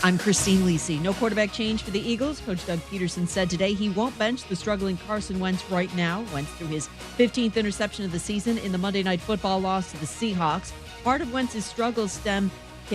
I'm Christine Lisi. No quarterback change for the Eagles. Coach Doug Peterson said today he won't bench the struggling Carson Wentz right now. Wentz threw his 15th interception of the season in the Monday Night Football loss to the Seahawks. Part of Wentz's struggles can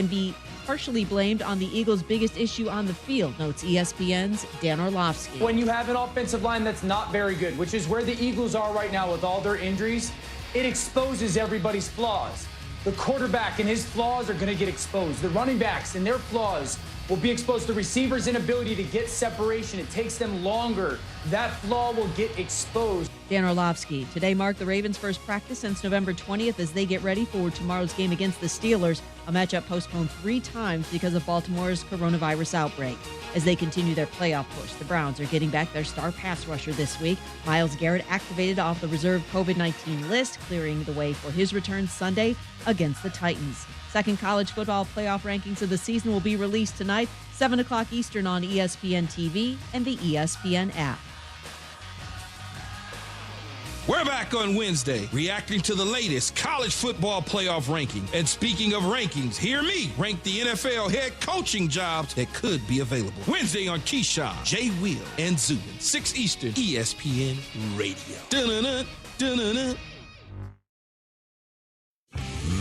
be partially blamed on the Eagles' biggest issue on the field, notes ESPN's Dan Orlovsky. When you have an offensive line that's not very good, which is where the Eagles are right now with all their injuries, it exposes everybody's flaws. The quarterback and his flaws are going to get exposed. The running backs and their flaws will be exposed. The receiver's inability to get separation, it takes them longer. That flaw will get exposed. Dan Orlovsky. Today marked the Ravens' first practice since November 20th as they get ready for tomorrow's game against the Steelers, a matchup postponed 3 times because of Baltimore's coronavirus outbreak. As they continue their playoff push, the Browns are getting back their star pass rusher this week. Myles Garrett activated off the reserve COVID-19 list, clearing the way for his return Sunday against the Titans. Second college football playoff rankings of the season will be released tonight, 7 o'clock Eastern on ESPN TV and the ESPN app. We're back on Wednesday, reacting to the latest college football playoff ranking. And speaking of rankings, hear me rank the NFL head coaching jobs that could be available. Wednesday on Keyshawn, Jay Will, and Zubin, 6 Eastern, ESPN Radio. Dun-dun-dun, dun-dun-dun.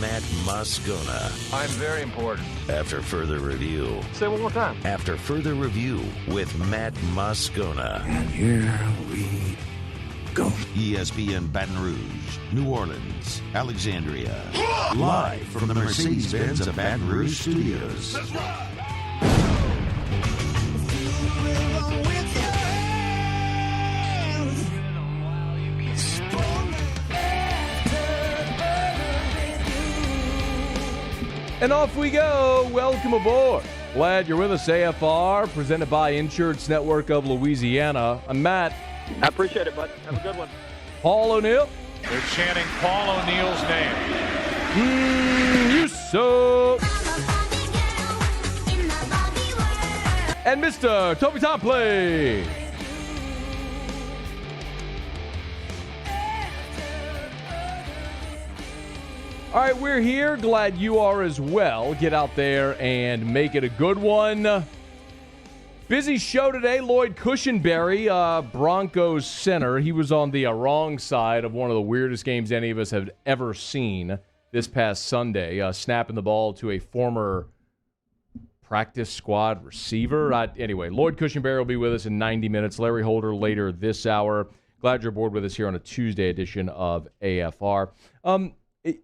Matt Moscona. I'm very important. After further review. Say it one more time. After further review with Matt Moscona. And here we go. ESPN Baton Rouge, New Orleans, Alexandria. Live from the Mercedes-Benz of Baton Rouge studios. That's right. And off we go. Welcome aboard. Glad you're with us, AFR, presented by Insurance Network of Louisiana. I'm Matt. I appreciate it, bud. Have a good one. Paul O'Neal. They're chanting Paul O'Neal's name. You suck. And Mr. Toby Topley. All right, we're here. Glad you are as well. Get out there and make it a good one. Busy show today. Lloyd Cushenberry, Broncos center. He was on the wrong side of one of the weirdest games any of us have ever seen this past Sunday, snapping the ball to a former practice squad receiver. Anyway, Lloyd Cushenberry will be with us in 90 minutes. Larry Holder later this hour. Glad you're aboard with us here on a Tuesday edition of AFR.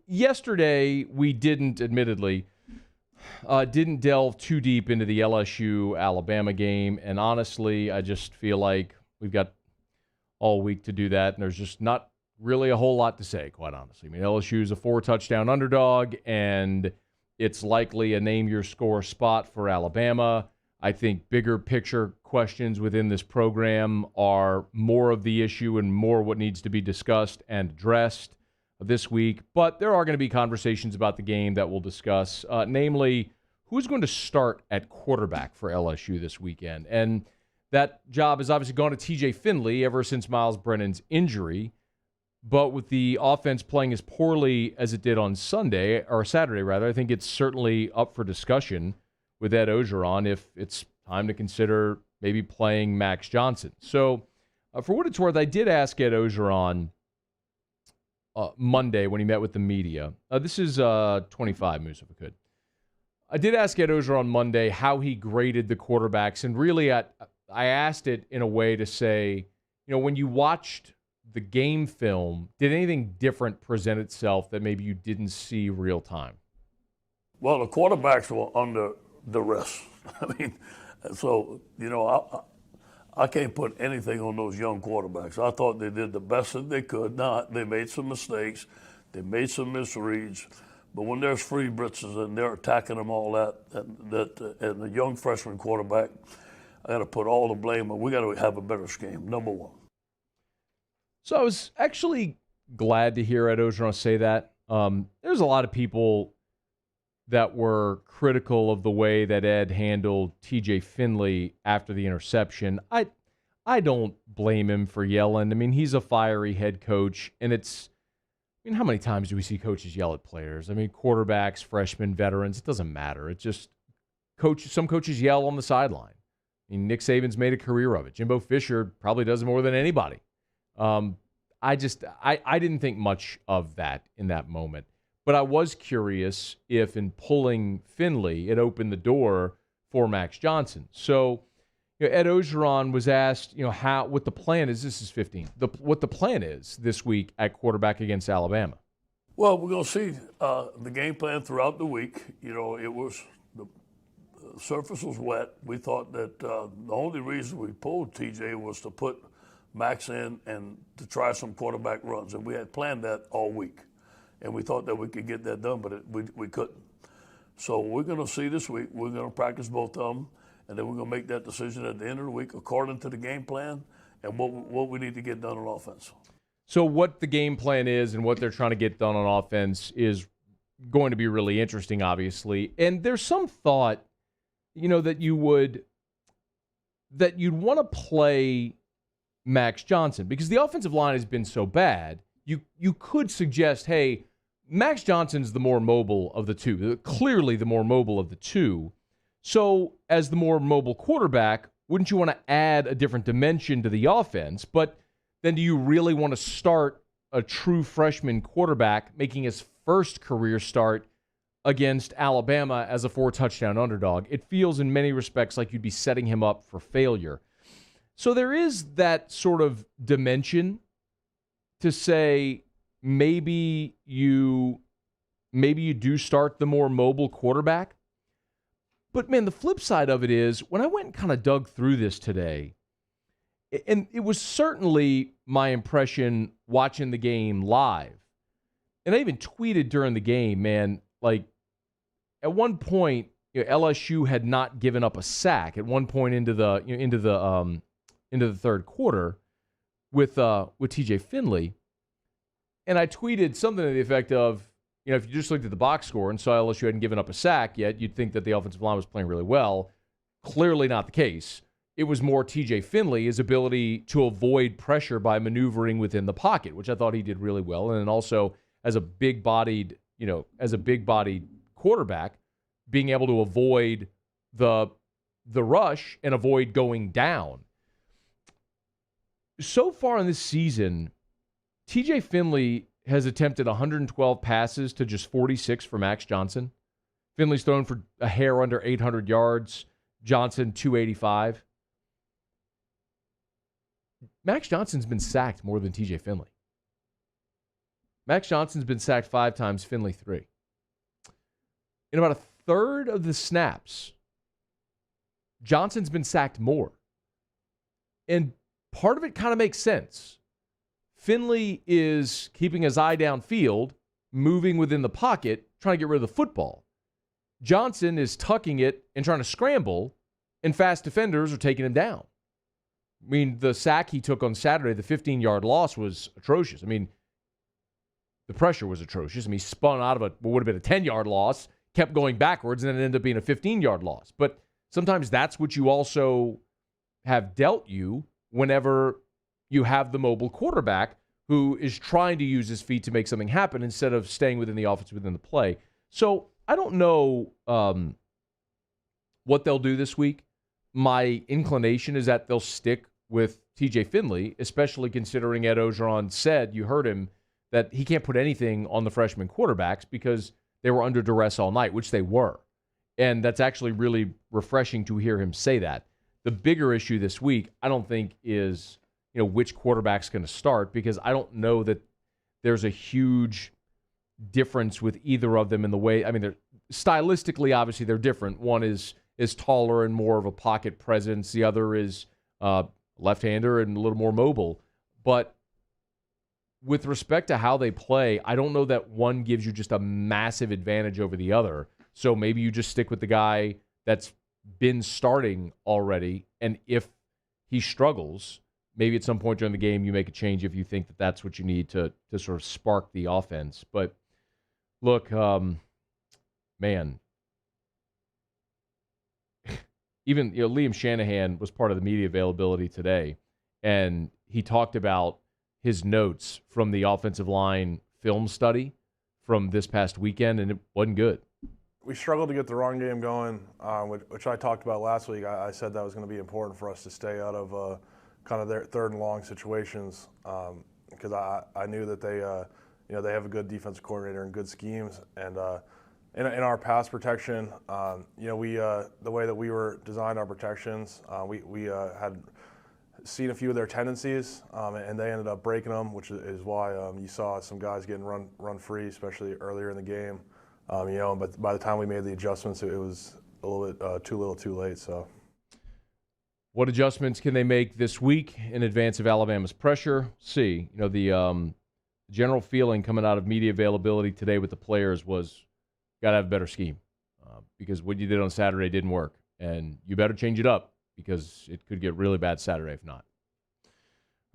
Yesterday, we didn't delve too deep into the LSU-Alabama game, and honestly, I just feel like we've got all week to do that, and there's just not really a whole lot to say, quite honestly. I mean, LSU is a 4-touchdown underdog, and it's likely a name-your-score spot for Alabama. I think bigger picture questions within this program are more of the issue and more what needs to be discussed and addressed this week, but there are going to be conversations about the game that we'll discuss, namely who's going to start at quarterback for LSU this weekend. And that job has obviously gone to TJ Finley ever since Miles Brennan's injury, but with the offense playing as poorly as it did on Saturday, I think it's certainly up for discussion with Ed Orgeron if it's time to consider maybe playing Max Johnson. So for what it's worth, I did ask Ed Orgeron Monday when he met with the media. This is 25 moves, if I could. I did ask Ed Orgeron Monday how he graded the quarterbacks, and really I asked it in a way to say, when you watched the game film, did anything different present itself that maybe you didn't see real time? Well, the quarterbacks were under duress. I mean, so, I can't put anything on those young quarterbacks. I thought they did the best that they could. Now, they made some mistakes. They made some misreads. But when there's free blitzes and they're attacking them all and the young freshman quarterback, I got to put all the blame on. We got to have a better scheme, number one. So I was actually glad to hear Ed Orgeron say that. There's a lot of people that were critical of the way that Ed handled TJ Finley after the interception. I don't blame him for yelling. I mean, he's a fiery head coach, and how many times do we see coaches yell at players? I mean, quarterbacks, freshmen, veterans, it doesn't matter. It's just some coaches yell on the sideline. I mean, Nick Saban's made a career of it. Jimbo Fisher probably does it more than anybody. I didn't think much of that in that moment. But I was curious if in pulling Finley, it opened the door for Max Johnson. So Ed Ogeron was asked, what the plan is. This is 15. What the plan is this week at quarterback against Alabama. Well, we're going to see the game plan throughout the week. It was the surface was wet. We thought that the only reason we pulled TJ was to put Max in and to try some quarterback runs, and we had planned that all week. And we thought that we could get that done, but we couldn't. So we're going to see this week. We're going to practice both of them, and then we're going to make that decision at the end of the week according to the game plan and what we need to get done on offense. So what the game plan is and what they're trying to get done on offense is going to be really interesting, obviously. And there's some thought, that you'd want to play Max Johnson because the offensive line has been so bad. You could suggest, hey, Max Johnson's the more mobile of the two, clearly the more mobile of the two. So as the more mobile quarterback, wouldn't you want to add a different dimension to the offense? But then do you really want to start a true freshman quarterback making his first career start against Alabama as a 4-touchdown underdog? It feels in many respects like you'd be setting him up for failure. So there is that sort of dimension to say maybe you do start the more mobile quarterback. But, man, the flip side of it is when I went and kind of dug through this today, and it was certainly my impression watching the game live, and I even tweeted during the game, man, like at one point, LSU had not given up a sack at one point into the third quarter with TJ Finley. And I tweeted something to the effect of, if you just looked at the box score and saw LSU hadn't given up a sack yet, you'd think that the offensive line was playing really well. Clearly not the case. It was more TJ Finley, his ability to avoid pressure by maneuvering within the pocket, which I thought he did really well. And then also as a big-bodied quarterback, being able to avoid the rush and avoid going down. So far in this season, TJ Finley has attempted 112 passes to just 46 for Max Johnson. Finley's thrown for a hair under 800 yards. Johnson, 285. Max Johnson's been sacked more than TJ Finley. Max Johnson's been sacked 5 times, Finley 3. In about a third of the snaps, Johnson's been sacked more. And part of it kind of makes sense. Finley is keeping his eye downfield, moving within the pocket, trying to get rid of the football. Johnson is tucking it and trying to scramble, and fast defenders are taking him down. I mean, the sack he took on Saturday, the 15-yard loss, was atrocious. I mean, the pressure was atrocious. I mean, he spun out of what would have been a 10-yard loss, kept going backwards, and then it ended up being a 15-yard loss. But sometimes that's what you also have dealt you whenever you have the mobile quarterback who is trying to use his feet to make something happen instead of staying within the offense, within the play. So I don't know what they'll do this week. My inclination is that they'll stick with TJ Finley, especially considering Ed Ogeron said, you heard him, that he can't put anything on the freshman quarterbacks because they were under duress all night, which they were. And that's actually really refreshing to hear him say that. The bigger issue this week, I don't think, is which quarterback's going to start, because I don't know that there's a huge difference with either of them in the way. I mean, they're stylistically, obviously, they're different. One is taller and more of a pocket presence. The other is left-hander and a little more mobile. But with respect to how they play, I don't know that one gives you just a massive advantage over the other. So maybe you just stick with the guy that's been starting already, and if he struggles, maybe at some point during the game you make a change if you think that that's what you need to sort of spark the offense. But look, man, even Liam Shanahan was part of the media availability today, and he talked about his notes from the offensive line film study from this past weekend, and it wasn't good. We struggled to get the run game going, which I talked about last week. I said that was going to be important for us to stay out of kind of their third and long situations, because I knew that they have a good defensive coordinator and good schemes. And in our pass protection, the way that we were designed our protections, we had seen a few of their tendencies, and they ended up breaking them, which is why you saw some guys getting run free, especially earlier in the game. But by the time we made the adjustments, it was a little bit too late. So, what adjustments can they make this week in advance of Alabama's pressure? See, the general feeling coming out of media availability today with the players was got to have a better scheme because what you did on Saturday didn't work, and you better change it up because it could get really bad Saturday if not.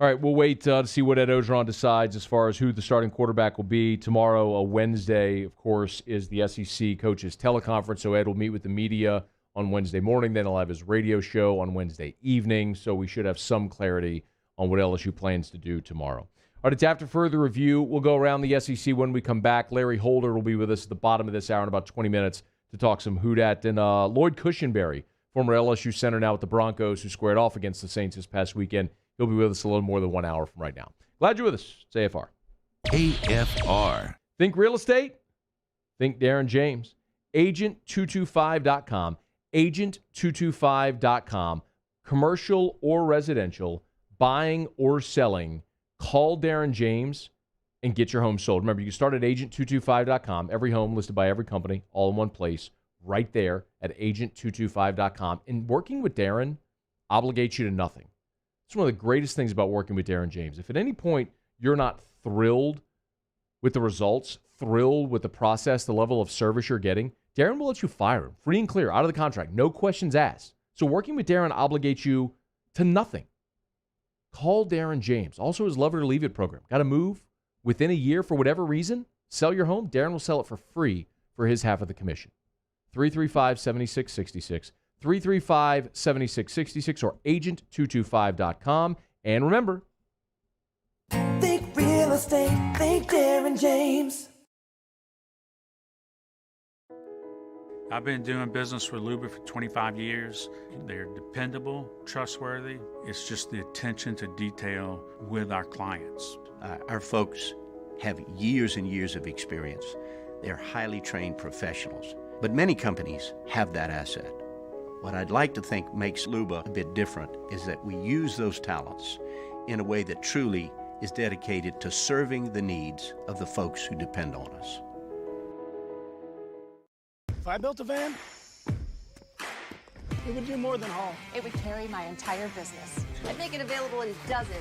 All right, we'll wait to see what Ed Orgeron decides as far as who the starting quarterback will be. Tomorrow, a Wednesday, of course, is the SEC coaches teleconference, so Ed will meet with the media on Wednesday morning. Then he'll have his radio show on Wednesday evening, so we should have some clarity on what LSU plans to do tomorrow. All right, it's after further review. We'll go around the SEC when we come back. Larry Holder will be with us at the bottom of this hour in about 20 minutes to talk some Houdat. And Lloyd Cushenberry, former LSU center now with the Broncos, who squared off against the Saints this past weekend. He'll be with us a little more than 1 hour from right now. Glad you're with us. It's AFR. AFR. Think real estate? Think Darren James. Agent225.com. Agent225.com. Commercial or residential, buying or selling. Call Darren James and get your home sold. Remember, you can start at agent225.com. Every home listed by every company, all in one place, right there at agent225.com. And working with Darren obligates you to nothing. It's one of the greatest things about working with Darren James. If at any point you're not thrilled with the results, thrilled with the process, the level of service you're getting, Darren will let you fire him, free and clear, out of the contract, no questions asked. So working with Darren obligates you to nothing. Call Darren James. Also, his Love It or Leave It program. Got to move within a year for whatever reason? Sell your home? Darren will sell it for free for his half of the commission. 335-7666. 335-7666 or agent225.com. And remember, think real estate, think Darren James. I've been doing business with Luba for 25 years. They're dependable, trustworthy. It's just the attention to detail with our clients. Our folks have years and years of experience. They're highly trained professionals, but many companies have that asset. What I'd like to think makes Luba a bit different is that we use those talents in a way that truly is dedicated to serving the needs of the folks who depend on us. If I built a van, it would do more than haul. It would carry my entire business. I'd make it available in dozens,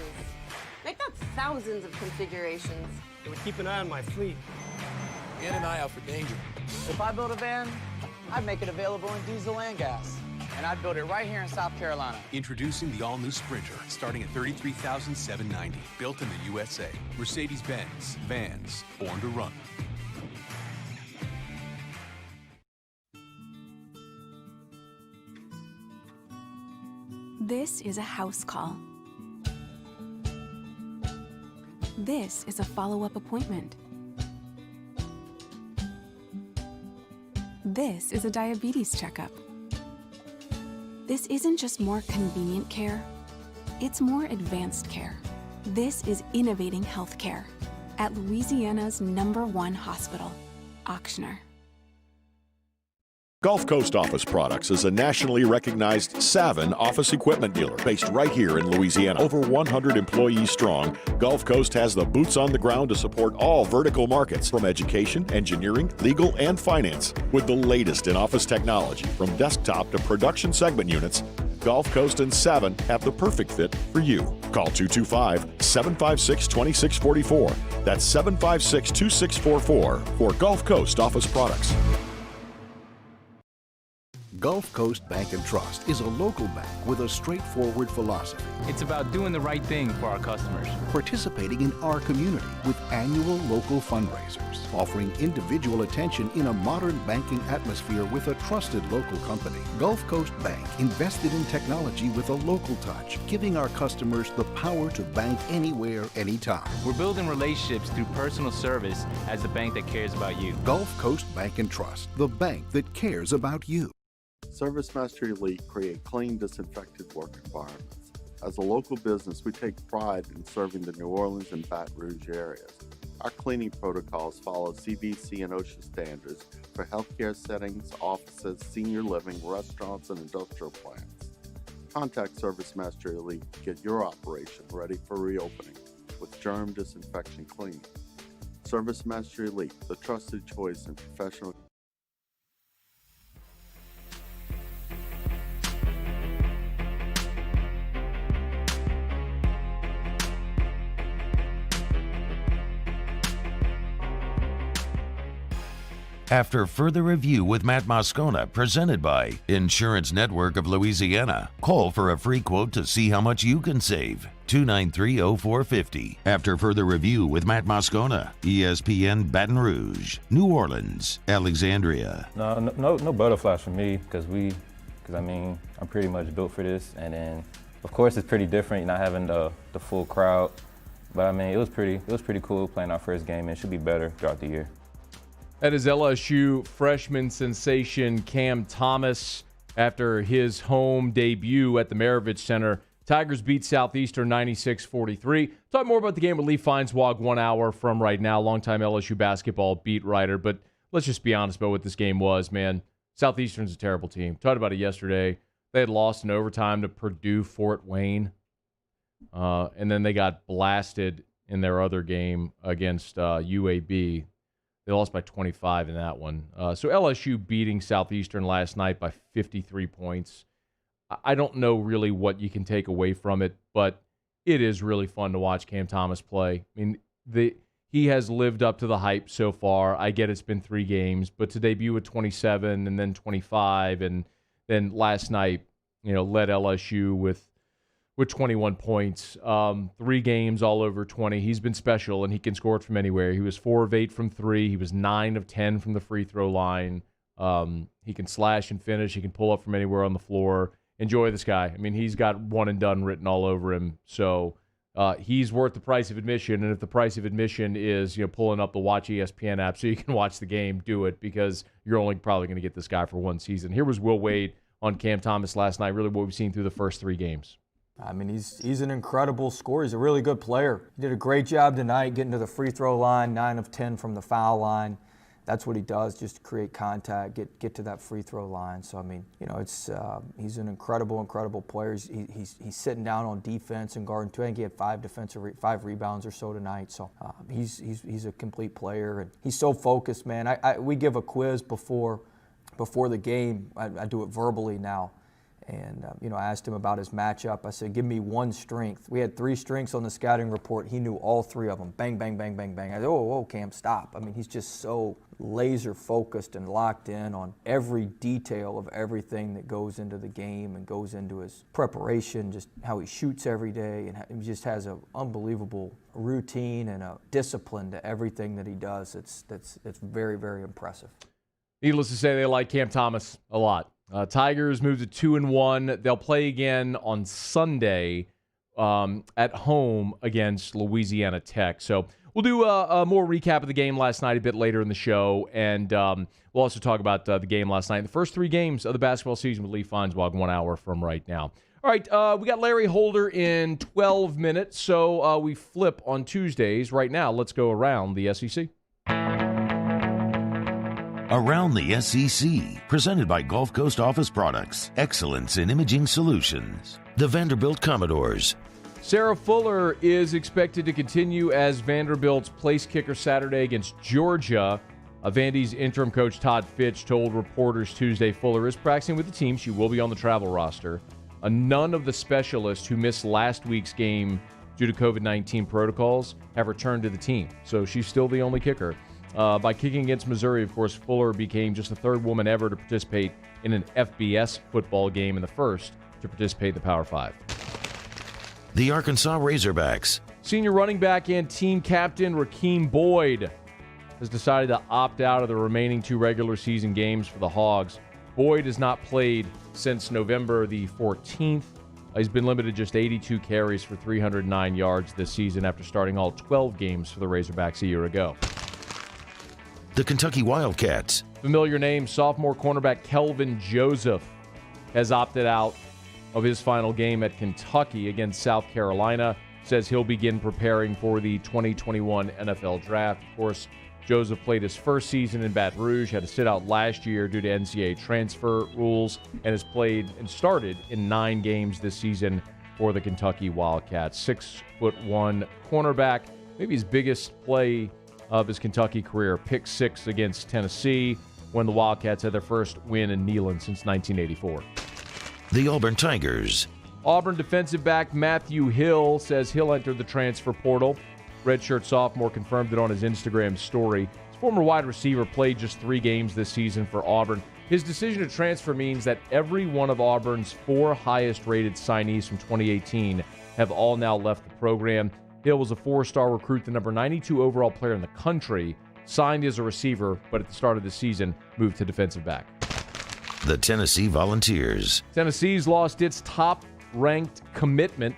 make not thousands of configurations. It would keep an eye on my fleet. And an eye out for danger. If I built a van, I'd make it available in diesel and gas. And I'd build it right here in South Carolina. Introducing the all-new Sprinter, starting at $33,790. Built in the USA. Mercedes-Benz. Vans. Born to run. This is a house call. This is a follow-up appointment. This is a diabetes checkup. This isn't just more convenient care, it's more advanced care. This is innovating healthcare at Louisiana's #1 hospital, Ochsner. Gulf Coast Office Products is a nationally recognized Savin office equipment dealer based right here in Louisiana. Over 100 employees strong, Gulf Coast has the boots on the ground to support all vertical markets, from education, engineering, legal, and finance. With the latest in office technology, from desktop to production segment units, Gulf Coast and Savin have the perfect fit for you. Call 225-756-2644. That's 756-2644 for Gulf Coast Office Products. Gulf Coast Bank and Trust is a local bank with a straightforward philosophy. It's about doing the right thing for our customers. Participating in our community with annual local fundraisers. Offering individual attention in a modern banking atmosphere with a trusted local company. Gulf Coast Bank invested in technology with a local touch, giving our customers the power to bank anywhere, anytime. We're building relationships through personal service as the bank that cares about you. Gulf Coast Bank and Trust, the bank that cares about you. ServiceMaster Elite create clean, disinfected work environments. As a local business, we take pride in serving the New Orleans and Baton Rouge areas. Our cleaning protocols follow CDC and OSHA standards for healthcare settings, offices, senior living, restaurants, and industrial plants. Contact ServiceMaster Elite to get your operation ready for reopening with germ disinfection cleaning. ServiceMaster Elite, the trusted choice in professional. After further review with Matt Moscona, presented by Insurance Network of Louisiana. Call for a free quote to see how much you can save. 293-0450. After further review with Matt Moscona, ESPN Baton Rouge, New Orleans, Alexandria. No butterflies for me because I'm pretty much built for this. And then, of course, it's pretty different not having the full crowd. But it was pretty cool playing our first game, and it should be better throughout the year. That is LSU freshman sensation Cam Thomas after his home debut at the Maravich Center. Tigers beat Southeastern 96-43. Talk more about the game with Lee Feinswag 1 hour from right now, longtime LSU basketball beat writer. But let's just be honest about what this game was, man. Southeastern's a terrible team. Talked about it yesterday. They had lost in overtime to Purdue Fort Wayne. And then they got blasted in their other game against UAB. They lost by 25 in that one. So LSU beating Southeastern last night by 53 points. I don't know really what you can take away from it, but it is really fun to watch Cam Thomas play. I mean, he has lived up to the hype so far. I get it's been 3 games, but to debut at 27 and then 25, and then last night, led LSU with 21 points, 3 games, all over 20. He's been special, and he can score it from anywhere. He was 4 of 8 from 3. He was 9 of 10 from the free throw line. He can slash and finish. He can pull up from anywhere on the floor. Enjoy this guy. I mean, he's got one and done written all over him. So he's worth the price of admission. And if the price of admission is, pulling up the Watch ESPN app so you can watch the game, do it, because you're only probably going to get this guy for 1 season. Here was Will Wade on Cam Thomas last night, really what we've seen through the first 3 games. I mean, he's an incredible scorer. He's a really good player. He did a great job tonight getting to the free throw line, 9 of 10 from the foul line. That's what he does, just create contact, get to that free throw line. So, I mean, he's an incredible player. He's sitting down on defense and guarding too. I think he had 5 rebounds or so tonight. So he's a complete player, and he's so focused, man. We give a quiz before the game. I do it verbally now. And, I asked him about his matchup. I said, give me 1 strength. We had 3 strengths on the scouting report. He knew all 3 of them. Bang, bang, bang, bang, bang. I said, whoa, Cam, stop. I mean, he's just so laser focused and locked in on every detail of everything that goes into the game and goes into his preparation, just how he shoots every day. And he just has an unbelievable routine and a discipline to everything that he does. It's very, very impressive. Needless to say, they like Cam Thomas a lot. Tigers moved to 2-1. They'll play again on Sunday at home against Louisiana Tech. So we'll do a more recap of the game last night a bit later in the show, and we'll also talk about the game last night. The first 3 games of the basketball season with Lee Feinswag 1 hour from right now. All right, we got Larry Holder in 12 minutes, so we flip on Tuesdays. Right now, let's go around the SEC. Around the SEC, presented by Gulf Coast Office Products, excellence in imaging solutions. The Vanderbilt Commodores. Sarah Fuller is expected to continue as Vanderbilt's place kicker Saturday against Georgia. Vandy's interim coach Todd Fitch told reporters Tuesday Fuller is practicing with the team. She will be on the travel roster. None of the specialists who missed last week's game due to COVID-19 protocols have returned to the team, so she's still the only kicker. By kicking against Missouri, of course, Fuller became just the third woman ever to participate in an FBS football game and the first to participate in the Power 5. The Arkansas Razorbacks. Senior running back and team captain Rakeem Boyd has decided to opt out of the remaining 2 regular season games for the Hogs. Boyd has not played since November the 14th. He's been limited just 82 carries for 309 yards this season after starting all 12 games for the Razorbacks a year ago. The Kentucky Wildcats. Familiar name, sophomore cornerback Kelvin Joseph has opted out of his final game at Kentucky against South Carolina. Says he'll begin preparing for the 2021 NFL Draft. Of course, Joseph played his first season in Baton Rouge, had to sit out last year due to NCAA transfer rules, and has played and started in 9 games this season for the Kentucky Wildcats. 6'1" cornerback, maybe his biggest play of his Kentucky career, pick 6 against Tennessee when the Wildcats had their first win in Neyland since 1984. The Auburn Tigers. Auburn defensive back Matthew Hill says he'll enter the transfer portal. Redshirt sophomore confirmed it on his Instagram story. His former wide receiver played just 3 games this season for Auburn. His decision to transfer means that every one of Auburn's 4 highest-rated signees from 2018 have all now left the program. Hill was a 4-star recruit, the number 92 overall player in the country, signed as a receiver, but at the start of the season moved to defensive back. The Tennessee Volunteers. Tennessee's lost its top-ranked commitment.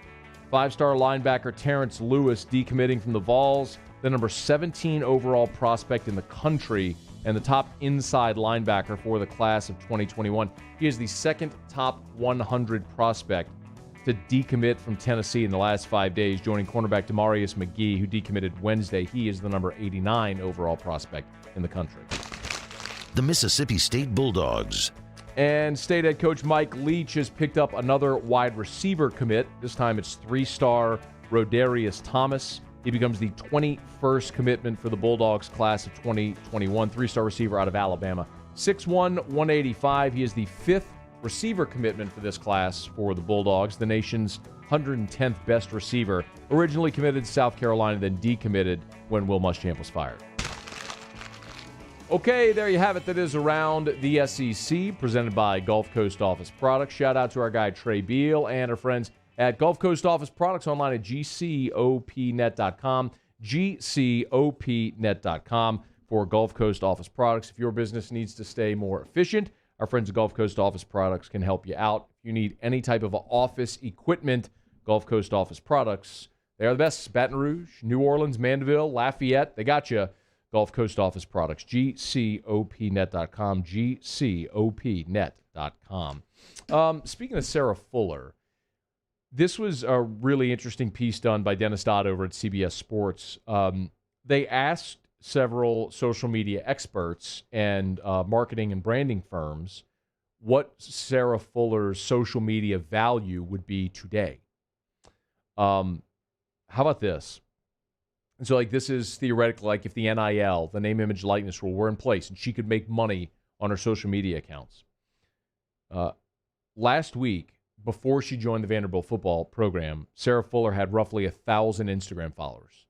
5-star linebacker Terrence Lewis decommitting from the Vols, the number 17 overall prospect in the country, and the top inside linebacker for the class of 2021. He is the second top 100 prospect to decommit from Tennessee in the last 5 days, joining cornerback Demarius McGee, who decommitted Wednesday. He is the number 89 overall prospect in the country. The Mississippi State Bulldogs. And State head coach Mike Leach has picked up another wide receiver commit. This time it's 3-star Rodarius Thomas. He becomes the 21st commitment for the Bulldogs class of 2021, 3-star receiver out of Alabama. 6'1", 185. He is the 5th receiver commitment for this class for the Bulldogs, the nation's 110th best receiver. Originally committed to South Carolina, then decommitted when Will Muschamp was fired. Okay, there you have it. That is Around the SEC, presented by Gulf Coast Office Products. Shout out to our guy Trey Beal and our friends at Gulf Coast Office Products online at gcopnet.com, gcopnet.com for Gulf Coast Office Products. If your business needs to stay more efficient, our friends at Gulf Coast Office Products can help you out. If you need any type of office equipment, Gulf Coast Office Products, they are the best. Baton Rouge, New Orleans, Mandeville, Lafayette, they got you. Gulf Coast Office Products, gcopnet.com, gcopnet.com. Speaking of Sarah Fuller, this was a really interesting piece done by Dennis Dodd over at CBS Sports. They asked several social media experts and marketing and branding firms what Sarah Fuller's social media value would be today. How about this? And so, this is theoretical, if the NIL, the name, image, likeness rule, were in place and she could make money on her social media accounts. Last week, before she joined the Vanderbilt football program, Sarah Fuller had roughly 1,000 Instagram followers.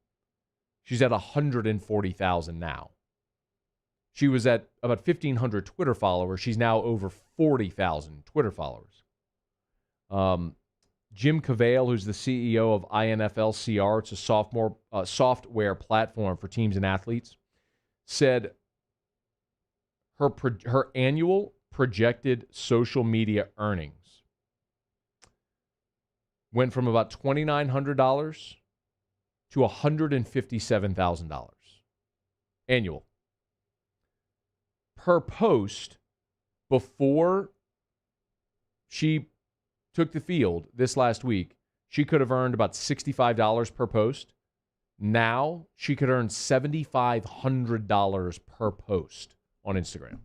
She's at 140,000 now. She was at about 1,500 Twitter followers. She's now over 40,000 Twitter followers. Jim Cavale, who's the CEO of INFLCR, it's a software platform for teams and athletes, said her annual projected social media earnings went from about $2,900 to $157,000 annual. Per post, before she took the field this last week, she could have earned about $65 per post. Now she could earn $7,500 per post on Instagram.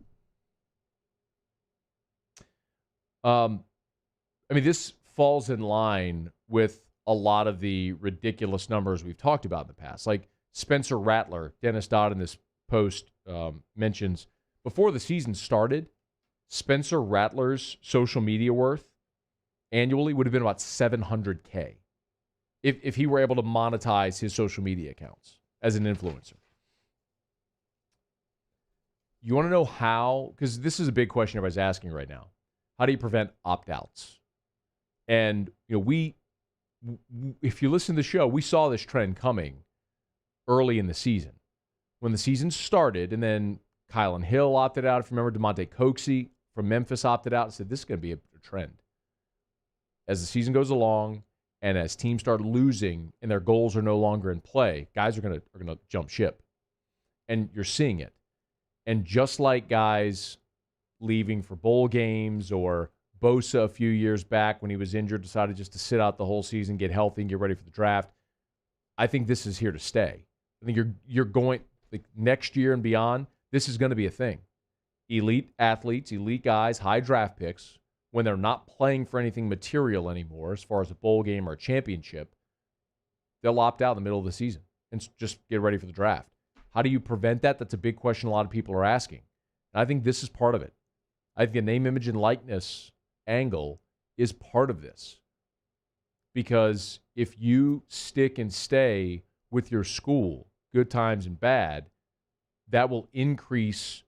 This falls in line with a lot of the ridiculous numbers we've talked about in the past. Like Spencer Rattler, Dennis Dodd in this post mentions, before the season started, Spencer Rattler's social media worth annually would have been about $700K if he were able to monetize his social media accounts as an influencer. You want to know how? Because this is a big question everybody's asking right now. How do you prevent opt-outs? And, if you listen to the show, we saw this trend coming early in the season. When the season started, and then Kylan Hill opted out. If you remember, DeMonte Coxey from Memphis opted out and said, this is going to be a trend. As the season goes along, and as teams start losing and their goals are no longer in play, guys are going to jump ship. And you're seeing it. And just like guys leaving for bowl games, or Bosa a few years back when he was injured, decided just to sit out the whole season, get healthy, and get ready for the draft, I think this is here to stay. I think you're going, like, next year and beyond, this is going to be a thing. Elite athletes, elite guys, high draft picks, when they're not playing for anything material anymore, as far as a bowl game or a championship, they'll opt out in the middle of the season and just get ready for the draft. How do you prevent that? That's a big question a lot of people are asking. And I think this is part of it. I think the name, image, and likeness angle is part of this. Because if you stick and stay with your school, good times and bad, that will increase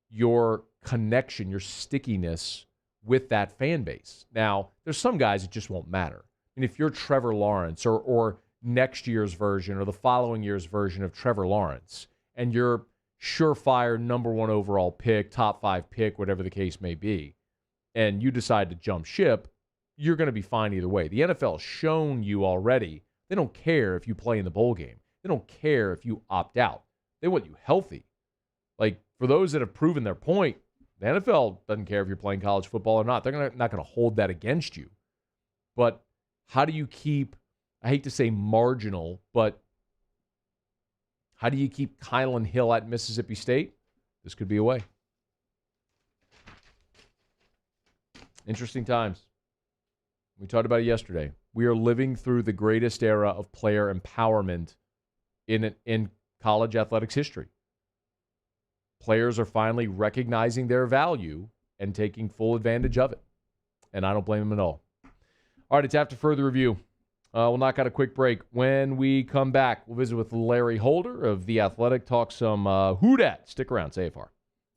your connection, your stickiness with that fan base. Now, there's some guys it just won't matter. And if you're Trevor Lawrence or next year's version or the following year's version of Trevor Lawrence, and you're surefire number 1 overall pick, top 5 pick, whatever the case may be, and you decide to jump ship, you're going to be fine either way. The NFL has shown you already, they don't care if you play in the bowl game. They don't care if you opt out. They want you healthy. Like, for those that have proven their point, the NFL doesn't care if you're playing college football or not. They're not going to hold that against you. But how do you keep, I hate to say marginal, but how do you keep Kylan Hill at Mississippi State? This could be a way. Interesting times. We talked about it yesterday. We are living through the greatest era of player empowerment in college athletics history. Players are finally recognizing their value and taking full advantage of it. And I don't blame them at all. All right, it's after further review. We'll knock out a quick break. When we come back, we'll visit with Larry Holder of The Athletic, talk some Who Dat. Stick around. It's AFR.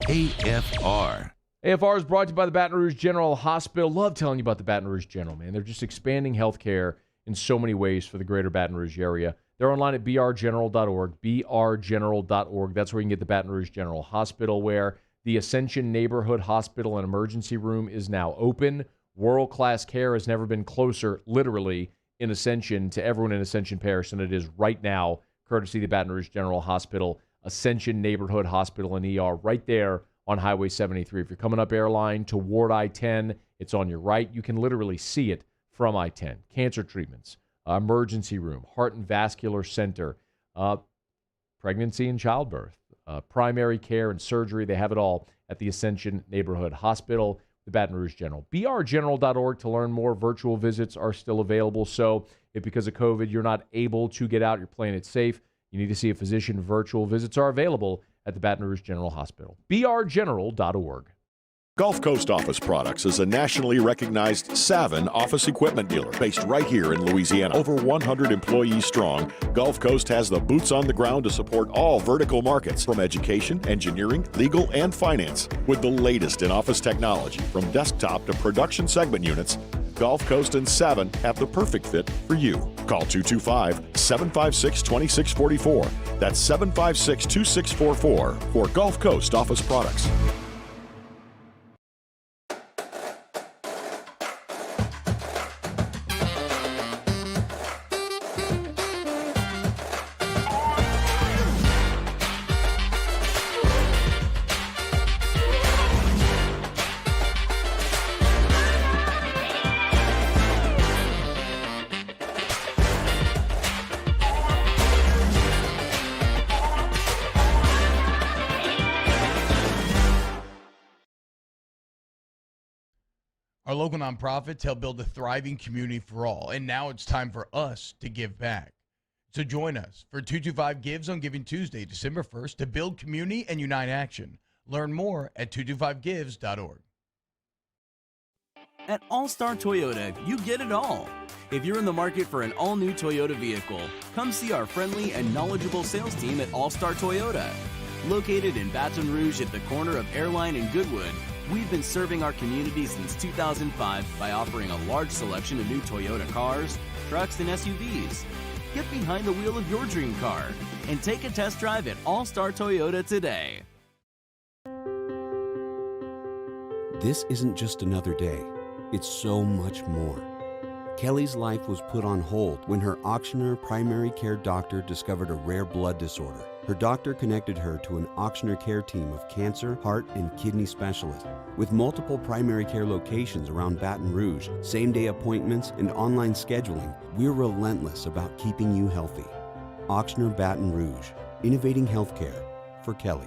AFR. AFR is brought to you by the Baton Rouge General Hospital. Love telling you about the Baton Rouge General, man. They're just expanding healthcare in so many ways for the greater Baton Rouge area. They're online at brgeneral.org, brgeneral.org. That's where you can get the Baton Rouge General Hospital, where the Ascension Neighborhood Hospital and Emergency Room is now open. World-class care has never been closer, literally, in Ascension to everyone in Ascension Parish than it is right now, courtesy of the Baton Rouge General Hospital, Ascension Neighborhood Hospital and ER, right there on Highway 73. If you're coming up Airline toward I-10, it's on your right. You can literally see it from I-10. Cancer treatments, emergency room, heart and vascular center, pregnancy and childbirth, primary care and surgery. They have it all at the Ascension Neighborhood Hospital, the Baton Rouge General. brgeneral.org to learn more. Virtual visits are still available. So if because of COVID you're not able to get out, you're playing it safe, you need to see a physician, virtual visits are available at the Baton Rouge General Hospital. brgeneral.org. Gulf Coast Office Products is a nationally recognized Savin office equipment dealer based right here in Louisiana. Over 100 employees strong, Gulf Coast has the boots on the ground to support all vertical markets, from education, engineering, legal, and finance. With the latest in office technology, from desktop to production segment units, Gulf Coast and Savin have the perfect fit for you. Call 225-756-2644. That's 756-2644 for Gulf Coast Office Products. Our local nonprofits help build a thriving community for all, and now it's time for us to give back. So join us for 225 Gives on Giving Tuesday, December 1st, to build community and unite action. Learn more at 225gives.org. At All-Star Toyota, you get it all. If you're in the market for an all-new Toyota vehicle, come see our friendly and knowledgeable sales team at All-Star Toyota. Located in Baton Rouge at the corner of Airline and Goodwood, we've been serving our community since 2005 by offering a large selection of new Toyota cars, trucks, and SUVs. Get behind the wheel of your dream car and take a test drive at All Star Toyota today. This isn't just another day. It's so much more. Kelly's life was put on hold when her auctioneer primary care doctor discovered a rare blood disorder. Her doctor connected her to an auctioneer care team of cancer, heart, and kidney specialists. With multiple primary care locations around Baton Rouge, same-day appointments, and online scheduling, we're relentless about keeping you healthy. Auctioneer Baton Rouge, innovating healthcare for Kelly.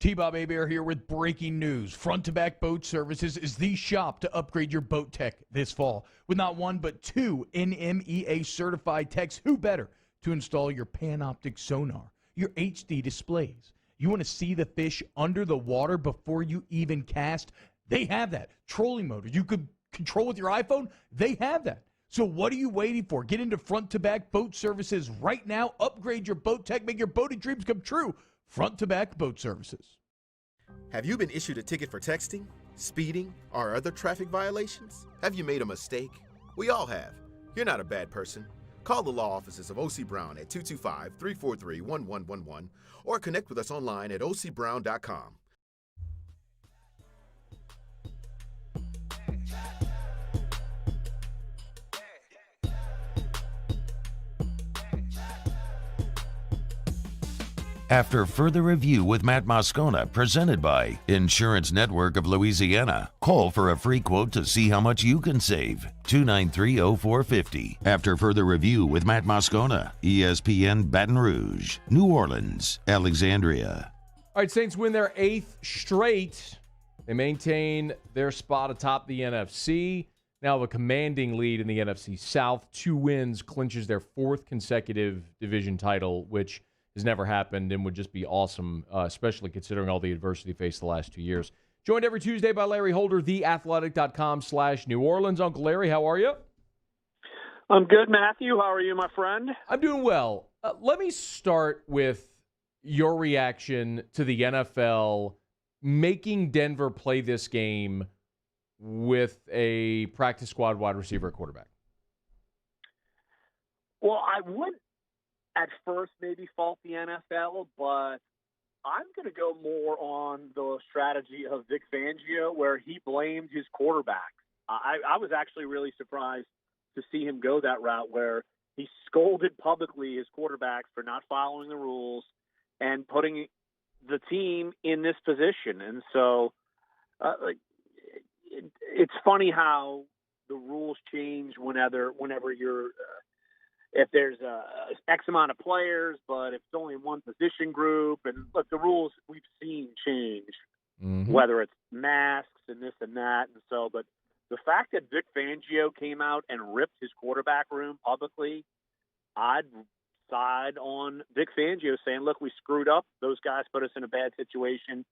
T-Bob Hebert here with breaking news. Front to Back Boat Services is the shop to upgrade your boat tech this fall. With not one but two NMEA certified techs, who better to install your Panoptic sonar, your HD displays. You want to see the fish under the water before you even cast? They have that. Trolling motor you could control with your iPhone? They have that. So what are you waiting for? Get into Front to Back Boat Services right now. Upgrade your boat tech. Make your boating dreams come true. Front to Back Boat Services. Have you been issued a ticket for texting, speeding, or other traffic violations? Have you made a mistake? We all have. You're not a bad person. Call the law offices of O.C. Brown at 225-343-1111 or connect with us online at ocbrown.com. After further review with Matt Moscona, presented by Insurance Network of Louisiana. Call for a free quote to see how much you can save. 293-0450. After further review with Matt Moscona, ESPN Baton Rouge, New Orleans, Alexandria. All right, Saints win their 8th straight. They maintain their spot atop the NFC. Now have a commanding lead in the NFC South. 2 wins clinches their 4th consecutive division title, which has never happened and would just be awesome, especially considering all the adversity faced the last 2 years. Joined every Tuesday by Larry Holder, theathletic.com/New Orleans. Uncle Larry, how are you? I'm good, Matthew. How are you, my friend? I'm doing well. Let me start with your reaction to the NFL making Denver play this game with a practice squad wide receiver at quarterback. Well, I would at first maybe fault the NFL, but I'm going to go more on the strategy of Vic Fangio, where he blamed his quarterback. I was actually really surprised to see him go that route, where he scolded publicly his quarterbacks for not following the rules and putting the team in this position. And so it's funny how the rules change whenever you're if there's X amount of players, but if it's only in one position group. And look, the rules we've seen change, whether it's masks and this and that. And so, but the fact that Vic Fangio came out and ripped his quarterback room publicly, I'd side on Vic Fangio saying, look, we screwed up. Those guys put us in a bad situation,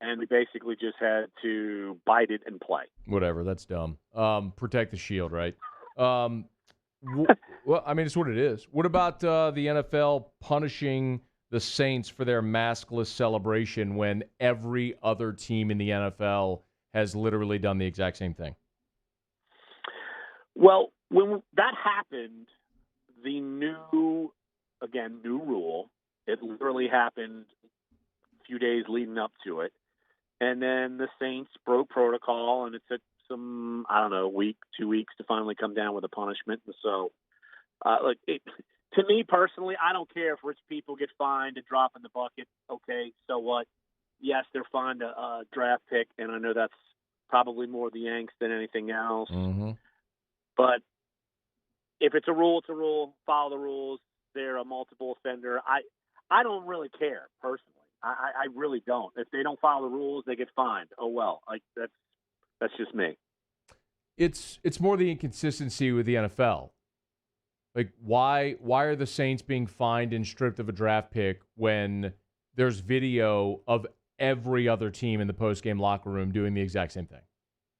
and we basically just had to bite it and play. Whatever, that's dumb. Protect the shield, right? Well, I mean, it's what it is. What about the NFL punishing the Saints for their maskless celebration when every other team in the NFL has literally done the exact same thing? Well, when that happened, the new rule, it literally happened a few days leading up to it. And then the Saints broke protocol, and it took some, week, 2 weeks to finally come down with a punishment. And so, to me personally, I don't care if rich people get fined and drop in the bucket. Okay, so what? Yes, they're fined a draft pick, and I know that's probably more the angst than anything else. Mm-hmm. But if it's a rule, it's a rule. Follow the rules. They're a multiple offender. I don't really care personally. I really don't. If they don't follow the rules, they get fined. Oh well, that's just me. It's more the inconsistency with the NFL. Like, why are the Saints being fined and stripped of a draft pick when there's video of every other team in the post-game locker room doing the exact same thing?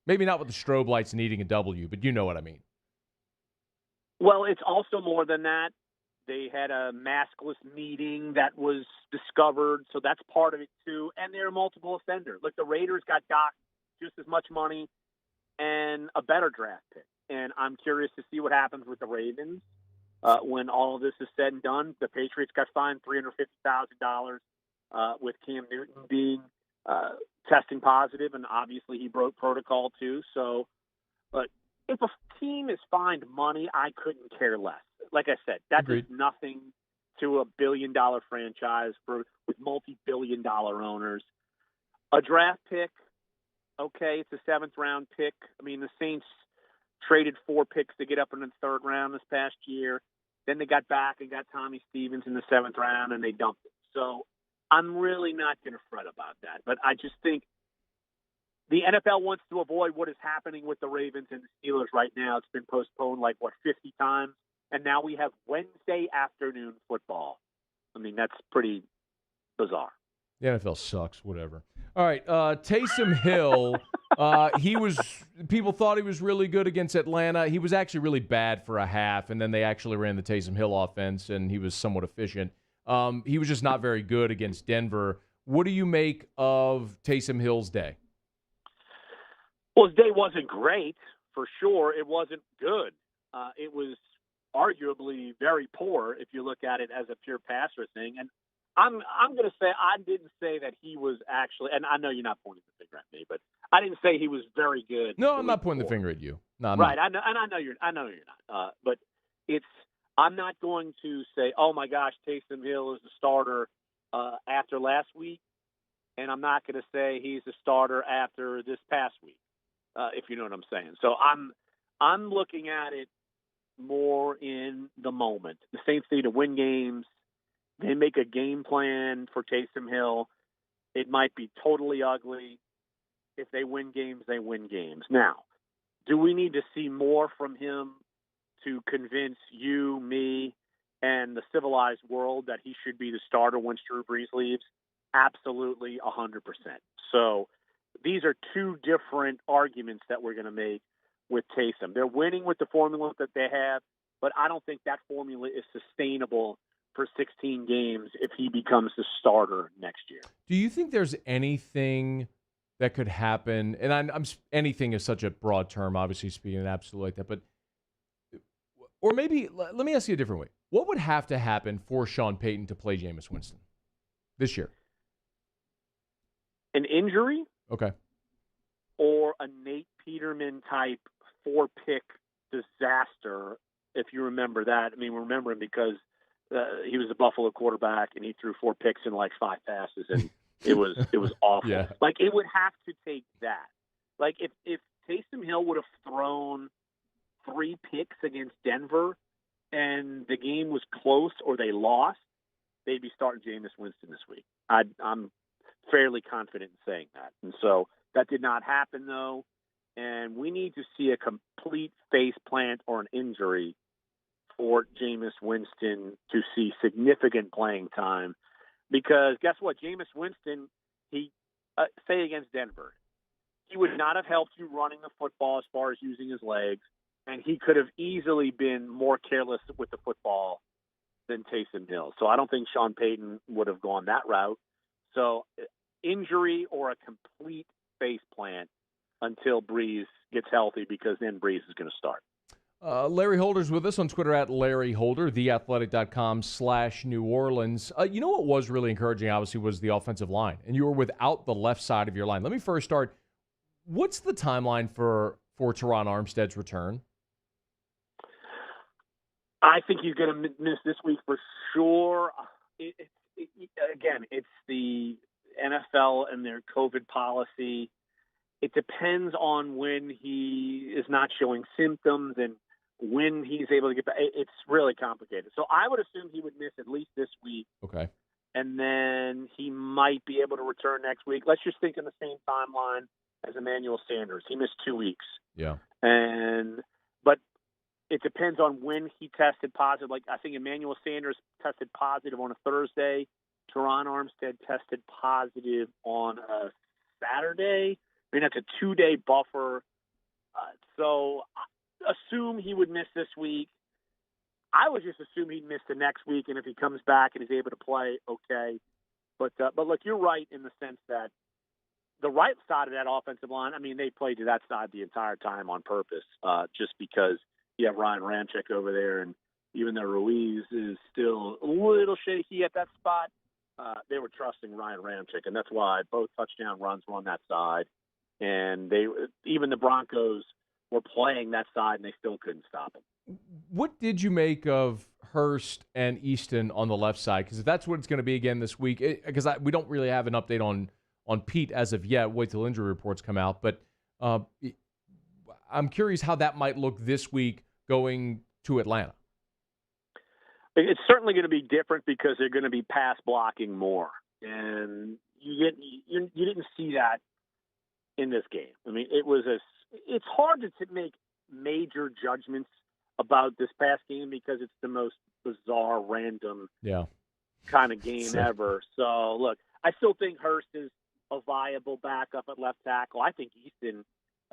Maybe not with the strobe lights and eating a W, but you know what I mean. Well, it's also more than that. They had a maskless meeting that was discovered, so that's part of it too. And they're a multiple offender. Look, the Raiders got docked just as much money and a better draft pick. And I'm curious to see what happens with the Ravens when all of this is said and done. The Patriots got fined $350,000 with Cam Newton being testing positive, and obviously he broke protocol too. So, but if a team is fined money, I couldn't care less. Like I said, that does nothing to a billion-dollar franchise with multi-billion-dollar owners. A draft pick, okay, it's a seventh-round pick. I mean, the Saints traded 4 picks to get up in the third round this past year. Then they got back and got Tommy Stevens in the 7th round, and they dumped it. So I'm really not going to fret about that. But I just think the NFL wants to avoid what is happening with the Ravens and the Steelers right now. It's been postponed 50 times. And now we have Wednesday afternoon football. I mean, that's pretty bizarre. The NFL sucks, whatever. All right, Taysom Hill, people thought he was really good against Atlanta. He was actually really bad for a half, and then they actually ran the Taysom Hill offense, and he was somewhat efficient. He was just not very good against Denver. What do you make of Taysom Hill's day? Well, his day wasn't great, for sure. It wasn't good. It was arguably very poor if you look at it as a pure passer thing. And I'm going to say I didn't say that he was actually, and I know you're not pointing the finger at me, but I didn't say he was very good. No, I'm not pointing the finger at you. No, I'm right. not. I know you're not. But I'm not going to say, oh my gosh, Taysom Hill is the starter after last week, and I'm not going to say he's the starter after this past week, if you know what I'm saying. So I'm looking at it more in the moment. The Saints need to win games. They make a game plan for Taysom Hill. It might be totally ugly. If they win games, they win games. Now, do we need to see more from him to convince you, me, and the civilized world that he should be the starter once Drew Brees leaves? Absolutely, 100%. So these are two different arguments that we're going to make with Taysom. They're winning with the formula that they have, but I don't think that formula is sustainable for 16 games if he becomes the starter next year. Do you think there's anything that could happen? And I'm anything is such a broad term, obviously speaking an absolute like that, but or maybe let me ask you a different way. What would have to happen for Sean Payton to play Jameis Winston this year? An injury? Okay. Or a Nate Peterman type 4-pick disaster, if you remember that. I mean, remember him because he was a Buffalo quarterback and he threw 4 picks in 5 passes, and it was awful. Yeah. It would have to take that. If Taysom Hill would have thrown 3 picks against Denver and the game was close or they lost, they'd be starting Jameis Winston this week. I'm fairly confident in saying that. And so that did not happen, though. And we need to see a complete face plant or an injury for Jameis Winston to see significant playing time. Because guess what? Jameis Winston, say against Denver, he would not have helped you running the football as far as using his legs, and he could have easily been more careless with the football than Taysom Hill. So I don't think Sean Payton would have gone that route. So injury or a complete face plant until Brees gets healthy, because then Brees is going to start. Larry Holder's with us on Twitter at Larry Holder, theathletic.com/New Orleans. You know what was really encouraging, obviously, was the offensive line, and you were without the left side of your line. Let me first start. What's the timeline for Teron Armstead's return? I think he's going to miss this week for sure. Again, it's the NFL and their COVID policy. It depends on when he is not showing symptoms and when he's able to get back. It's really complicated. So I would assume he would miss at least this week. Okay. And then he might be able to return next week. Let's just think in the same timeline as Emmanuel Sanders. He missed 2 weeks. Yeah. But it depends on when he tested positive. I think Emmanuel Sanders tested positive on a Thursday. Teron Armstead tested positive on a Saturday. I mean, that's a 2-day buffer. So assume he would miss this week. I would just assume he'd miss the next week, and if he comes back and is able to play, okay. But look, you're right in the sense that the right side of that offensive line, I mean, they played to that side the entire time on purpose, just because you have Ryan Ramczyk over there, and even though Ruiz is still a little shaky at that spot, they were trusting Ryan Ramczyk, and that's why both touchdown runs were on that side. And even the Broncos were playing that side, and they still couldn't stop him. What did you make of Hurst and Easton on the left side? Because if that's what it's going to be again this week, because we don't really have an update on Pete as of yet. Wait till injury reports come out. But I'm curious how that might look this week going to Atlanta. It's certainly going to be different because they're going to be pass blocking more, and you didn't see that in this game. I mean, it's hard to make major judgments about this past game because it's the most bizarre, random kind of game ever. So, look, I still think Hurst is a viable backup at left tackle. I think Easton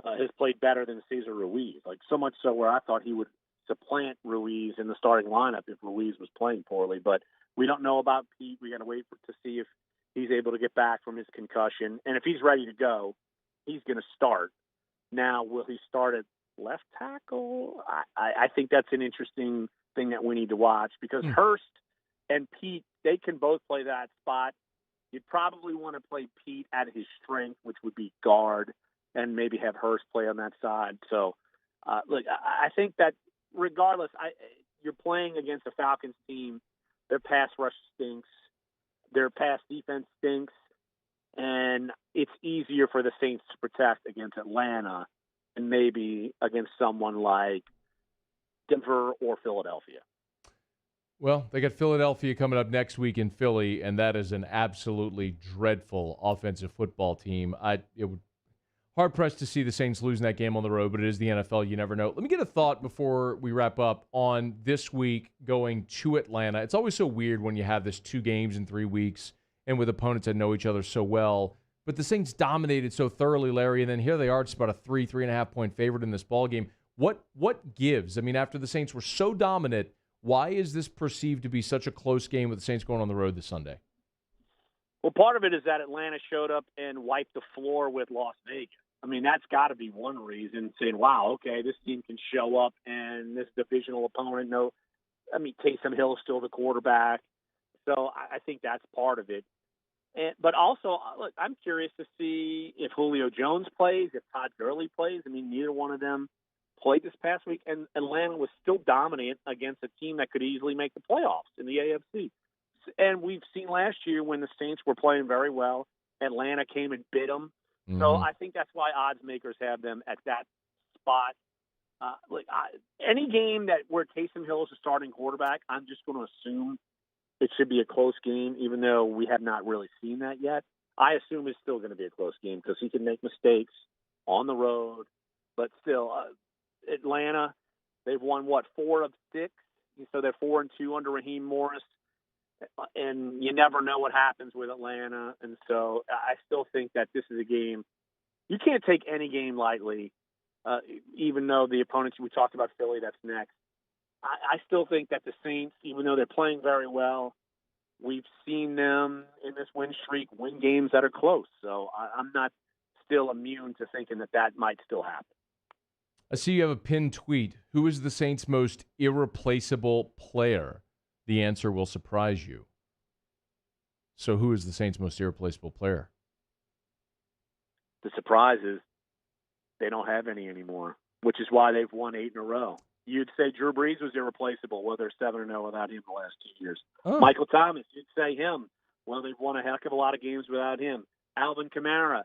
has played better than Cesar Ruiz, like so much so where I thought he would supplant Ruiz in the starting lineup if Ruiz was playing poorly. But we don't know about Pete. We got to wait to see if he's able to get back from his concussion. And if he's ready to go, he's going to start. Now, will he start at left tackle? I think that's an interesting thing that we need to watch because Hurst and Pete, they can both play that spot. You'd probably want to play Pete at his strength, which would be guard, and maybe have Hurst play on that side. So, look, I think that regardless, you're playing against a Falcons team. Their pass rush stinks. Their pass defense stinks. And it's easier for the Saints to protect against Atlanta and maybe against someone like Denver or Philadelphia. Well, they got Philadelphia coming up next week in Philly, and that is an absolutely dreadful offensive football team. It would hard-pressed to see the Saints losing that game on the road, but it is the NFL. You never know. Let me get a thought before we wrap up on this week going to Atlanta. It's always so weird when you have this 2 games in 3 weeks and with opponents that know each other so well. But the Saints dominated so thoroughly, Larry, and then here they are, just about a 3.5 point favorite in this ballgame. What gives? I mean, after the Saints were so dominant, why is this perceived to be such a close game with the Saints going on the road this Sunday? Well, part of it is that Atlanta showed up and wiped the floor with Las Vegas. I mean, that's got to be one reason, saying, wow, okay, this team can show up and this divisional opponent, Taysom Hill is still the quarterback. So I think that's part of it. But also, look, I'm curious to see if Julio Jones plays, if Todd Gurley plays. I mean, neither one of them played this past week, and Atlanta was still dominant against a team that could easily make the playoffs in the AFC. And we've seen last year when the Saints were playing very well, Atlanta came and bit them. Mm-hmm. So I think that's why odds makers have them at that spot. Any game where Taysom Hill is a starting quarterback, I'm just going to assume it should be a close game, even though we have not really seen that yet. I assume it's still going to be a close game because he can make mistakes on the road. But still, Atlanta, they've won, 4 of 6? So they're 4-2 under Raheem Morris. And you never know what happens with Atlanta. And so I still think that this is a game. You can't take any game lightly, even though the opponents, we talked about Philly, that's next. I still think that the Saints, even though they're playing very well, we've seen them in this win streak win games that are close. So I'm not still immune to thinking that might still happen. I see you have a pinned tweet. Who is the Saints' most irreplaceable player? The answer will surprise you. So who is the Saints' most irreplaceable player? The surprise is they don't have any anymore, which is why they've won 8 in a row. You'd say Drew Brees was irreplaceable. Well, they're 7-0 without him the last 2 years. Oh. Michael Thomas, you'd say him. Well, they've won a heck of a lot of games without him. Alvin Kamara,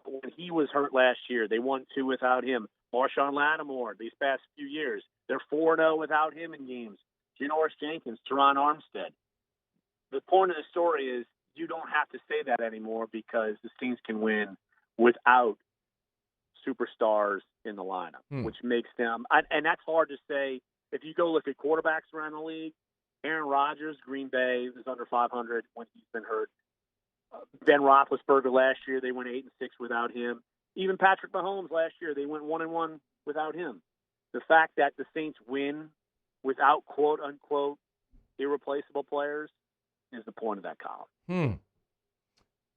when he was hurt last year, they won 2 without him. Marshawn Lattimore, these past few years, they're 4-0 without him in games. Janoris Jenkins, Teron Armstead. The point of the story is you don't have to say that anymore because the Saints can win without superstars in the lineup, which makes them – and that's hard to say. If you go look at quarterbacks around the league, Aaron Rodgers, Green Bay, is under 500 when he's been hurt. Ben Roethlisberger last year, they went 8-6 without him. Even Patrick Mahomes last year, they went 1-1 without him. The fact that the Saints win without quote-unquote irreplaceable players is the point of that column.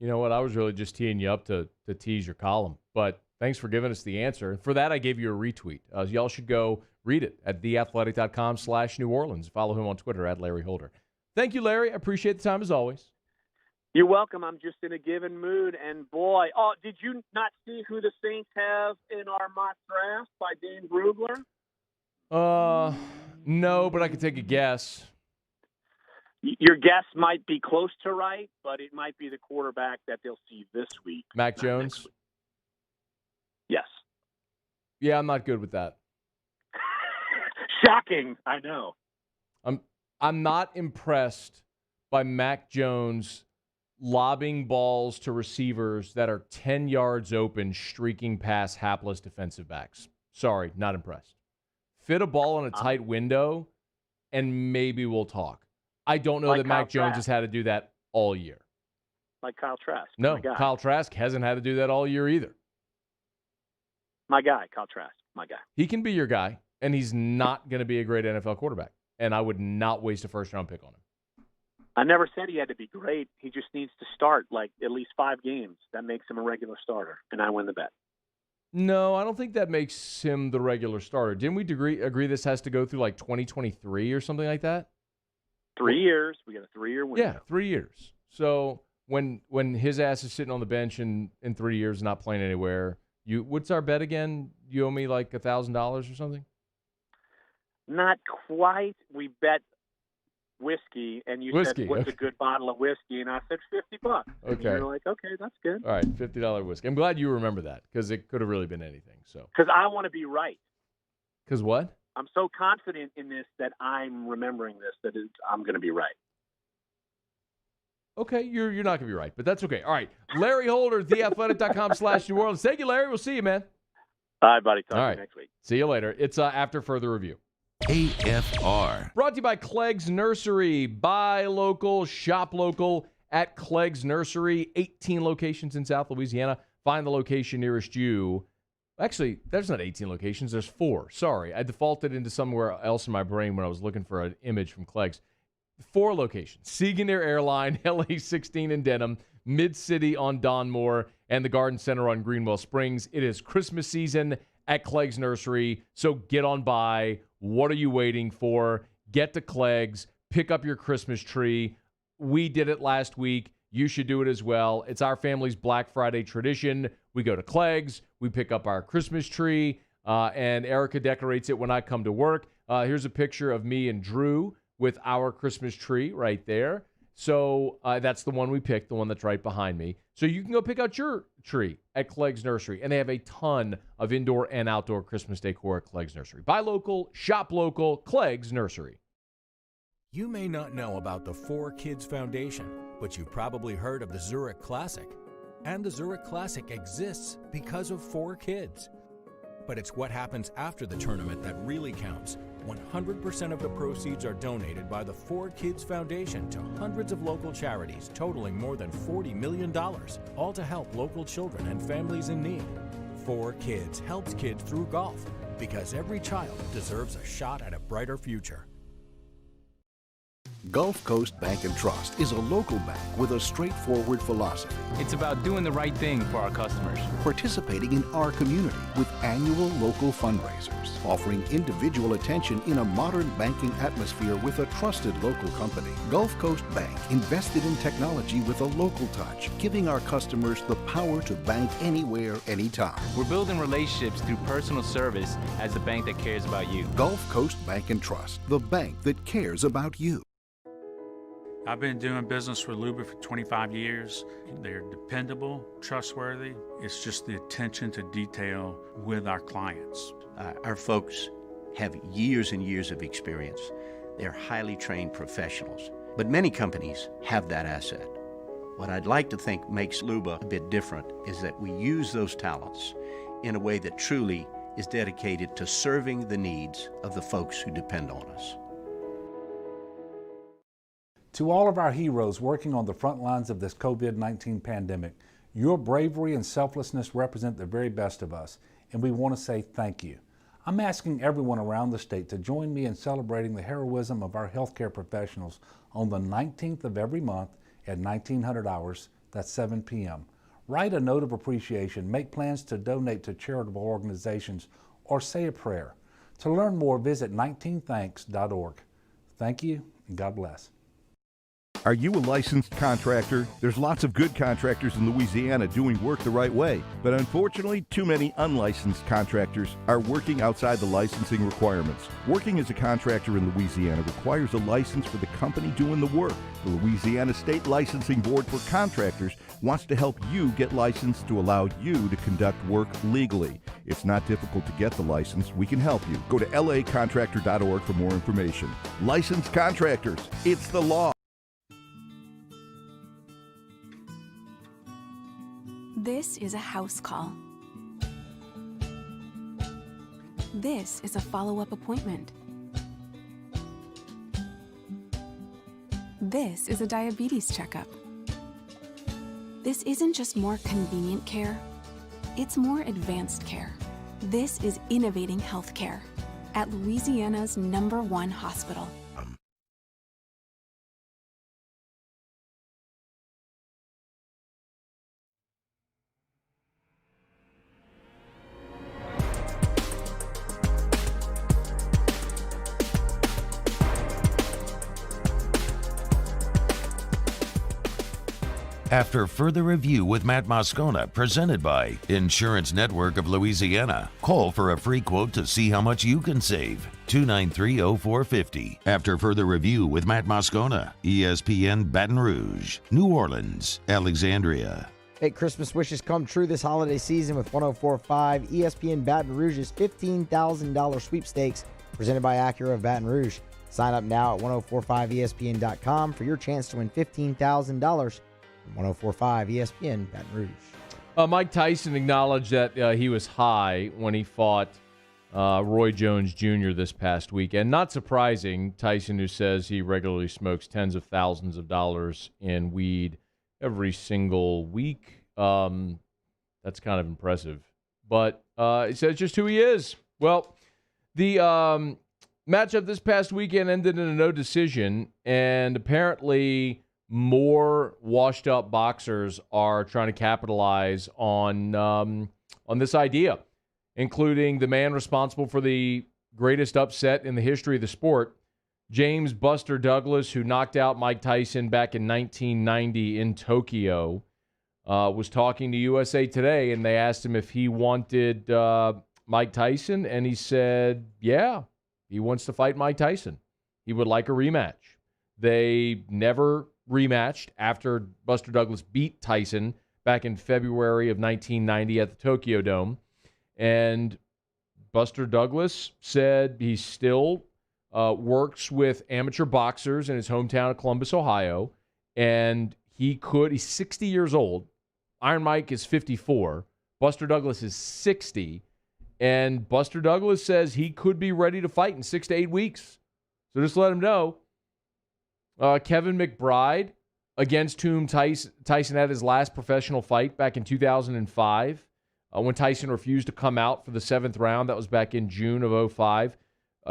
You know what? I was really just teeing you up to tease your column, but thanks for giving us the answer. For that, I gave you a retweet. Y'all should go read it at theathletic.com/New Orleans. Follow him on Twitter at Larry Holder. Thank you, Larry. I appreciate the time as always. You're welcome. I'm just in a given mood. And, boy, did you not see who the Saints have in our mock draft by Dane Brugler? No, but I could take a guess. Your guess might be close to right, but it might be the quarterback that they'll see this week. Mac Jones? Yes. Yeah, I'm not good with that. Shocking, I know. I'm not impressed by Mac Jones lobbing balls to receivers that are 10 yards open, streaking past hapless defensive backs. Sorry, not impressed. Fit a ball in a tight window, and maybe we'll talk. I don't know that Mac Jones has had to do that all year. Like Kyle Trask. No, Kyle Trask hasn't had to do that all year either. My guy, Kyle Trask, my guy. He can be your guy, and he's not going to be a great NFL quarterback. And I would not waste a first-round pick on him. I never said he had to be great. He just needs to start like at least 5 games. That makes him a regular starter, and I win the bet. No, I don't think that makes him the regular starter. Didn't we agree this has to go through like 2023 or something like that? 3 years. We got a 3-year window. Yeah, 3 years. So when his ass is sitting on the bench in 3 years not playing anywhere, what's our bet again? You owe me like $1,000 or something? Not quite. We bet whiskey, and you said, what's a good bottle of whiskey? And I said, $50. Okay. And you're like, okay, that's good. All right, $50 whiskey. I'm glad you remember that because it could have really been anything. So. Because I want to be right. Because what? I'm so confident in this that I'm remembering this that I'm going to be right. Okay, you're not going to be right, but that's okay. All right, Larry Holder, theathletic.com/New Orleans. Thank you, Larry. We'll see you, man. All right, buddy. Talk All to right. you next week. See you later. It's after further review. AFR. Brought to you by Clegg's Nursery. Buy local, shop local at Clegg's Nursery. 18 locations in South Louisiana. Find the location nearest you. Actually, there's not 18 locations. There's 4. Sorry. I defaulted into somewhere else in my brain when I was looking for an image from Clegg's. 4 locations. Seaganeer Airline, LA 16 in Denham, Mid-City on Donmore, and the Garden Center on Greenwell Springs. It is Christmas season at Clegg's Nursery, so get on by. What are you waiting for? Get to Clegg's. Pick up your Christmas tree. We did it last week. You should do it as well. It's our family's Black Friday tradition. We go to Clegg's. We pick up our Christmas tree, and Erica decorates it when I come to work. Here's a picture of me and Drew with our Christmas tree right there. So that's the one we picked, the one that's right behind me. So you can go pick out your tree at Clegg's Nursery. And they have a ton of indoor and outdoor Christmas decor at Clegg's Nursery. Buy local, shop local, Clegg's Nursery. You may not know about the 4Kids Foundation, but you've probably heard of the Zurich Classic. And the Zurich Classic exists because of 4Kids. But it's what happens after the tournament that really counts. 100% of the proceeds are donated by the 4Kids Foundation to hundreds of local charities, totaling more than $40 million, all to help local children and families in need. 4Kids helps kids through golf, because every child deserves a shot at a brighter future. Gulf Coast Bank and Trust is a local bank with a straightforward philosophy. It's about doing the right thing for our customers. Participating in our community with annual local fundraisers. Offering individual attention in a modern banking atmosphere with a trusted local company. Gulf Coast Bank invested in technology with a local touch, giving our customers the power to bank anywhere, anytime. We're building relationships through personal service as the bank that cares about you. Gulf Coast Bank and Trust, the bank that cares about you. I've been doing business with Luba for 25 years. They're dependable, trustworthy. It's just the attention to detail with our clients. Our folks have years and years of experience. They're highly trained professionals. But many companies have that asset. What I'd like to think makes Luba a bit different is that we use those talents in a way that truly is dedicated to serving the needs of the folks who depend on us. To all of our heroes working on the front lines of this COVID-19 pandemic, your bravery and selflessness represent the very best of us, and we want to say thank you. I'm asking everyone around the state to join me in celebrating the heroism of our healthcare professionals on the 19th of every month at 1900 hours, that's 7 p.m. Write a note of appreciation, make plans to donate to charitable organizations, or say a prayer. To learn more, visit 19thanks.org. Thank you, and God bless. Are you a licensed contractor? There's lots of good contractors in Louisiana doing work the right way, but unfortunately, too many unlicensed contractors are working outside the licensing requirements. Working as a contractor in Louisiana requires a license for the company doing the work. The Louisiana State Licensing Board for Contractors wants to help you get licensed to allow you to conduct work legally. It's not difficult to get the license. We can help you. Go to lacontractor.org for more information. Licensed contractors, it's the law. This is a house call. This is a follow-up appointment. This is a diabetes checkup. This isn't just more convenient care, it's more advanced care. This is innovating healthcare at Louisiana's #1 hospital. After further review with Matt Moscona, presented by Insurance Network of Louisiana. Call for a free quote to see how much you can save. 293-0450. After further review with Matt Moscona, ESPN Baton Rouge, New Orleans, Alexandria. Make Christmas wishes come true this holiday season with 104.5 ESPN Baton Rouge's $15,000 sweepstakes presented by Acura of Baton Rouge. Sign up now at 1045ESPN.com for your chance to win $15,000. 104.5 ESPN Baton Rouge. Mike Tyson acknowledged that he was high when he fought Roy Jones Jr. this past weekend. Not surprising, Tyson, who says he regularly smokes tens of thousands of dollars in weed every single week. That's kind of impressive. But he says just who he is. Well, the matchup this past weekend ended in a no decision, and apparently more washed-up boxers are trying to capitalize on this idea, including the man responsible for the greatest upset in the history of the sport, James Buster Douglas, who knocked out Mike Tyson back in 1990 in Tokyo, was talking to USA Today, and they asked him if he wanted Mike Tyson, and he said, yeah, he wants to fight Mike Tyson. He would like a rematch. They never rematched after Buster Douglas beat Tyson back in February of 1990 at the Tokyo Dome. And Buster Douglas said he still works with amateur boxers in his hometown of Columbus, Ohio. And he's 60 years old. Iron Mike is 54. Buster Douglas is 60. And Buster Douglas says he could be ready to fight in 6 to 8 weeks. So just let him know. Kevin McBride, against whom Tyson had his last professional fight back in 2005, when Tyson refused to come out for the 7th round. That was back in June of 2005.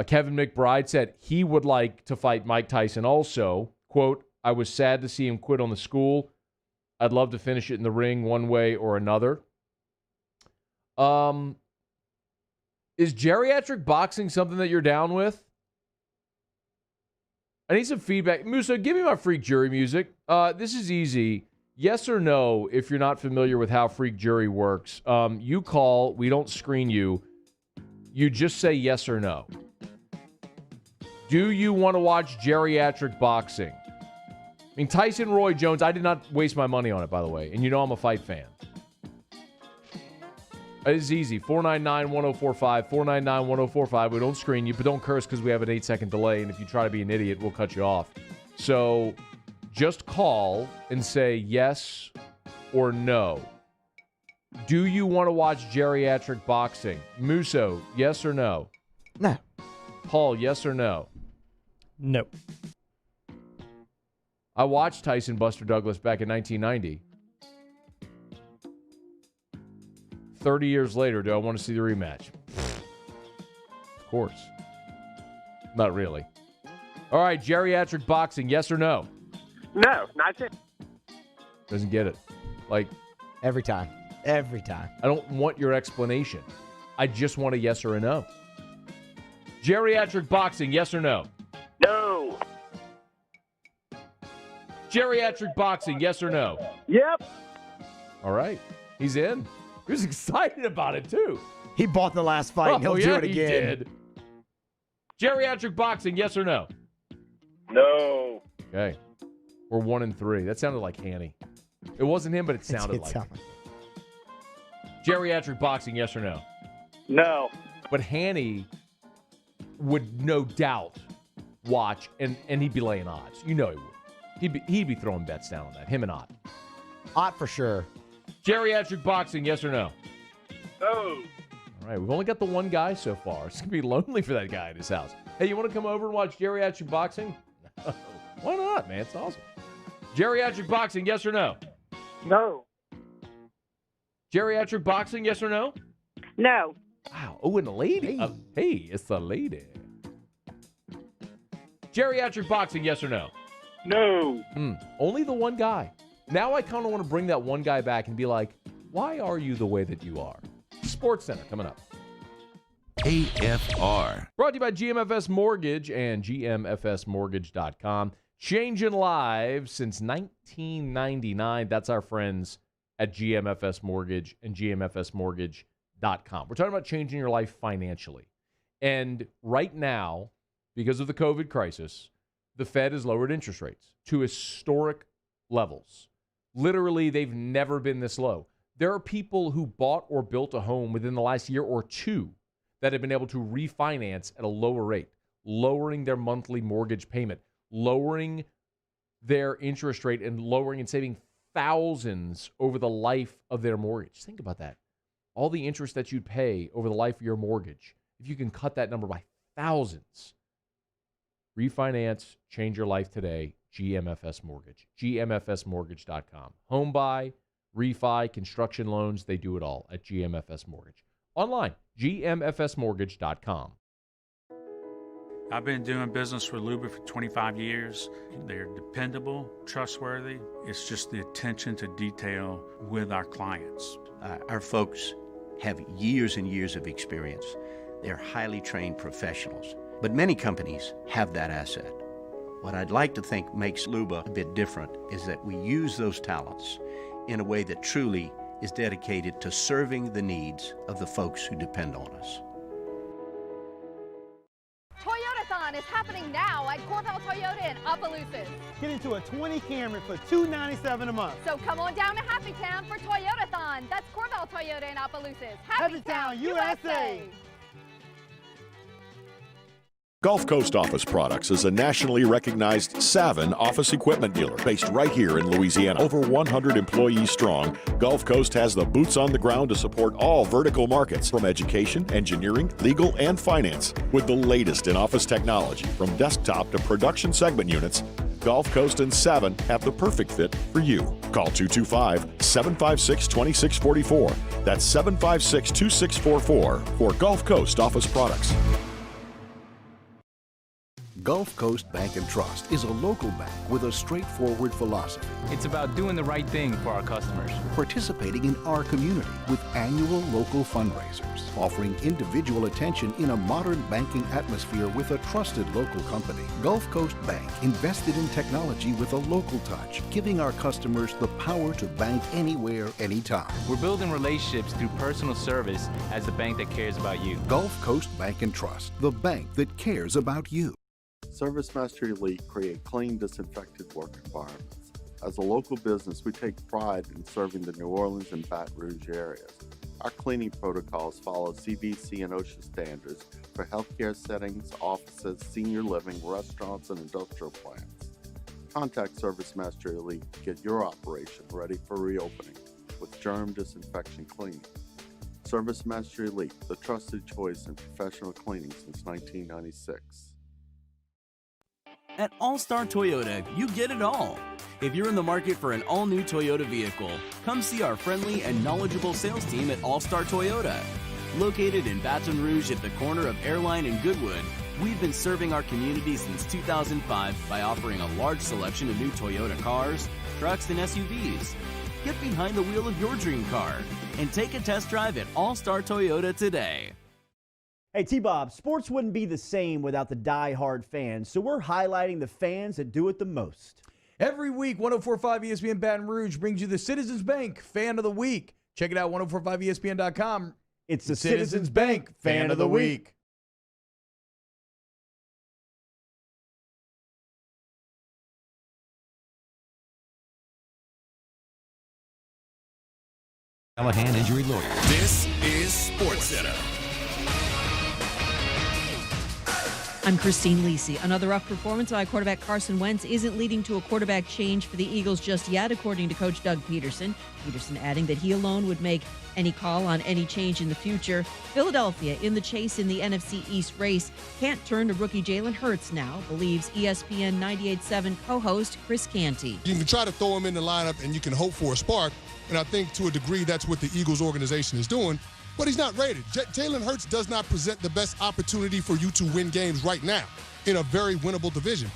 Kevin McBride said he would like to fight Mike Tyson also. Quote, I was sad to see him quit on the school. I'd love to finish it in the ring one way or another. Is geriatric boxing something that you're down with? I need some feedback. Musa, give me my Freak Jury music. This is easy. Yes or no, if you're not familiar with how Freak Jury works. You call. We don't screen you. You just say yes or no. Do you want to watch geriatric boxing? I mean, Tyson Roy Jones, I did not waste my money on it, by the way. And you know I'm a fight fan. It is easy. 499-1045. 499-1045. We don't screen you, but don't curse because we have an 8-second delay. And if you try to be an idiot, we'll cut you off. So just call and say yes or no. Do you want to watch geriatric boxing? Muso, yes or no? No. Paul, yes or no? No. I watched Tyson Buster Douglas back in 1990. 30 years later, do I want to see the rematch? course. Not really. All right, geriatric boxing, yes or no? No, not yet. Doesn't get it. Like, every time. Every time. I don't want your explanation. I just want a yes or a no. Geriatric boxing, yes or no? No. Geriatric boxing, yes or no? Yep. All right. He's in. He was excited about it, too. He bought the last fight. And he'll do it again. He did. Geriatric boxing, yes or no? No. Okay. We're 1-3. That sounded like Hanny. It wasn't him, but it sounded like him. Geriatric boxing, yes or no? No. But Hanny would no doubt watch, and he'd be laying odds. You know he would. He'd be throwing bets down on that. Him and Ott. Ott for sure. Geriatric boxing, yes or no? No. All right, we've only got the one guy so far. It's going to be lonely for that guy in his house. Hey, you want to come over and watch geriatric boxing? Why not, man? It's awesome. Geriatric boxing, yes or no? No. Geriatric boxing, yes or no? No. Wow. Oh, and a lady. Hey, it's a lady. Geriatric boxing, yes or no? No. Only the one guy. Now I kind of want to bring that one guy back and be like, why are you the way that you are? Sportscenter coming up. AFR. Brought to you by GMFS Mortgage and GMFSmortgage.com. Changing lives since 1999. That's our friends at GMFS Mortgage and GMFSmortgage.com. We're talking about changing your life financially. And right now, because of the COVID crisis, the Fed has lowered interest rates to historic levels. Literally, they've never been this low. There are people who bought or built a home within the last year or two that have been able to refinance at a lower rate, lowering their monthly mortgage payment, lowering their interest rate, and lowering and saving thousands over the life of their mortgage. Think about that. All the interest that you'd pay over the life of your mortgage, if you can cut that number by thousands. Refinance, change your life today, GMFS Mortgage, GMFSmortgage.com. Home buy, refi, construction loans, they do it all at GMFS Mortgage. Online, GMFSmortgage.com. I've been doing business with Luba for 25 years. They're dependable, trustworthy. It's just the attention to detail with our clients. Our folks have years and years of experience. They're highly trained professionals. But many companies have that asset. What I'd like to think makes Luba a bit different is that we use those talents in a way that truly is dedicated to serving the needs of the folks who depend on us. Toyotathon is happening now at Corval Toyota in Opelousas. Get into a 20 Camry for $297 a month. So come on down to Happy Town for Toyotathon. That's Corval Toyota in Opelousas. Happy Town, USA. Gulf Coast Office Products is a nationally recognized Savin office equipment dealer based right here in Louisiana. Over 100 employees strong, Gulf Coast has the boots on the ground to support all vertical markets, from education, engineering, legal, and finance. With the latest in office technology, from desktop to production segment units, Gulf Coast and Savin have the perfect fit for you. Call 225-756-2644. That's 756-2644 for Gulf Coast Office Products. Gulf Coast Bank and Trust is a local bank with a straightforward philosophy. It's about doing the right thing for our customers. Participating in our community with annual local fundraisers. Offering individual attention in a modern banking atmosphere with a trusted local company. Gulf Coast Bank invested in technology with a local touch, giving our customers the power to bank anywhere, anytime. We're building relationships through personal service as the bank that cares about you. Gulf Coast Bank and Trust, the bank that cares about you. ServiceMaster Elite create clean, disinfected work environments. As a local business, we take pride in serving the New Orleans and Baton Rouge areas. Our cleaning protocols follow CDC and OSHA standards for healthcare settings, offices, senior living, restaurants, and industrial plants. Contact ServiceMaster Elite to get your operation ready for reopening with germ disinfection cleaning. ServiceMaster Elite, the trusted choice in professional cleaning since 1996. At All-Star Toyota, you get it all. If you're in the market for an all-new Toyota vehicle, come see our friendly and knowledgeable sales team at All-Star Toyota. Located in Baton Rouge at the corner of Airline and Goodwood, we've been serving our community since 2005 by offering a large selection of new Toyota cars, trucks, and SUVs. Get behind the wheel of your dream car and take a test drive at All-Star Toyota today. Hey, T-Bob, sports wouldn't be the same without the die-hard fans, so we're highlighting the fans that do it the most. Every week, 104.5 ESPN Baton Rouge brings you the Citizens Bank Fan of the Week. Check it out, 1045ESPN.com. It's the Citizens Bank Fan of the Week. Callahan Injury Lawyer. This is Sportscenter. I'm Christine Lisi. Another rough performance by quarterback Carson Wentz isn't leading to a quarterback change for the Eagles just yet, according to Coach Doug Peterson. Peterson adding that he alone would make any call on any change in the future. Philadelphia in the chase in the NFC East race can't turn to rookie Jalen Hurts now, believes ESPN 98.7 co-host Chris Canty. You can try to throw him in the lineup and you can hope for a spark, and I think to a degree that's what the Eagles organization is doing. But he's not rated. Jalen Hurts does not present the best opportunity for you to win games right now in a very winnable division.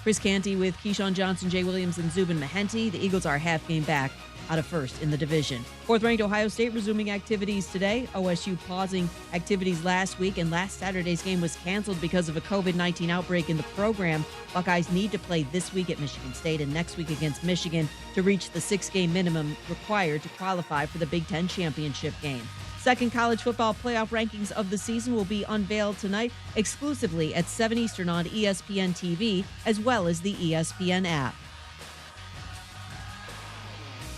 Chris Canty with Keyshawn Johnson, Jay Williams, and Zubin Mehenti. The Eagles are half game back out of first in the division. Fourth-ranked Ohio State resuming activities today. OSU pausing activities last week, and last Saturday's game was canceled because of a COVID-19 outbreak in the program. Buckeyes need to play this week at Michigan State and next week against Michigan to reach the 6-game minimum required to qualify for the Big Ten championship game. Second college football playoff rankings of the season will be unveiled tonight exclusively at 7 Eastern on ESPN TV, as well as the ESPN app.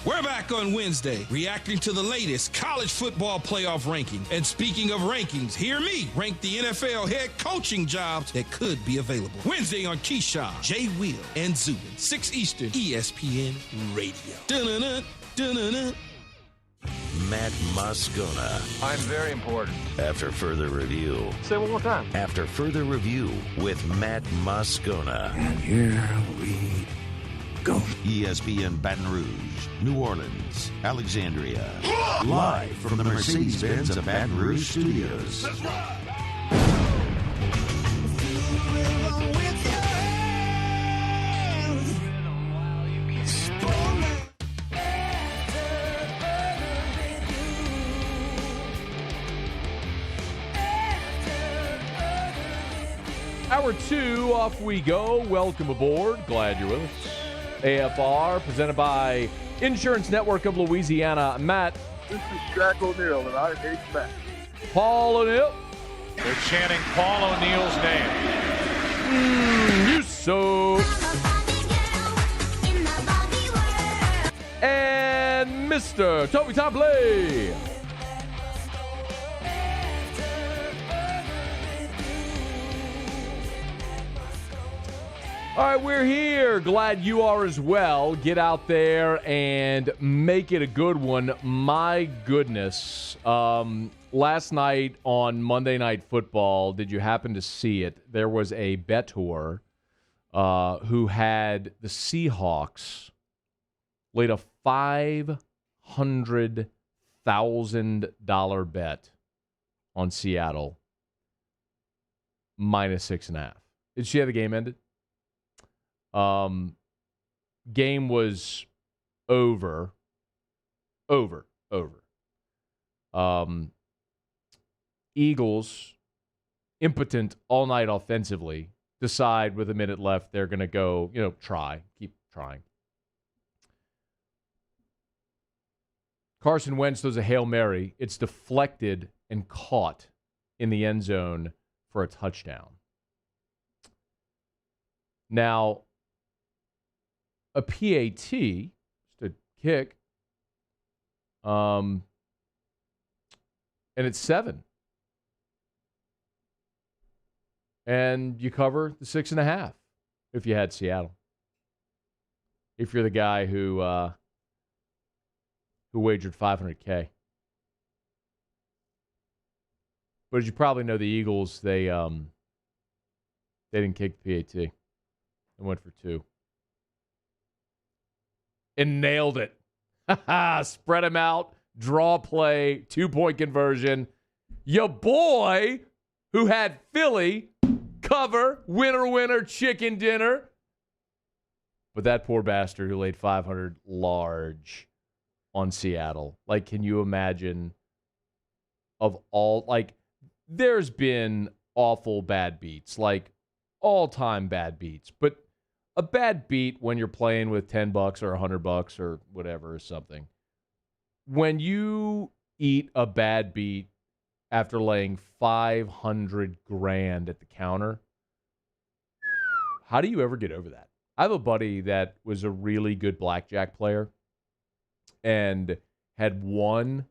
We're back on Wednesday, reacting to the latest college football playoff ranking. And speaking of rankings, hear me rank the NFL head coaching jobs that could be available. Wednesday on Keyshawn, Jay Will, and Zubin, 6 Eastern, ESPN Radio. Dun-dun-dun, dun-dun-dun. Matt Moscona. I'm very important. After further review. Say it one more time. After further review with Matt Moscona. And here we go. ESPN Baton Rouge, New Orleans, Alexandria. Live from the Mercedes-Benz of Baton Rouge studios. That's right. Hour 2, off we go. Welcome aboard. Glad you're with us. AFR, presented by Insurance Network of Louisiana. Matt. This is Shaq O'Neal, and I hate Matt. Paul O'Neal. They're chanting Paul O'Neal's name. You so. And Mr. Toby Topley. All right, we're here. Glad you are as well. Get out there and make it a good one. My goodness. Last night on Monday Night Football, did you happen to see it? There was a bettor who had the Seahawks laid a $500,000 bet on Seattle -6.5. Did you see how the game ended? Game was over. Eagles, impotent all night offensively, decide with a minute left they're going to go, keep trying. Carson Wentz does a Hail Mary. It's deflected and caught in the end zone for a touchdown. Now, a PAT, just a kick, and it's 7. And you cover the 6.5 if you had Seattle. If you're the guy who wagered $500K. But as you probably know, the Eagles, they didn't kick the PAT. They went for 2. And nailed it. Spread them out, draw play, 2-point conversion. Your boy who had Philly cover, winner, chicken dinner. But that poor bastard who laid 500 large on Seattle. Like, can you imagine of all, like, there's been awful bad beats, like all-time bad beats. But a bad beat when you're playing with $10 or $100 or whatever or something. When you eat a bad beat after laying $500,000 at the counter, how do you ever get over that? I have a buddy that was a really good blackjack player and had won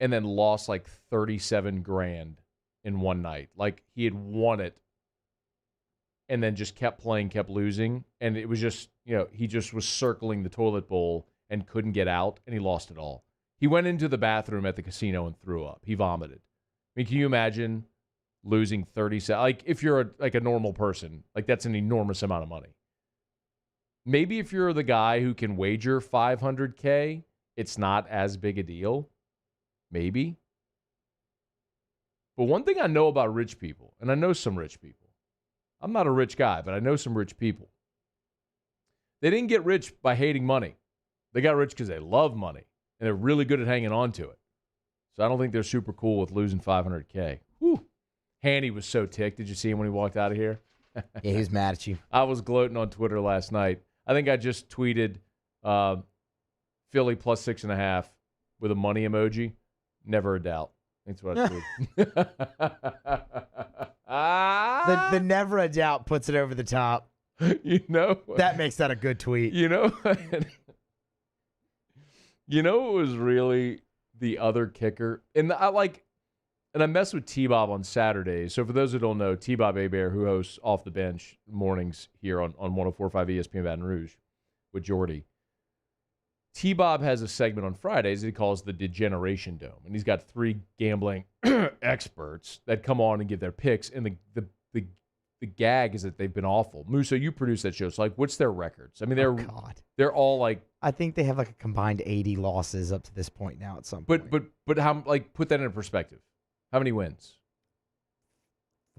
and then lost like $37,000 in one night. Like, he had won it and then just kept playing, kept losing. And it was just, he just was circling the toilet bowl and couldn't get out, and he lost it all. He went into the bathroom at the casino and threw up. He vomited. I mean, can you imagine losing 37? Like, if you're a normal person, like, that's an enormous amount of money. Maybe if you're the guy who can wager $500K, it's not as big a deal. Maybe. But one thing I know about rich people, and I know some rich people. I'm not a rich guy, but I know some rich people. They didn't get rich by hating money. They got rich because they love money, and they're really good at hanging on to it. So I don't think they're super cool with losing $500K. Whew. Hanny was so ticked. Did you see him when he walked out of here? Yeah, he was mad at you. I was gloating on Twitter last night. I think I just tweeted Philly plus 6.5 with a money emoji. Never a doubt. That's what I tweeted. The never a doubt puts it over the top. That makes that a good tweet. What was really the other kicker? And I messed with T-Bob on Saturdays. So for those who don't know, T-Bob Hebert, who hosts Off the Bench mornings here on 104.5 ESPN Baton Rouge with Jordy. T-Bob has a segment on Fridays that he calls the Degeneration Dome. And he's got 3 gambling experts that come on and give their picks. And the gag is that they've been awful. Musso, you produce that show. So, like, what's their records? I mean, they're all like... I think they have like a combined 80 losses up to this point now at some point. But how, like, put that into perspective. How many wins?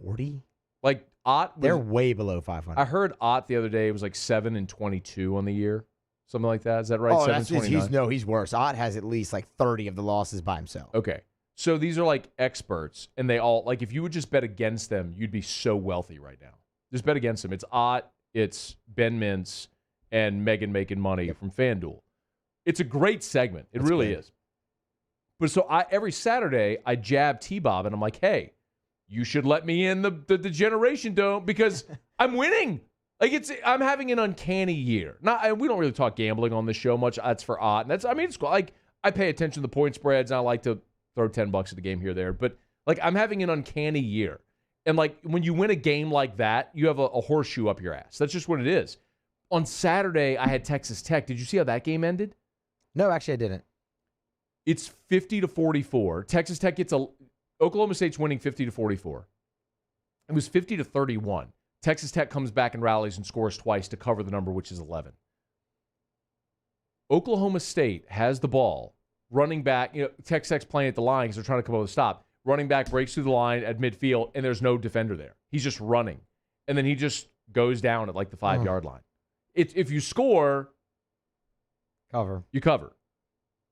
40? Like, Ott... They're way below 500. I heard Ott the other day. It was like 7-22 on the year. Something like that. Is that right? 7-29? He's worse. Ott has at least like 30 of the losses by himself. Okay. So these are like experts, and they all, like, if you would just bet against them, you'd be so wealthy right now. Just bet against them. It's Ott, it's Ben Mintz, and Megan Making Money from FanDuel. It's a great segment. It really is. But so every Saturday, I jab T-Bob, and I'm like, hey, you should let me in the Degeneration Dome because I'm winning. Like, I'm having an uncanny year. We don't really talk gambling on this show much. That's for Ott. And it's cool. Like, I pay attention to the point spreads, and I like to throw $10 at the game here or there. But, like, I'm having an uncanny year. And, like, when you win a game like that, you have a horseshoe up your ass. That's just what it is. On Saturday, I had Texas Tech. Did you see how that game ended? No, actually, I didn't. It's 50-44. Texas Tech gets Oklahoma State's winning 50-44. It was 50-31. Texas Tech comes back and rallies and scores twice to cover the number, which is 11. Oklahoma State has the ball. Running back, Texas Tech's playing at the line because they're trying to come over the stop. Running back breaks through the line at midfield, and there's no defender there. He's just running. And then he just goes down at like the 5-yard line. If you score, cover. You cover.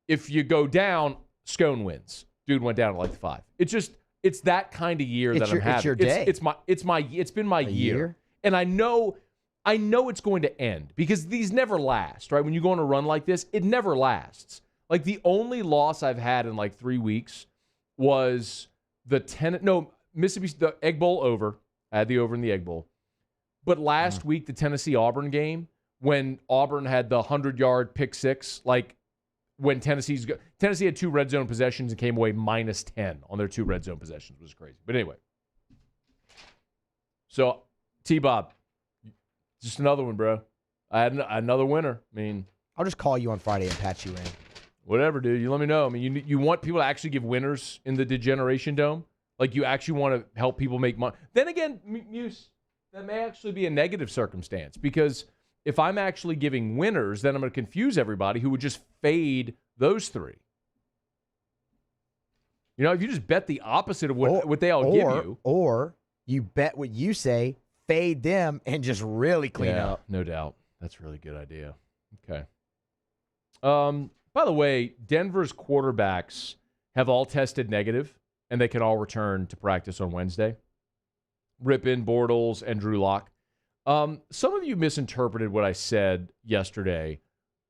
If you go down, Scone wins. Dude went down at like the 5. It's that kind of year that I'm having. It's your day. It's been my year. And I know it's going to end because these never last, right? When you go on a run like this, it never lasts. Like, the only loss I've had in like 3 weeks was Mississippi, the Egg Bowl over. I had the over in the Egg Bowl. But last week, the Tennessee-Auburn game, when Auburn had the 100-yard pick six, like, when Tennessee had 2 red zone possessions and came away minus 10 on their 2 red zone possessions, which was crazy. But anyway. So, T-Bob, just another one, bro. I had another winner. I mean, I'll just call you on Friday and patch you in. Whatever, dude. You let me know. I mean, you want people to actually give winners in the Degeneration Dome? Like, you actually want to help people make money. Then again, Muse, that may actually be a negative circumstance because if I'm actually giving winners, then I'm going to confuse everybody who would just fade those 3. You know, if you just bet the opposite of what they all give you. Or you bet what you say, fade them, and just really clean up. No doubt. That's a really good idea. Okay. By the way, Denver's quarterbacks have all tested negative, and they can all return to practice on Wednesday. Rippon, Bortles, and Drew Lock. Some of you misinterpreted what I said yesterday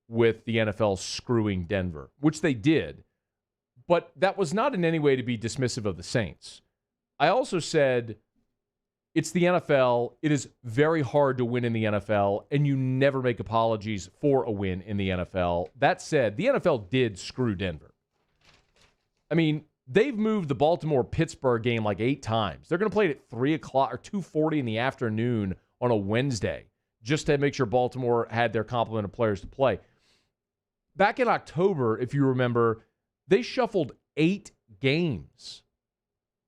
with the NFL screwing Denver, which they did. But that was not in any way to be dismissive of the Saints. I also said it's the NFL. It is very hard to win in the NFL, and you never make apologies for a win in the NFL. That said, the NFL did screw Denver. I mean, they've moved the Baltimore-Pittsburgh game like 8 times. They're going to play it at 3 o'clock or 2:40 in the afternoon on a Wednesday just to make sure Baltimore had their complement of players to play. Back in October, if you remember, they shuffled 8 games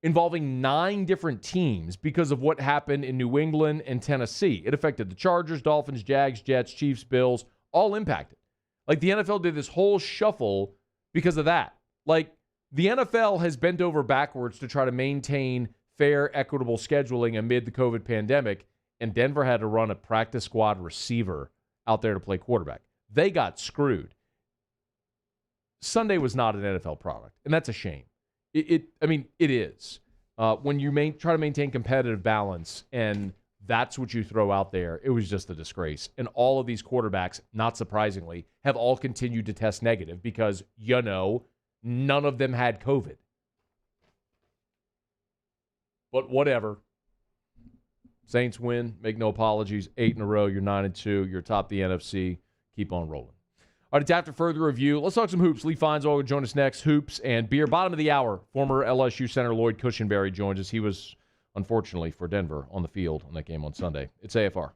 involving 9 different teams because of what happened in New England and Tennessee. It affected the Chargers, Dolphins, Jags, Jets, Chiefs, Bills, all impacted. Like, the NFL did this whole shuffle because of that. Like, the NFL has bent over backwards to try to maintain fair, equitable scheduling amid the COVID pandemic, and Denver had to run a practice squad receiver out there to play quarterback. They got screwed. Sunday was not an NFL product, and that's a shame. It is. When you try to maintain competitive balance, and that's what you throw out there, it was just a disgrace. And all of these quarterbacks, not surprisingly, have all continued to test negative because, none of them had COVID. But whatever. Saints win. Make no apologies. 8 in a row. You're 9-2. You're atop the NFC. Keep on rolling. All right, after further review, let's talk some hoops. Lee Feinzoll will join us next. Hoops and beer. Bottom of the hour, former LSU center Lloyd Cushenberry joins us. He was, unfortunately for Denver, on the field on that game on Sunday. It's AFR.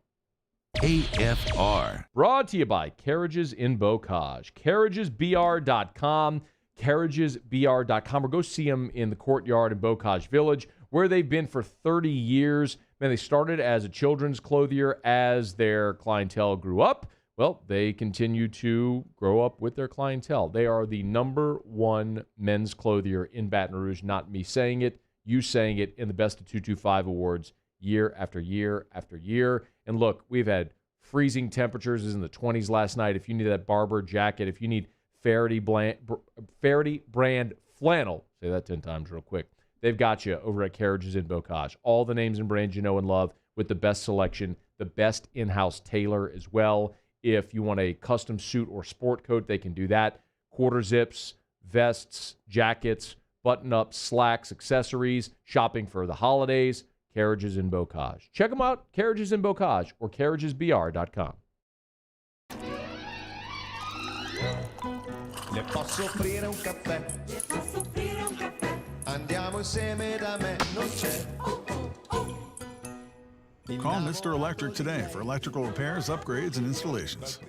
AFR. Brought to you by Carriages in Bocage. CarriagesBR.com. CarriagesBR.com. Or go see them in the courtyard in Bocage Village, where they've been for 30 years. Man, they started as a children's clothier as their clientele grew up. Well, they continue to grow up with their clientele. They are the #1 men's clothier in Baton Rouge. Not me saying it, you saying it, in the Best of 225 awards year after year after year. And look, we've had freezing temperatures. It was in the 20s last night. If you need that Barber jacket, if you need Faraday brand flannel, say that 10 times real quick, they've got you over at Carriages in Bocage. All the names and brands you know and love with the best selection, the best in-house tailor as well. If you want a custom suit or sport coat, they can do that. Quarter zips, vests, jackets, button-ups, slacks, accessories, shopping for the holidays, Carriages in Bocage. Check them out, Carriages in Bocage or carriagesbr.com. Le posso offrire un caffè? Le posso offrire un caffè? Andiamo insieme da me, non c'è. Call Mr. Electric today for electrical repairs, upgrades, and installations.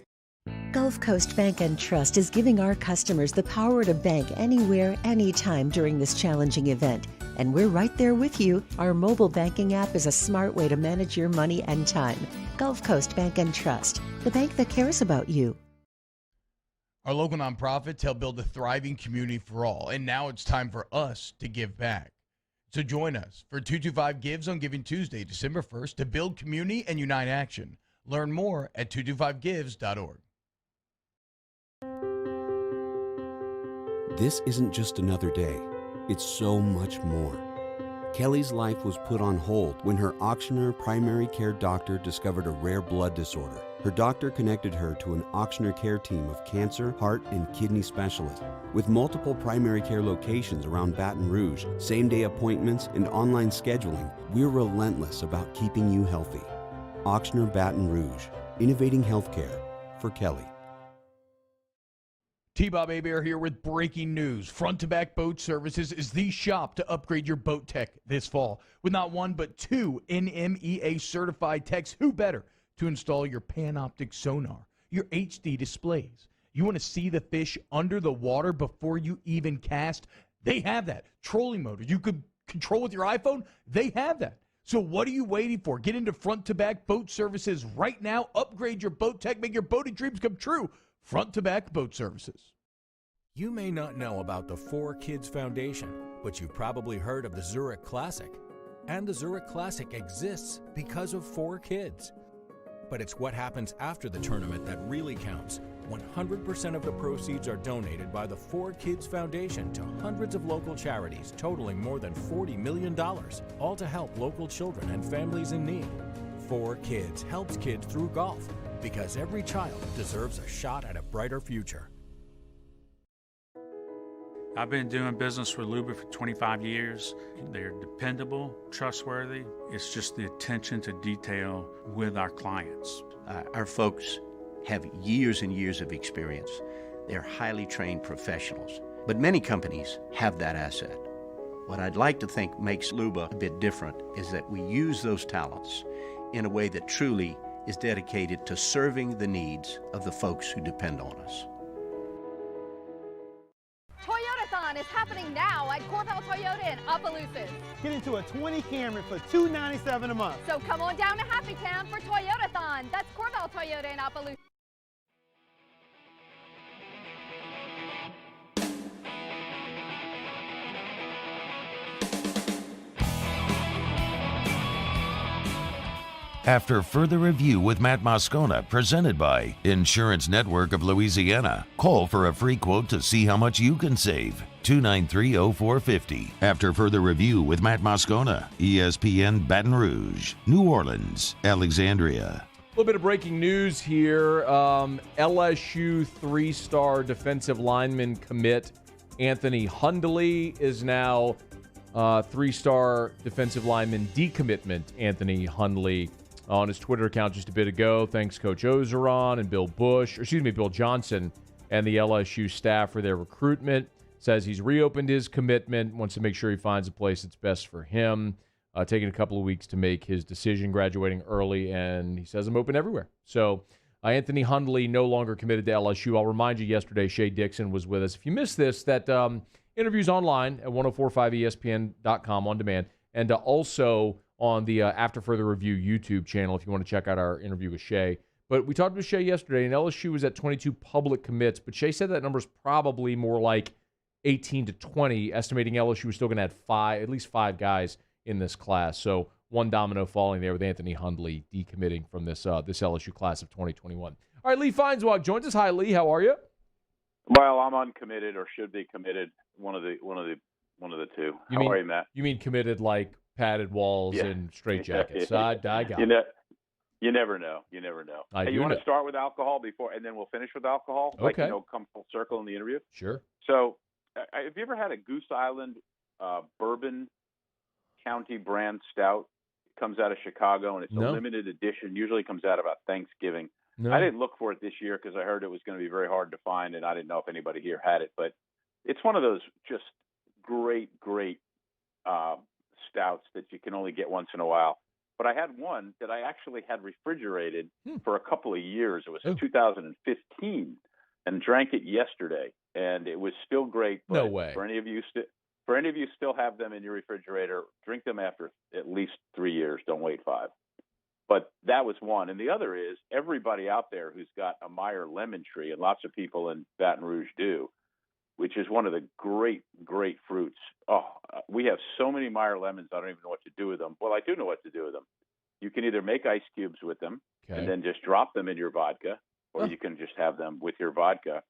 Gulf Coast Bank and Trust is giving our customers the power to bank anywhere, anytime during this challenging event. And we're right there with you. Our mobile banking app is a smart way to manage your money and time. Gulf Coast Bank and Trust, the bank that cares about you. Our local nonprofits help build a thriving community for all, and now it's time for us to give back. So join us for 225 Gives on Giving Tuesday, December 1st, to build community and unite action. Learn more at 225gives.org. This isn't just another day. It's so much more. Kelly's life was put on hold when her auctioneer primary care doctor discovered a rare blood disorder. Her doctor connected her to an auctioneer care team of cancer, heart, and kidney specialists. With multiple primary care locations around Baton Rouge, same-day appointments, and online scheduling, we're relentless about keeping you healthy. Auctioneer Baton Rouge, innovating healthcare for Kelly. T-Bob Hebert here with breaking news. Front to Back Boat Services is the shop to upgrade your boat tech this fall. With not one but 2 NMEA certified techs, who better to install your Panoptic sonar, your HD displays. You want to see the fish under the water before you even cast? They have that. Trolling motor you could control with your iPhone? They have that. So what are you waiting for? Get into Front to Back Boat Services right now. Upgrade your boat tech. Make your boating dreams come true. Front to Back Boat Services. You may not know about the 4Kids Foundation, but you've probably heard of the Zurich Classic. And the Zurich Classic exists because of 4Kids. But it's what happens after the tournament that really counts. 100% of the proceeds are donated by the 4Kids Foundation to hundreds of local charities, totaling more than $40 million, all to help local children and families in need. 4Kids helps kids through golf, because every child deserves a shot at a brighter future. I've been doing business with Luba for 25 years. They're dependable, trustworthy. It's just the attention to detail with our clients. Our folks have years and years of experience. They're highly trained professionals, but many companies have that asset. What I'd like to think makes Luba a bit different is that we use those talents in a way that truly is dedicated to serving the needs of the folks who depend on us. Toyotathon is happening now at Corval Toyota in Opelousas. Get into a 20 Camry for $297 a month. So come on down to Happy Town for Toyotathon. That's Corval Toyota in Opelousas. After further review with Matt Moscona, presented by Insurance Network of Louisiana. Call for a free quote to see how much you can save. 293-0450. After further review with Matt Moscona, ESPN Baton Rouge, New Orleans, Alexandria. A little bit of breaking news here. LSU three-star defensive lineman commit Anthony Hundley is now three-star defensive lineman decommitment Anthony Hundley on his Twitter account just a bit ago. Thanks Coach Ozeron and Bill Johnson and the LSU staff for their recruitment. Says he's reopened his commitment, wants to make sure he finds a place that's best for him. Taking a couple of weeks to make his decision, graduating early, and he says I'm open everywhere. So Anthony Hundley no longer committed to LSU. I'll remind you, yesterday Shea Dixon was with us. If you missed this, that interview's online at 1045ESPN.com on demand, and also on the After Further Review YouTube channel if you want to check out our interview with Shea. But we talked with Shea yesterday, and LSU was at 22 public commits, but Shea said that number's probably more like 18 to 20, estimating LSU was still going to have at least five guys in this class. So one domino falling there with Anthony Hundley decommitting from this LSU class of 2021. All right, Lee Feinswag joins us. Hi, Lee. How are you? Well, I'm uncommitted or should be committed. One of the two. How are you, Matt? You mean committed like padded walls and straitjackets? I got it. You never know. You never know. Hey, you want to start with alcohol before, and then we'll finish with alcohol? Okay. Like, come full circle in the interview? Sure. So, have you ever had a Goose Island bourbon county brand stout? It comes out of Chicago, and it's a limited edition. Usually comes out about Thanksgiving. No. I didn't look for it this year because I heard it was going to be very hard to find, and I didn't know if anybody here had it. But it's one of those just great stouts that you can only get once in a while. But I had one that I actually had refrigerated for a couple of years. It was in 2015, and drank it yesterday, and it was still great. But no way. For any of you still have them in your refrigerator, drink them after at least 3 years. Don't wait 5. But that was one. And the other is everybody out there who's got a Meyer lemon tree, and lots of people in Baton Rouge do, which is one of the great fruits. Oh, we have so many Meyer lemons, I don't even know what to do with them. Well, I do know what to do with them. You can either make ice cubes with them and then just drop them in your vodka, or you can just have them with your vodka.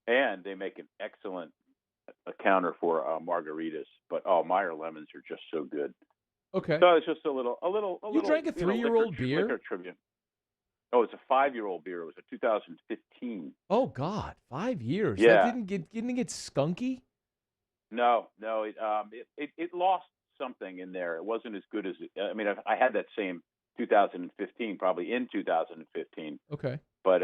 And they make an excellent counter for margaritas. But, Meyer lemons are just so good. Okay. So it's just a little. You drank a 3-year-old beer? Liquor tribute. Oh, it's a 5-year-old beer. It was a 2015. Oh God, 5 years. Yeah. That didn't get skunky. No. It lost something in there. It wasn't as good as. I mean, I had that same 2015, probably in 2015. Okay. But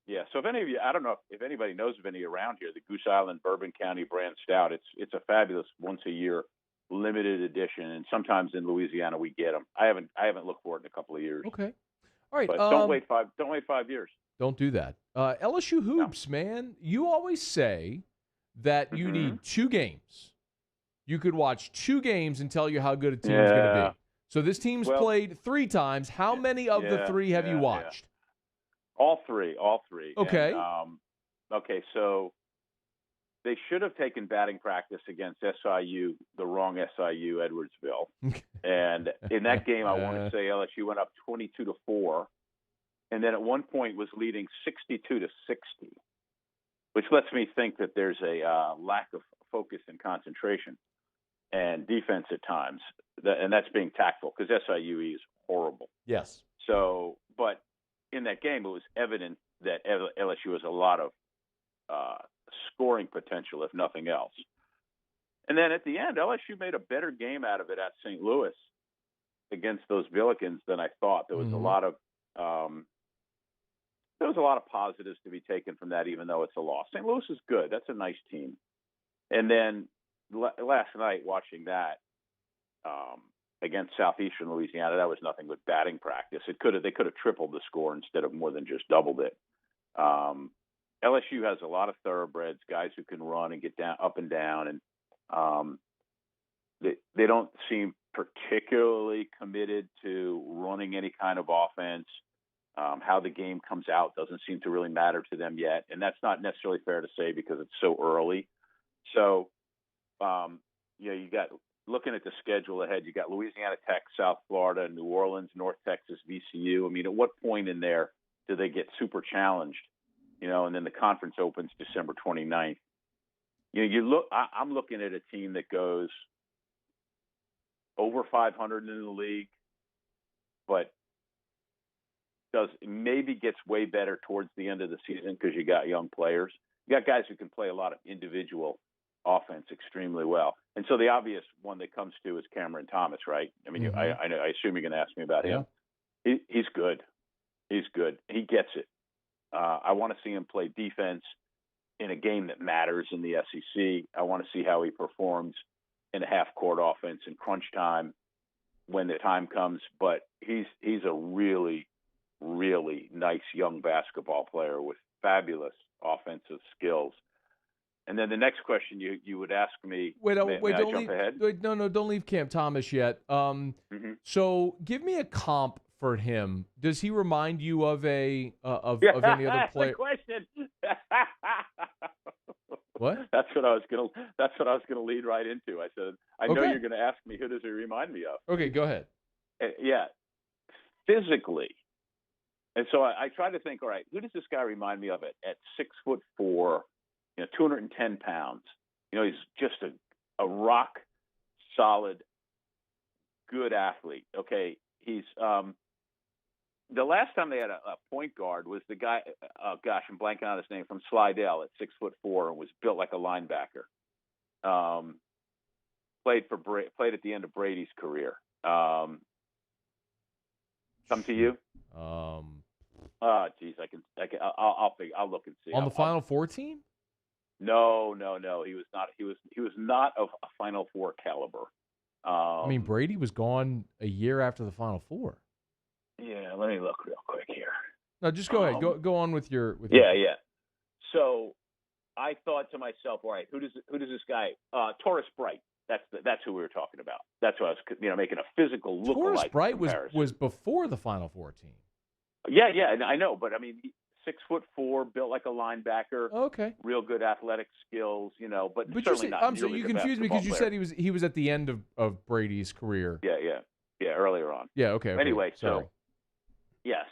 yeah. So if any of you, I don't know if anybody knows of any around here, the Goose Island Bourbon County brand stout. It's a fabulous once a year limited edition, and sometimes in Louisiana we get them. I haven't looked for it in a couple of years. Okay. All right. But don't wait 5 years. Don't do that. LSU hoops, man. You always say that you need 2 games. You could watch 2 games and tell you how good a team's going to be. So this team's played 3 times. How many of the 3 have you watched? All three. Okay. And, okay, so they should have taken batting practice against SIU, the wrong SIU, Edwardsville. And in that game, I want to say LSU went up 22-4, and then at one point was leading 62-60, which lets me think that there's a lack of focus and concentration and defense at times, and that's being tactful because SIU is horrible. Yes. So, but in that game, it was evident that LSU has a lot of scoring potential, if nothing else. And then at the end, LSU made a better game out of it at St. Louis against those Billikens than I thought. There was a lot of positives to be taken from that, even though it's a loss. St. Louis is good. That's a nice team. And then last night, watching that against Southeastern Louisiana, that was nothing but batting practice. They could have tripled the score instead of more than just doubled it. LSU has a lot of thoroughbreds, guys who can run and get down, up and down, and they don't seem particularly committed to running any kind of offense. How the game comes out doesn't seem to really matter to them yet, and that's not necessarily fair to say because it's so early. So, you got, looking at the schedule ahead, you got Louisiana Tech, South Florida, New Orleans, North Texas, VCU. I mean, at what point in there do they get super challenged? And then the conference opens December 29th. I'm looking at a team that goes over 500 in the league, but gets way better towards the end of the season because you got young players. You got guys who can play a lot of individual offense extremely well. And so the obvious one that comes to is Cameron Thomas, right? I mean, I assume you're going to ask me about him. He's good. He's good. He gets it. I want to see him play defense in a game that matters in the SEC. I want to see how he performs in a half-court offense in crunch time when the time comes. But he's a really, really nice young basketball player with fabulous offensive skills. And then the next question you would ask me. Wait, don't leave, ahead? No, don't leave Cam Thomas yet. So give me a comp for him. Does he remind you of any other player? That's the question. What? That's what I was gonna lead right into. I said, I know you're gonna ask me, who does he remind me of? Okay, go ahead. Yeah, physically. And so I try to think, all right, who does this guy remind me of at 6'4", 210 pounds? He's just a rock solid, good athlete. Okay, he's the last time they had a point guard was the guy. I'm blanking on his name, from Slidell at 6'4" and was built like a linebacker. Played at the end of Brady's career. Come to you? Geez, I'll look and see. On the Final Four team? No. He was not. He was not of a Final Four caliber. I mean, Brady was gone a year after the Final Four. Yeah, let me look real quick here. No, just go ahead. Go on with your. Yeah. So I thought to myself, all right, who does this guy? Torres Bright. That's who we were talking about. That's what I was, making a physical look. Torres Bright was before the Final Four team. Yeah, I know, but I mean, 6'4", built like a linebacker. Okay. Real good athletic skills, but certainly you said, not. I'm sorry, you confused me because you said he was at the end of Brady's career. Yeah, earlier on. Yeah, okay. Anyway, sorry.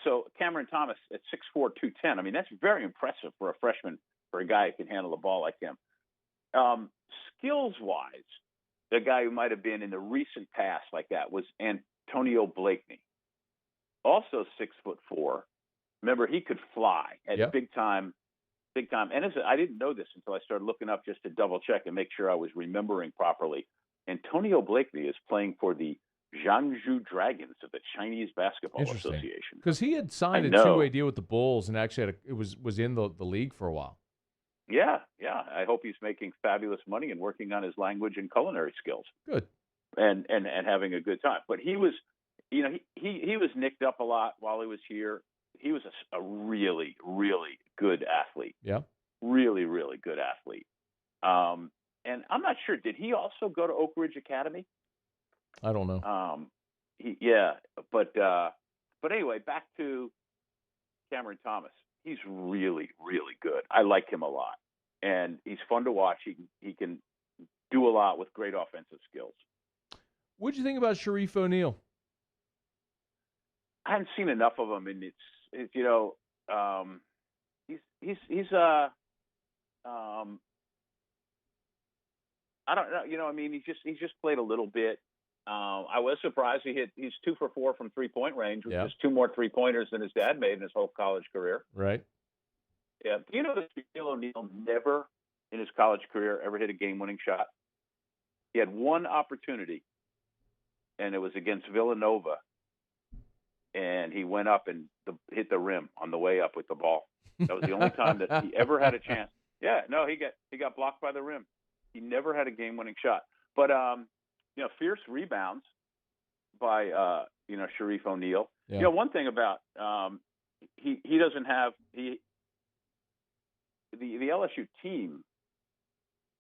so Cameron Thomas at 6'4", 210. I mean, that's very impressive for a freshman, for a guy who can handle the ball like him. Skills-wise, the guy who might have been in the recent past like that was Antonio Blakeney, also 6'4". Remember, he could fly at big time. And I didn't know this until I started looking up just to double check and make sure I was remembering properly. Antonio Blakeney is playing for the Jiangsu Dragons of the Chinese Basketball Association. Because he had signed a two-way deal with the Bulls and actually was in the league for a while. Yeah. I hope he's making fabulous money and working on his language and culinary skills. Good. And having a good time. But he was, he was nicked up a lot while he was here. He was a really, really good athlete. Yeah. Really, really good athlete. And I'm not sure, did he also go to Oak Ridge Academy? I don't know. But anyway, back to Cameron Thomas. He's really, really good. I like him a lot. and he's fun to watch. He can do a lot with great offensive skills. What'd you think about Sharif O'Neal? I haven't seen enough of him, and he's I don't know, he's just played a little bit. I was surprised he's 2 for 4 from 3-point range, which is 2 more 3-pointers than his dad made in his whole college career. Right. Yeah. Do you know that Shaquille O'Neal never in his college career ever hit a game-winning shot? He had one opportunity, and it was against Villanova, and he went up and hit the rim on the way up with the ball. That was the only time that he ever had a chance. Yeah, no, he got blocked by the rim. He never had a game-winning shot. But fierce rebounds by Sharif O'Neal. Yeah. One thing about he doesn't have the LSU team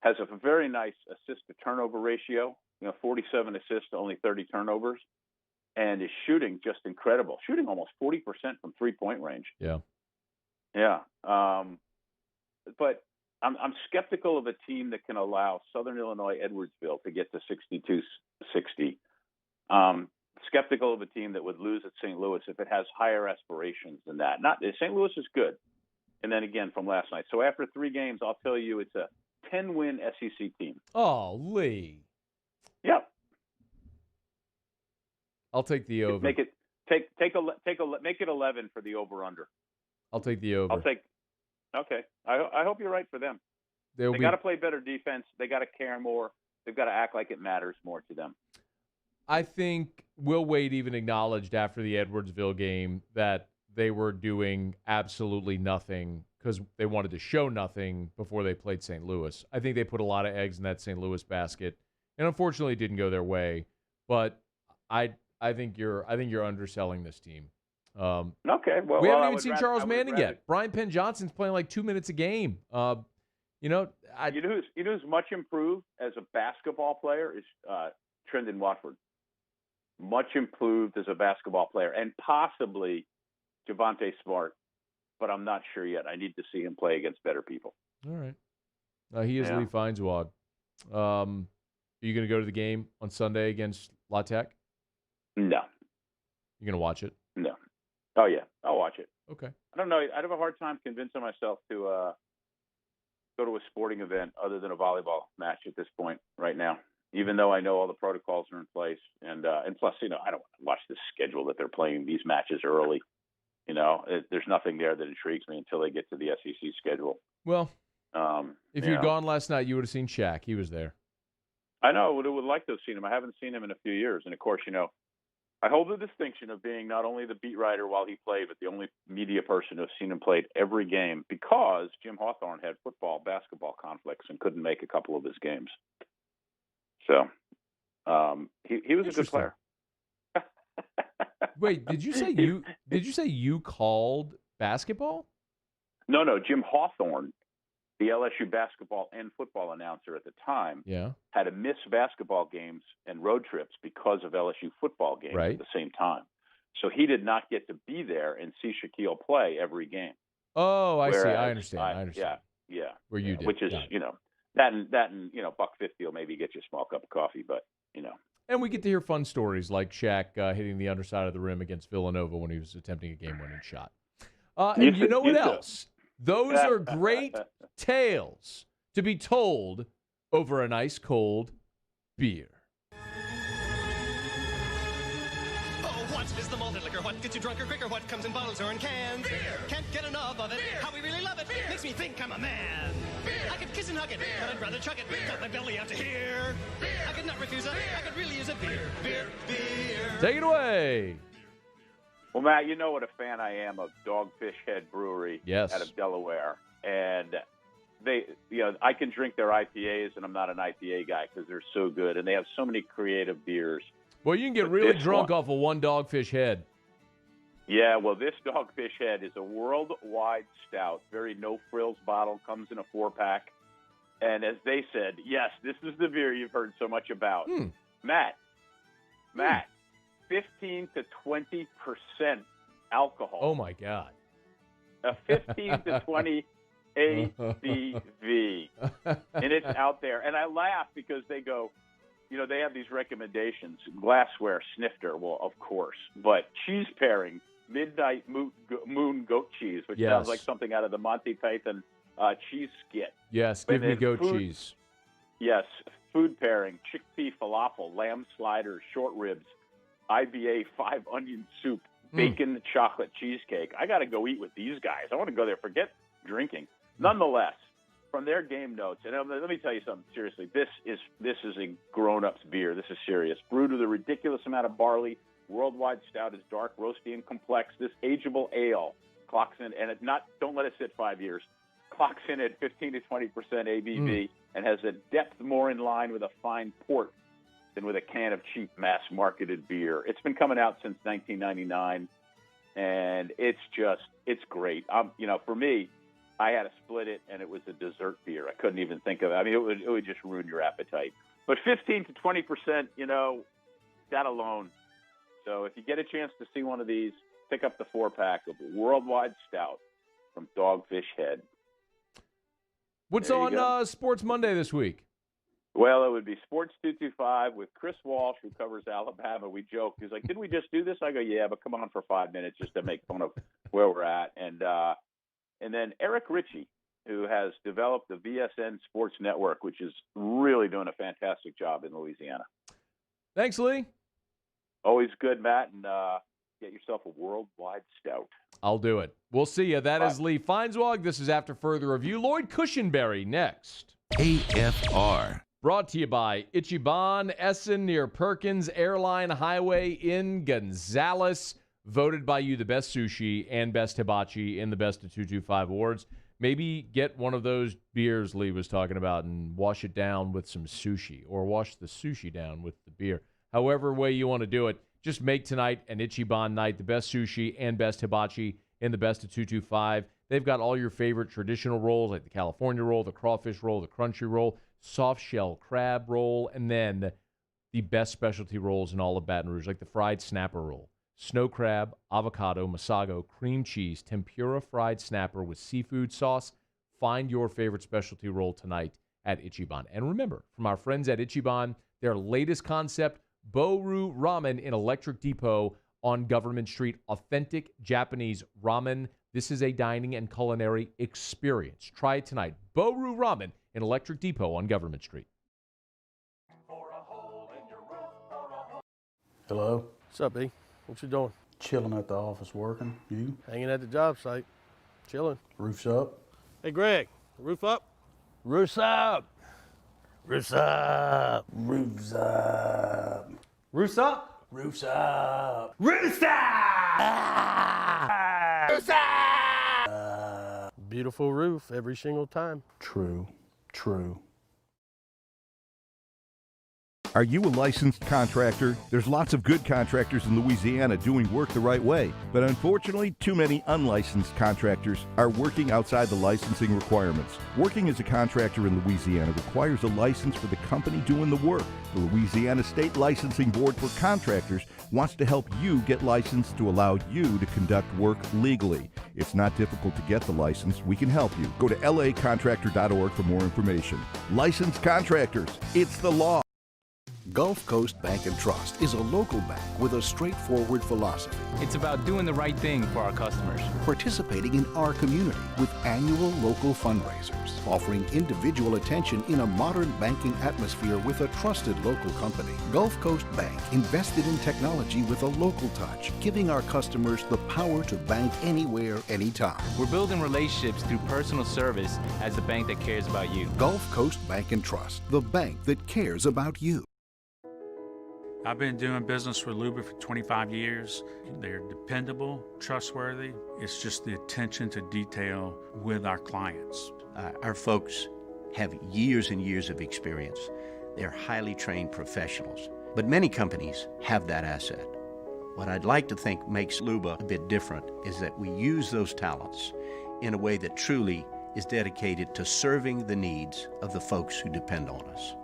has a very nice assist to turnover ratio. 47 assists to only 30 turnovers, and is shooting just incredible. Shooting almost 40% from 3-point range. Yeah. Yeah. But I'm skeptical of a team that can allow Southern Illinois Edwardsville to get to 62-60. Skeptical of a team that would lose at St. Louis if it has higher aspirations than that. St. Louis is good. And then again from last night. So after 3 games, I'll tell you it's a 10-win SEC team. Oh, Lee. Yep. I'll take the over. Make it 11 for the over/under. I'll take the over. Okay. I hope you're right for them. They got to play better defense. They got to care more. They've got to act like it matters more to them. I think Will Wade even acknowledged after the Edwardsville game that they were doing absolutely nothing because they wanted to show nothing before they played St. Louis. I think they put a lot of eggs in that St. Louis basket, and unfortunately it didn't go their way. But I think you're underselling this team. Okay, well, we haven't even seen Charles Manning yet. Brian Penn Johnson's playing like 2 minutes a game. Who's much improved as a basketball player is Trendon Watford. Much improved as a basketball player, and possibly Javonte Smart, but I'm not sure yet. I need to see him play against better people. All right. He is Lee Feinswad. Are you going to go to the game on Sunday against La Tech? No. You're going to watch it? No. Oh, yeah. I'll watch it. Okay. I don't know. I'd have a hard time convincing myself to go to a sporting event other than a volleyball match at this point right now, even though I know all the protocols are in place. And plus, I don't want to watch the schedule that they're playing these matches early. There's nothing there that intrigues me until they get to the SEC schedule. Well, if you'd gone last night, you would have seen Shaq. He was there. I know. I would like to have seen him. I haven't seen him in a few years. And, of course, I hold the distinction of being not only the beat writer while he played, but the only media person to have seen him play every game because Jim Hawthorne had basketball conflicts and couldn't make a couple of his games. So he was a good player. Wait, did you say you called basketball? No, Jim Hawthorne, the LSU basketball and football announcer at the time, had to miss basketball games and road trips because of LSU football games at the same time. So he did not get to be there and see Shaquille play every game. Oh, I see. I understand. Yeah. Where you did. Which is, that and $1.50 will maybe get you a small cup of coffee, but, And we get to hear fun stories like Shaq hitting the underside of the rim against Villanova when he was attempting a game-winning shot. And you know what else? Those are great tales to be told over an ice-cold beer. Oh, what is the malted liquor? What gets you drunker quicker? What comes in bottles or in cans? Beer. Can't get enough of it. Beer. How we really love it. Beer. Makes me think I'm a man. Beer. I could kiss and hug it, but I'd rather chug it. Beer. Got my belly out to here. Beer. I could not refuse it. I could really use a beer. Beer. Take it away. Well, Matt, you know what a fan I am of Dogfish Head Brewery out of Delaware. And I can drink their IPAs, and I'm not an IPA guy because they're so good. And they have so many creative beers. Well, you can get really drunk off of one Dogfish Head. Yeah, well, this Dogfish Head is a worldwide stout, very no-frills bottle, comes in a 4-pack. And as they said, yes, this is the beer you've heard so much about. Matt, 15 to 20% alcohol. Oh, my God. A 15 to 20% ABV. And it's out there. And I laugh because they go, they have these recommendations. Glassware, snifter, well, of course. But cheese pairing, midnight moon goat cheese, which sounds like something out of the Monty Python cheese skit. Yes, give me goat cheese. Yes, food pairing, chickpea falafel, lamb sliders, short ribs, IBA 5-onion soup, bacon chocolate cheesecake. I got to go eat with these guys. I want to go there. Forget drinking. Nonetheless, from their game notes, and let me tell you something seriously. This is a grown-up's beer. This is serious. Brewed with a ridiculous amount of barley. Worldwide stout is dark, roasty, and complex. This ageable ale clocks in, and don't let it sit 5 years. Clocks in at 15 to 20% ABV and has a depth more in line with a fine port than with a can of cheap mass-marketed beer. It's been coming out since 1999, and it's great. For me, I had to split it, and it was a dessert beer. I couldn't even think of it. I mean, it would just ruin your appetite. But 15 to 20%, that alone. So if you get a chance to see one of these, pick up the 4-pack of Worldwide Stout from Dogfish Head. What's on Sports Monday this week? Well, it would be Sports 225 with Chris Walsh, who covers Alabama. We joke. He's like, didn't we just do this? I go, yeah, but come on for 5 minutes just to make fun of where we're at. And then Eric Ritchie, who has developed the VSN Sports Network, which is really doing a fantastic job in Louisiana. Thanks, Lee. Always good, Matt, and get yourself a Worldwide Stout. I'll do it. We'll see you. That is Lee Feinswag. This is After Further Review. Lloyd Cushenberry next. AFR. Brought to you by Ichiban Essen near Perkins Airline Highway in Gonzales. Voted by you the best sushi and best hibachi in the Best of 225 awards. Maybe get one of those beers Lee was talking about and wash it down with some sushi, or wash the sushi down with the beer. However way you want to do it, just make tonight an Ichiban night, the best sushi and best hibachi in the Best of 225. They've got all your favorite traditional rolls like the California roll, the crawfish roll, the crunchy roll, soft shell crab roll, and then the best specialty rolls in all of Baton Rouge, like the fried snapper roll. Snow crab, avocado, masago, cream cheese, tempura fried snapper with seafood sauce. Find your favorite specialty roll tonight at Ichiban. And remember, from our friends at Ichiban, their latest concept, Boru Ramen in Electric Depot on Government Street. Authentic Japanese ramen. This is a dining and culinary experience. Try it tonight. Boru Ramen in Electric Depot on Government Street. Hello. What's up, B? What you doing? Chilling at the office working. You? Hanging at the job site. Chilling. Roof's up. Hey, Greg. Roof up? Roof's up. Roof's up. Roof's up. Roof's up? Roof's up. Roof's up! Roof's up! Beautiful roof every single time. True. True. Are you a licensed contractor? There's lots of good contractors in Louisiana doing work the right way, but unfortunately, too many unlicensed contractors are working outside the licensing requirements. Working as a contractor in Louisiana requires a license for the company doing the work. The Louisiana State Licensing Board for Contractors wants to help you get licensed to allow you to conduct work legally. It's not difficult to get the license. We can help you. Go to lacontractor.org for more information. Licensed contractors, it's the law. Gulf Coast Bank and Trust is a local bank with a straightforward philosophy. It's about doing the right thing for our customers. Participating in our community with annual local fundraisers. Offering individual attention in a modern banking atmosphere with a trusted local company. Gulf Coast Bank invested in technology with a local touch, giving our customers the power to bank anywhere, anytime. We're building relationships through personal service as the bank that cares about you. Gulf Coast Bank and Trust, the bank that cares about you. I've been doing business with Luba for 25 years. They're dependable, trustworthy. It's just the attention to detail with our clients. Our folks have years and years of experience. They're highly trained professionals. But many companies have that asset. What I'd like to think makes Luba a bit different is that we use those talents in a way that truly is dedicated to serving the needs of the folks who depend on us.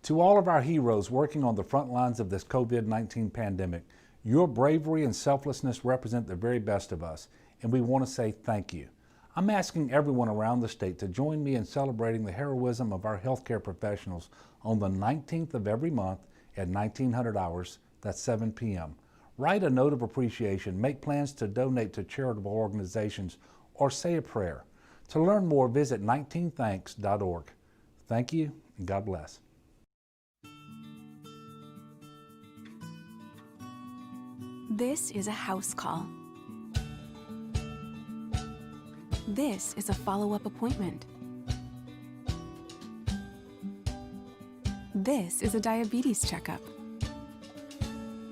To all of our heroes working on the front lines of this COVID-19 pandemic, your bravery and selflessness represent the very best of us. and we want to say thank you. I'm asking everyone around the state to join me in celebrating the heroism of our healthcare professionals on the 19th of every month at 1900 hours, that's 7 p.m. Write a note of appreciation, make plans to donate to charitable organizations, or say a prayer. To learn more, visit 19thanks.org. Thank you, and God bless. This is a house call. This is a follow-up appointment. This is a diabetes checkup.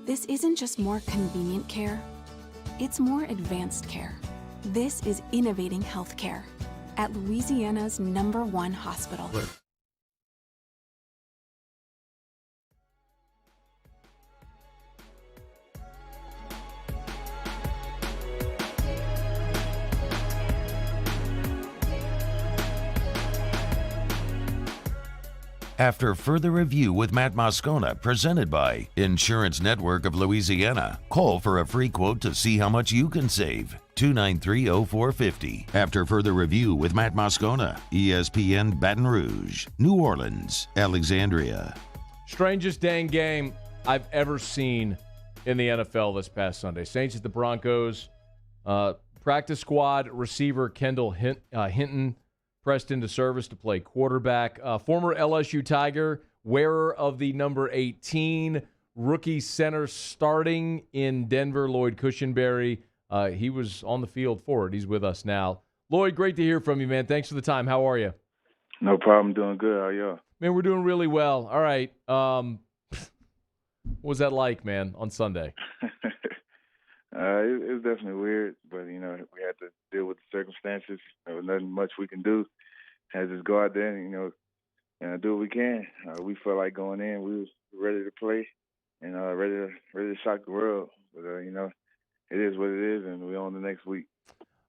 This isn't just more convenient care, it's more advanced care. This is innovating healthcare at Louisiana's #1 hospital. After further review with Matt Moscona, presented by Insurance Network of Louisiana. Call for a free quote to see how much you can save. 293-0450. After further review with Matt Moscona, ESPN Baton Rouge, New Orleans, Alexandria. Strangest dang game I've ever seen in the NFL this past Sunday. Saints at the Broncos. Practice squad receiver Kendall Hinton pressed into service to play quarterback. Former LSU Tiger, wearer of the number 18, rookie center starting in Denver, Lloyd Cushenberry. He was on the field for it. He's with us now. Lloyd, great to hear from you, man. Thanks for the time. How are you? No problem. Doing good. How are y'all? Man, we're doing really well. All right. What was that like, man, on Sunday? It was definitely weird, but, we had to deal with the circumstances. There was nothing much we can do. Had to just go out there and, do what we can. We felt like going in. We was ready to play and ready to shock the world. But, it is what it is, and we're on the next week.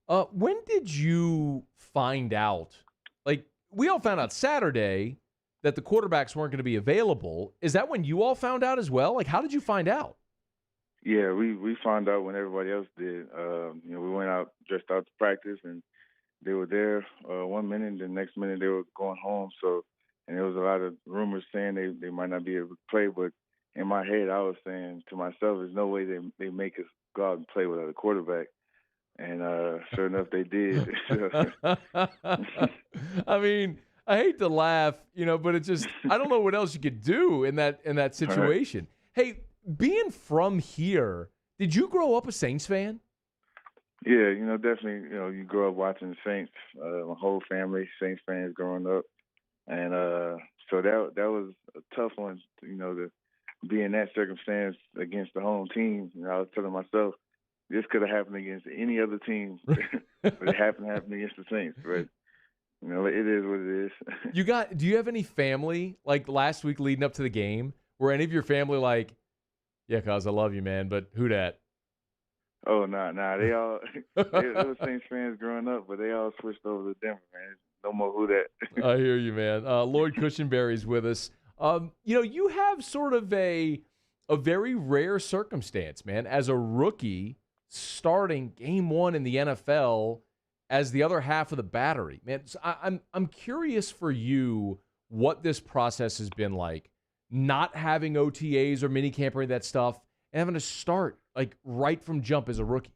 When did you find out? Like, we all found out Saturday that the quarterbacks weren't going to be available. Is that when you all found out as well? Like, how did you find out? Yeah, we found out when everybody else did. We went out, dressed out to practice, and they were there 1 minute, and the next minute they were going home. So, and there was a lot of rumors saying they might not be able to play. But in my head, I was saying to myself, there's no way they make us go out and play without a quarterback. And sure enough, they did. I mean, I hate to laugh, but it just, I don't know what else you could do in that situation. Right. Hey, being from here, did you grow up a Saints fan? Yeah, definitely, you grow up watching the Saints. My whole family, Saints fans growing up. And so that was a tough one, to be in that circumstance against the home team. I was telling myself, this could have happened against any other team, but it happened against the Saints. But, it is what it is. Do you have any family, like last week leading up to the game, were any of your family like, yeah, cuz I love you, man, but who dat? Oh, nah. They all they were Saints fans growing up, but they all switched over to Denver, man. No more who dat. I hear you, man. Lloyd Cushenberry's with us. You have sort of a very rare circumstance, man, as a rookie starting game one in the NFL as the other half of the battery. Man, so I'm curious for you what this process has been like, not having OTAs or minicamp or any of that stuff, and having to start like right from jump as a rookie.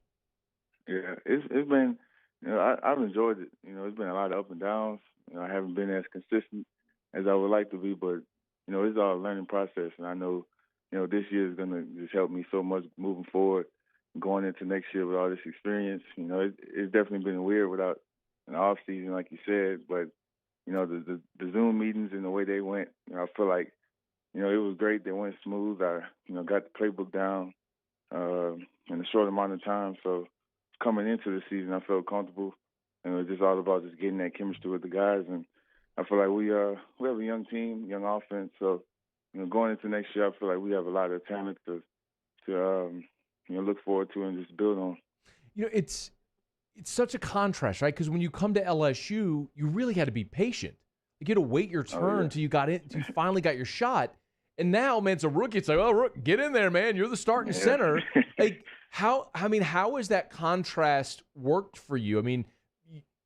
Yeah, it's been, I've enjoyed it. It's been a lot of up and downs. I haven't been as consistent as I would like to be, but it's all a learning process, and I know, this year is gonna just help me so much moving forward, going into next year with all this experience. It's definitely been weird without an off season, like you said, but the Zoom meetings and the way they went, I feel like, it was great. They went smooth. I, got the playbook down in a short amount of time. So coming into the season, I felt comfortable, and it was just all about just getting that chemistry with the guys. And I feel like we have a young team, young offense. So going into next year, I feel like we have a lot of talent to look forward to and just build on. It's such a contrast, right? Because when you come to LSU, you really had to be patient. You had to wait your turn till you finally got your shot. And now, man, it's a rookie. It's like, oh, Rook, get in there, man. You're the starting center. Like, how has that contrast worked for you? I mean,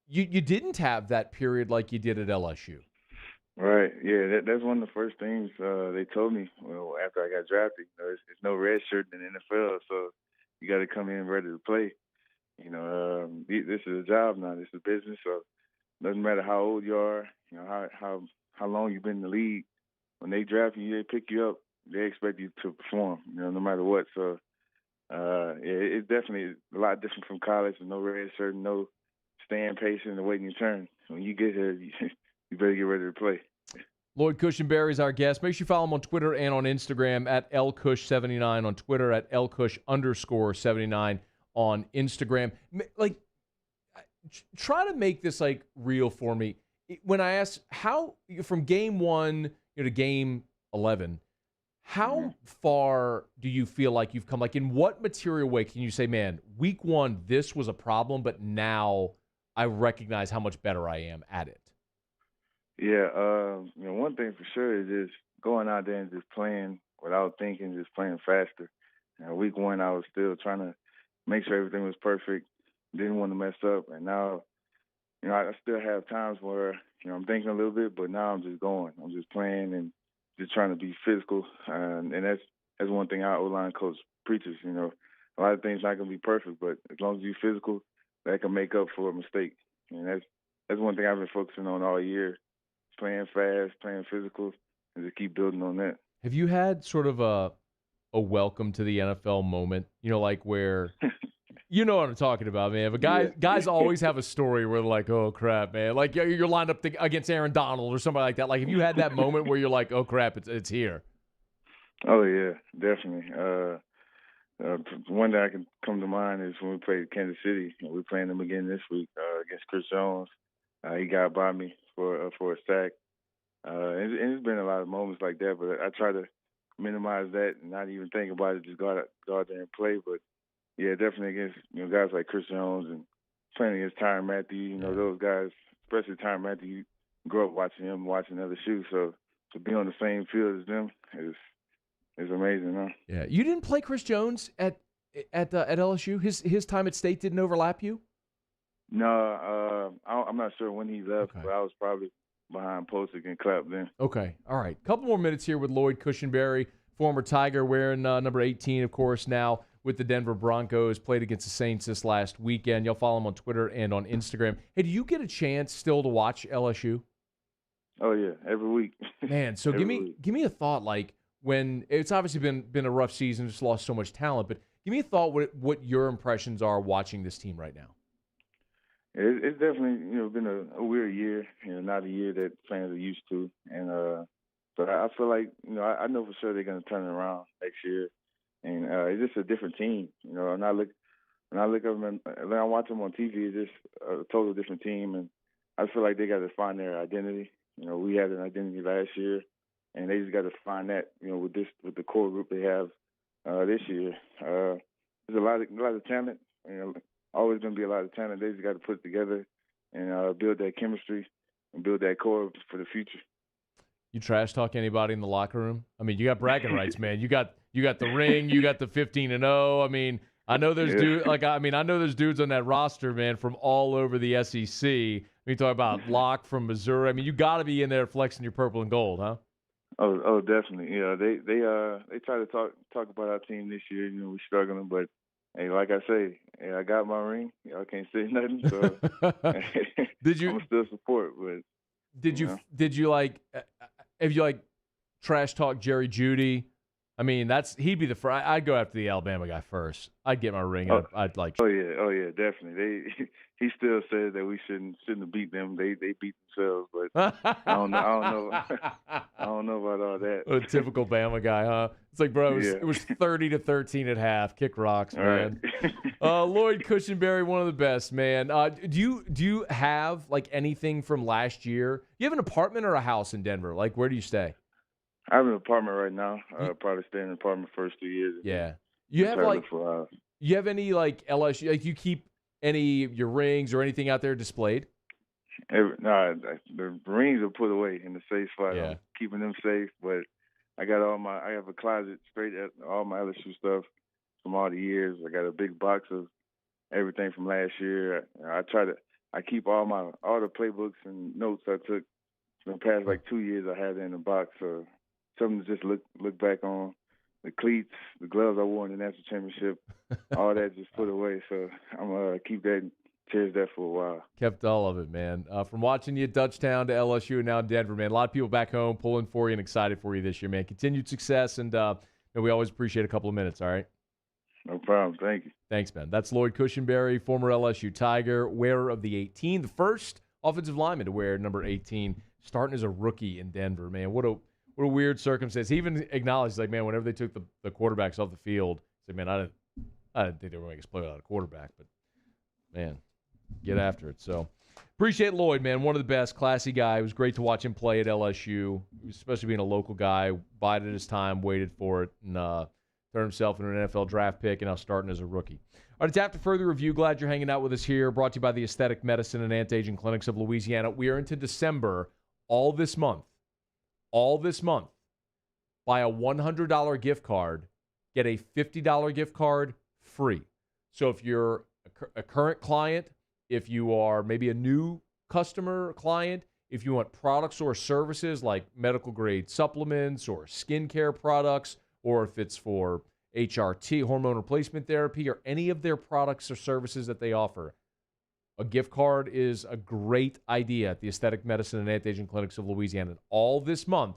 you didn't have that period like you did at LSU. Right. Yeah, that's one of the first things they told me after I got drafted. It's no red shirt in the NFL, so you got to come in ready to play. This is a job now. This is business, so it doesn't matter how old you are, how long you've been in the league. When they draft you, they pick you up, they expect you to perform, no matter what. So, it's definitely a lot different from college with no red shirt, no staying patient and waiting your turn. When you get here, you better get ready to play. Lloyd Cushenberry is our guest. Make sure you follow him on Twitter and on Instagram at LCush79 on Twitter, at LCush_79 on Instagram. Like, try to make this like real for me. When I ask how from game 1 to game 11, how far do you feel like you've come? Like, in what material way can you say, man, week 1, this was a problem, but now I recognize how much better I am at it? Yeah, one thing for sure is just going out there and just playing without thinking, just playing faster. Week 1, I was still trying to make sure everything was perfect, didn't want to mess up, and now, I still have times where, I'm thinking a little bit, but now I'm just going. I'm just playing and just trying to be physical, and that's one thing our O-line coach preaches. A lot of things not gonna be perfect, but as long as you're physical, that can make up for a mistake. And that's one thing I've been focusing on all year: playing fast, playing physical, and just keep building on that. Have you had sort of a welcome to the NFL moment? Like where. You know what I'm talking about, man. But guys always have a story where they're like, oh, crap, man. Like, you're lined up against Aaron Donald or somebody like that. Like, have you had that moment where you're like, oh, crap, it's here? Oh, yeah, definitely. One that I can come to mind is when we played Kansas City. We're playing them again this week against Chris Jones. He got by me for a sack. And it's been a lot of moments like that, but I try to minimize that and not even think about it, just go out there and play. But yeah, definitely against guys like Chris Jones and playing against Tyrann Mathieu. Those guys, especially Tyrann Mathieu, you grew up watching him, watching LSU. So to be on the same field as them is amazing, huh? Yeah, you didn't play Chris Jones at LSU. His time at State didn't overlap you. No, I'm not sure when he left, but I was probably behind Posick and Clapp then. Okay, all right. Couple more minutes here with Lloyd Cushenberry, former Tiger, wearing number 18, of course, now with the Denver Broncos, played against the Saints this last weekend. You'll follow him on Twitter and on Instagram. Hey, do you get a chance still to watch LSU? Oh, yeah, every week. Man, so give me a thought, like, when it's obviously been a rough season, just lost so much talent, but give me a thought what your impressions are watching this team right now. It's definitely, been a weird year, not a year that fans are used to. And but I feel like, I know for sure they're going to turn it around next year. And it's just a different team. When I look at them, when I watch them on TV, it's just a total different team. And I feel like they got to find their identity. We had an identity last year, and they just got to find that. With the core group they have this year. There's a lot of talent. Always going to be a lot of talent. They just got to put it together and build that chemistry and build that core for the future. You trash talk anybody in the locker room? I mean, you got bragging rights, man. You got the ring. You got the 15-0. I mean, I know there's I know there's dudes on that roster, man, from all over the SEC. We talk about Locke from Missouri. I mean, you got to be in there flexing your purple and gold, huh? Oh, definitely. Yeah, they try to talk about our team this year. We're struggling, but hey, like I say, I got my ring. I can't say nothing. So I'm still support, but did you have you trash talk Jerry Jeudy? I mean, he'd be the first. I'd go after the Alabama guy first. I'd get my ring. I'd like. Oh yeah, definitely. He still says that we shouldn't have beat them. They beat themselves, but I don't know. I don't know about all that. What a typical Bama guy, huh? It's like, bro, it was 30-13 at half. Kick rocks, man. Right. Lloyd Cushenberry, one of the best, man. Do you have anything from last year? Do you have an apartment or a house in Denver? Like, where do you stay? I have an apartment right now. Probably stay in an apartment first 2 years. Yeah. You have you have any LSU? You keep any of your rings or anything out there displayed? The rings are put away in the safe spot. Yeah. I'm keeping them safe, but I have a closet straight at all my LSU stuff from all the years. I got a big box of everything from last year. I keep all the playbooks and notes I took for the past 2 years. I have it in the box. So something to just look back on. The cleats, the gloves I wore in the national championship, all that just put away. So I'm gonna keep that and cherish that for a while. Kept all of it, man. From watching you at Dutchtown to LSU and now Denver, man. A lot of people back home pulling for you and excited for you this year, man. Continued success, and we always appreciate a couple of minutes, all right? No problem. Thank you. Thanks, man. That's Lloyd Cushenberry, former LSU Tiger, wearer of the 18, the first offensive lineman to wear number 18, starting as a rookie in Denver, man. What a weird circumstance. He even acknowledged, like, man, whenever they took the quarterbacks off the field, he said, man, I didn't think they were going to make us play without a quarterback, but, man, get after it. So appreciate Lloyd, man. One of the best, classy guy. It was great to watch him play at LSU, especially being a local guy. Bided his time, waited for it, and turned himself into an NFL draft pick, and now starting as a rookie. All right, it's After Further Review. Glad you're hanging out with us here. Brought to you by the Aesthetic Medicine and Anti-Aging Clinics of Louisiana. We are into December all this month. Buy a $100 gift card, get a $50 gift card free. So if you're a current client, if you are maybe a new customer client, if you want products or services like medical grade supplements or skincare products, or if it's for HRT, hormone replacement therapy, or any of their products or services that they offer, a gift card is a great idea at the Aesthetic Medicine and Anti-Aging Clinics of Louisiana. And all this month,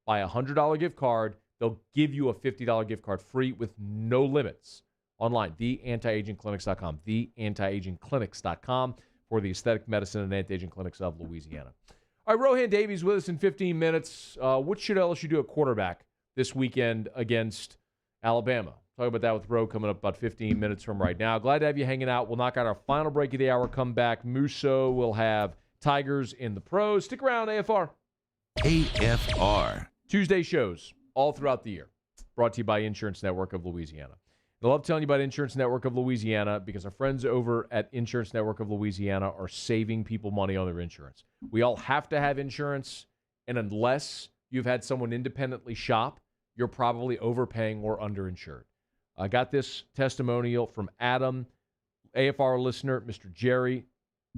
buy a $100 gift card, they'll give you a $50 gift card free with no limits. Online, theantiagingclinics.com, theantiagingclinics.com for the Aesthetic Medicine and Anti-Aging Clinics of Louisiana. All right, Rohan Davey's with us in 15 minutes. What should LSU do at quarterback this weekend against Alabama? Talk about that with Ro coming up about 15 minutes from right now. Glad to have you hanging out. We'll knock out our final break of the hour, come back. Musso will have Tigers in the pros. Stick around, AFR. AFR. Tuesday shows all throughout the year. Brought to you by Insurance Network of Louisiana. I love telling you about Insurance Network of Louisiana because our friends over at Insurance Network of Louisiana are saving people money on their insurance. We all have to have insurance, and unless you've had someone independently shop, you're probably overpaying or underinsured. I got this testimonial from Adam, AFR listener, Mr. Jerry,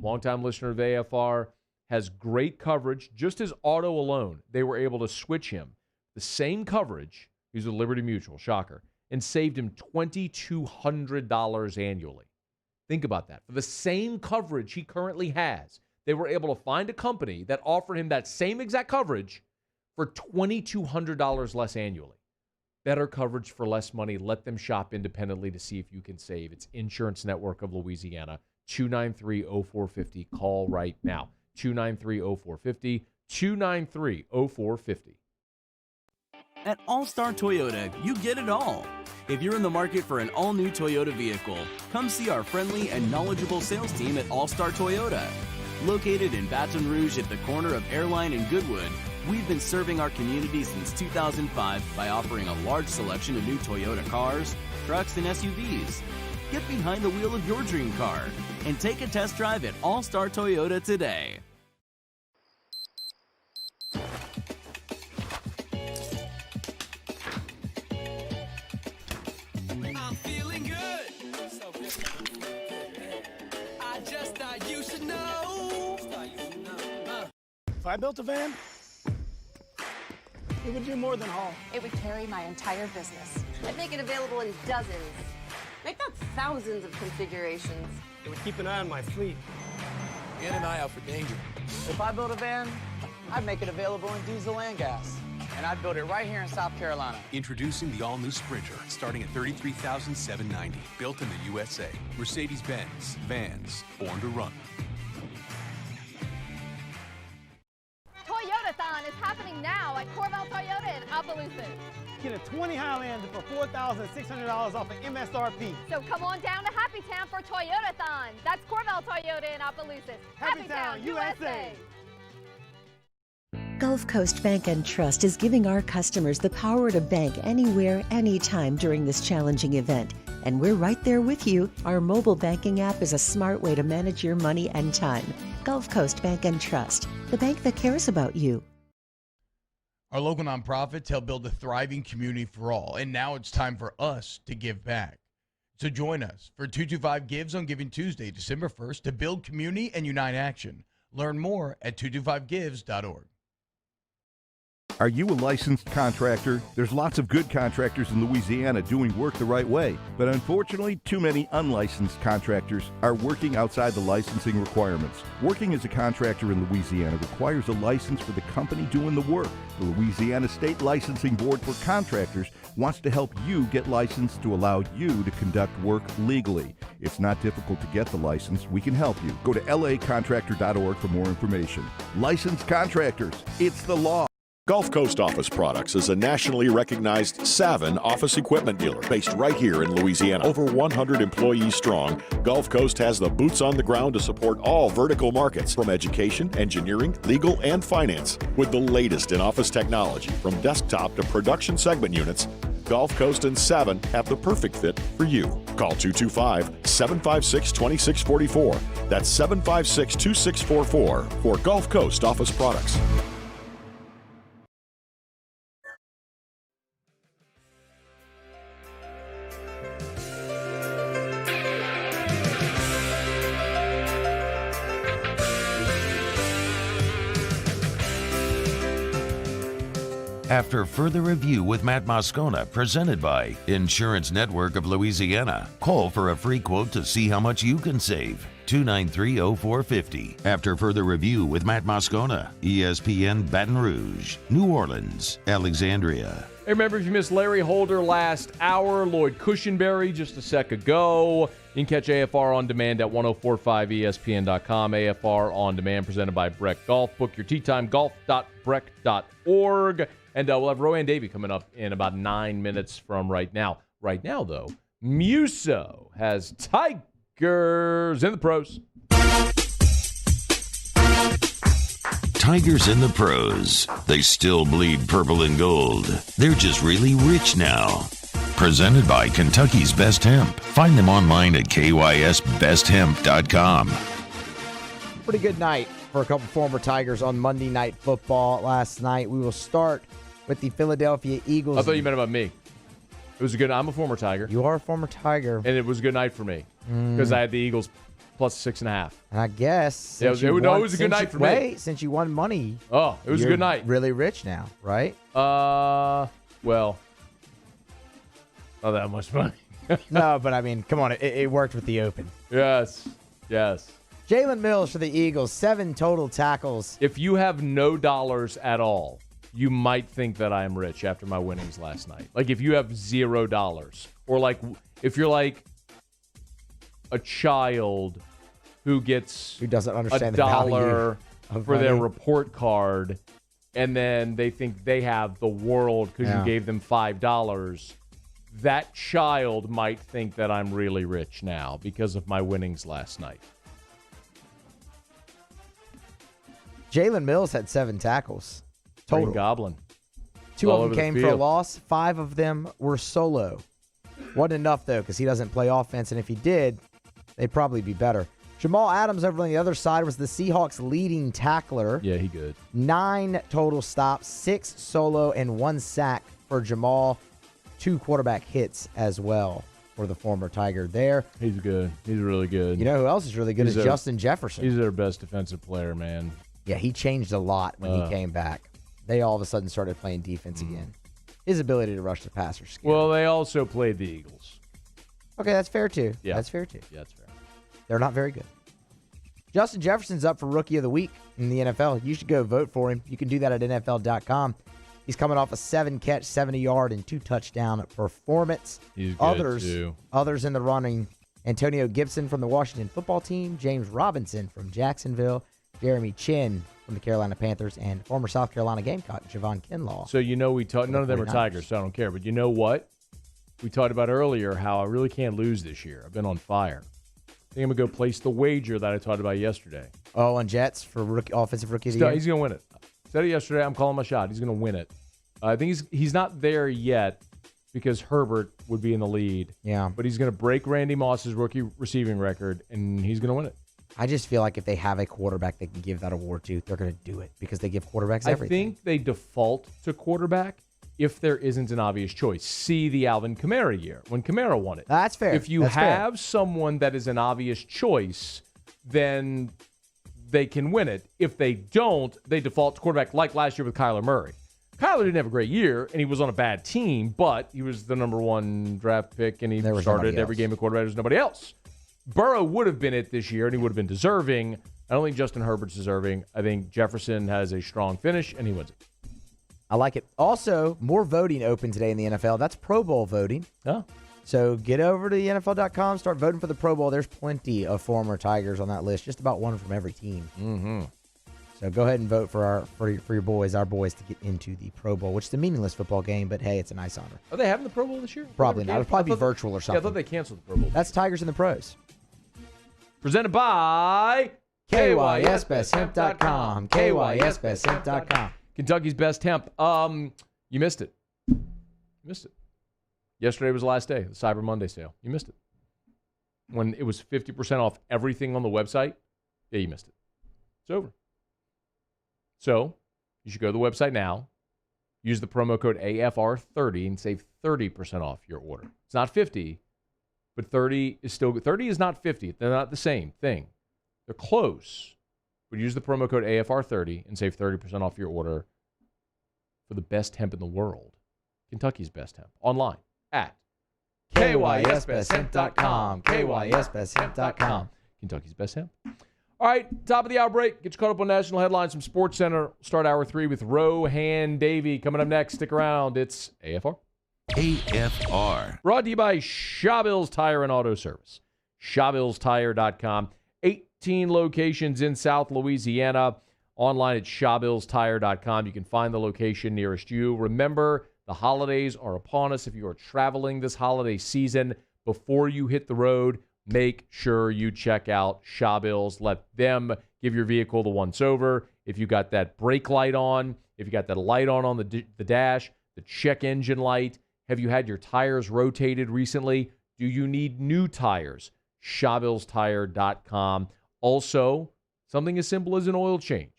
longtime listener of AFR, has great coverage. Just his auto alone, they were able to switch him the same coverage. He's a Liberty Mutual, shocker, and saved him $2,200 annually. Think about that. For the same coverage he currently has, they were able to find a company that offered him that same exact coverage for $2,200 less annually. Better coverage for less money. Let them shop independently to see if you can save. It's Insurance Network of Louisiana, 293-0450. Call right now, 293-0450, 293-0450. At All-Star Toyota, you get it all. If you're in the market for an all-new Toyota vehicle, come see our friendly and knowledgeable sales team at All-Star Toyota. Located in Baton Rouge at the corner of Airline and Goodwood, we've been serving our community since 2005 by offering a large selection of new Toyota cars, trucks, and SUVs. Get behind the wheel of your dream car and take a test drive at All-Star Toyota today. I'm feeling good. So good. I just thought you should know. If I built a van, it would do more than haul. It would carry my entire business. I'd make it available in dozens, make not thousands of configurations. It would keep an eye on my fleet. And an eye out for danger. If I built a van, I'd make it available in diesel and gas. And I'd build it right here in South Carolina. Introducing the all-new Sprinter, starting at $33,790. Built in the USA. Mercedes-Benz. Vans. Born to run. Toyotathon is happening now at Corval Toyota in Opelousas. Get a 20 Highlander for $4,600 off of MSRP. So come on down to Happytown for Toyotathon. That's Corval Toyota in Opelousas. Happytown, USA. Gulf Coast Bank and Trust is giving our customers the power to bank anywhere, anytime during this challenging event. And we're right there with you. Our mobile banking app is a smart way to manage your money and time. Gulf Coast Bank and Trust, the bank that cares about you. Our local nonprofits help build a thriving community for all, and now it's time for us to give back. So join us for 225 Gives on Giving Tuesday, December 1st, to build community and unite action. Learn more at 225gives.org. Are you a licensed contractor? There's lots of good contractors in Louisiana doing work the right way, but unfortunately, too many unlicensed contractors are working outside the licensing requirements. Working as a contractor in Louisiana requires a license for the company doing the work. The Louisiana State Licensing Board for Contractors wants to help you get licensed to allow you to conduct work legally. It's not difficult to get the license. We can help you. Go to lacontractor.org for more information. Licensed contractors, it's the law. Gulf Coast Office Products is a nationally recognized Savin office equipment dealer based right here in Louisiana. Over 100 employees strong, Gulf Coast has the boots on the ground to support all vertical markets, from education, engineering, legal, and finance. With the latest in office technology, from desktop to production segment units, Gulf Coast and Savin have the perfect fit for you. Call 225-756-2644. That's 756-2644 for Gulf Coast Office Products. After further review with Matt Moscona, presented by Insurance Network of Louisiana. Call for a free quote to see how much you can save. 293-0450. After further review with Matt Moscona, ESPN Baton Rouge, New Orleans, Alexandria. Hey, remember, if you missed Larry Holder last hour, Lloyd Cushenberry just a sec ago, you can catch AFR On Demand at 1045ESPN.com. AFR On Demand presented by Breck Golf. Book your tee time, golf.breck.org. And we'll have Rohan Davey coming up in about 9 minutes from right now. Right now, though, Muso has Tigers in the pros. Tigers in the pros. They still bleed purple and gold. They're just really rich now. Presented by Kentucky's Best Hemp. Find them online at kysbesthemp.com. Pretty good night for a couple former Tigers on Monday Night Football last night. We will start with the Philadelphia Eagles. I thought you meant about me. It was a good. I'm a former Tiger. You are a former Tiger, and it was a good night for me because I had the Eagles plus 6.5. And I guess it was a good night for me. Since you won money, it was a good night. Really rich now, right? Well, not that much money. No, but I mean, come on, it worked with the open. Yes. Jalen Mills for the Eagles, 7 total tackles. If you have no dollars at all, you might think that I am rich after my winnings last night. Like if you have $0, or like if you're like a child who doesn't understand $1 of for money. their report card, and then they think they have the world because you gave them $5. That child might think that I'm really rich now because of my winnings last night. Jalen Mills had 7 tackles total. Green Goblin. 2 of them came for a loss. 5 of them were solo. Wasn't enough, though, because he doesn't play offense, and if he did, they'd probably be better. Jamal Adams over on the other side was the Seahawks' leading tackler. Yeah, he good. 9 total stops, 6 solo, and 1 sack for Jamal. 2 quarterback hits as well for the former Tiger there. He's good. He's really good. You know who else is really good is Justin Jefferson. He's their best defensive player, man. Yeah, he changed a lot when he came back. They all of a sudden started playing defense again. His ability to rush the passer. Well, they also played the Eagles. Okay, that's fair too. Yeah. That's fair too. Yeah, that's fair. They're not very good. Justin Jefferson's up for Rookie of the Week in the NFL. You should go vote for him. You can do that at NFL.com. He's coming off a 7-catch, 70-yard, and 2-touchdown performance. He's good too. Others in the running: Antonio Gibson from the Washington football team, James Robinson from Jacksonville, Jeremy Chin from the Carolina Panthers, and former South Carolina Gamecock Javon Kinlaw. So we talked. None of them are Tigers, so I don't care. But you know what? We talked about earlier how I really can't lose this year. I've been on fire. I think I'm going to go place the wager that I talked about yesterday. Oh, on Jets for offensive rookie of the year? He's going to win it. Said it yesterday. I'm calling my shot. He's going to win it. I think he's not there yet because Herbert would be in the lead. Yeah. But he's going to break Randy Moss's rookie receiving record, and he's going to win it. I just feel like if they have a quarterback they can give that award to, they're going to do it because they give quarterbacks everything. I think they default to quarterback if there isn't an obvious choice. See the Alvin Kamara year when Kamara won it. That's fair. If you have someone that is an obvious choice, then they can win it. If they don't, they default to quarterback like last year with Kyler Murray. Kyler didn't have a great year, and he was on a bad team, but he was the number 1 draft pick, and he started every game at quarterback. There was nobody else. Burrow would have been it this year, and he would have been deserving. I don't think Justin Herbert's deserving. I think Jefferson has a strong finish, and he wins it. I like it. Also, more voting open today in the NFL. That's Pro Bowl voting. Oh. So get over to the NFL.com, start voting for the Pro Bowl. There's plenty of former Tigers on that list, just about one from every team. Mm-hmm. So go ahead and vote for your boys, our boys, to get into the Pro Bowl, which is a meaningless football game, but hey, it's a nice honor. Are they having the Pro Bowl this year? Probably not. It'll probably be virtual or something. Yeah, I thought they canceled the Pro Bowl. That's Tigers and the Pros. Presented by KYSBestHemp.com. KYSBestHemp.com. Kentucky's Best Hemp. You missed it. Yesterday was the last day, the Cyber Monday sale. You missed it. When it was 50% off everything on the website, yeah, you missed it. It's over. So you should go to the website now, use the promo code AFR30 and save 30% off your order. It's not 50, but 30 is still good. 30 is not 50. They're not the same thing. They're close. But use the promo code AFR30 and save 30% off your order for the best hemp in the world. Kentucky's Best Hemp. Online at KYSBestHemp.com. KYSBestHemp.com. Kentucky's Best Hemp. All right, top of the hour break. Get you caught up on national headlines from Sportscenter. Start hour 3 with Rohan Davey. Coming up next, stick around. It's AFR. AFR. Brought to you by Shawbills Tire and Auto Service. ShawbillsTire.com. 18 locations in South Louisiana. Online at ShawbillsTire.com. You can find the location nearest you. Remember, the holidays are upon us. If you are traveling this holiday season, before you hit the road, make sure you check out Shawbills. Let them give your vehicle the once-over. If you got that brake light on, if you got that light on the dash, the check engine light, have you had your tires rotated recently? Do you need new tires? ShawbillsTire.com. Also, something as simple as an oil change.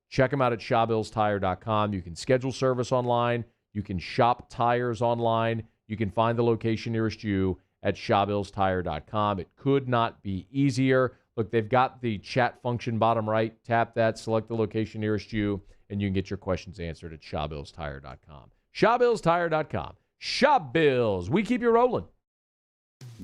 Check them out at ShawbillsTire.com. You can schedule service online. You can shop tires online. You can find the location nearest you at ShawbillsTire.com. It could not be easier. Look, they've got the chat function bottom right. Tap that, select the location nearest you, and you can get your questions answered at ShawbillsTire.com. ShawbillsTire.com. Shop Bills. We keep you rolling.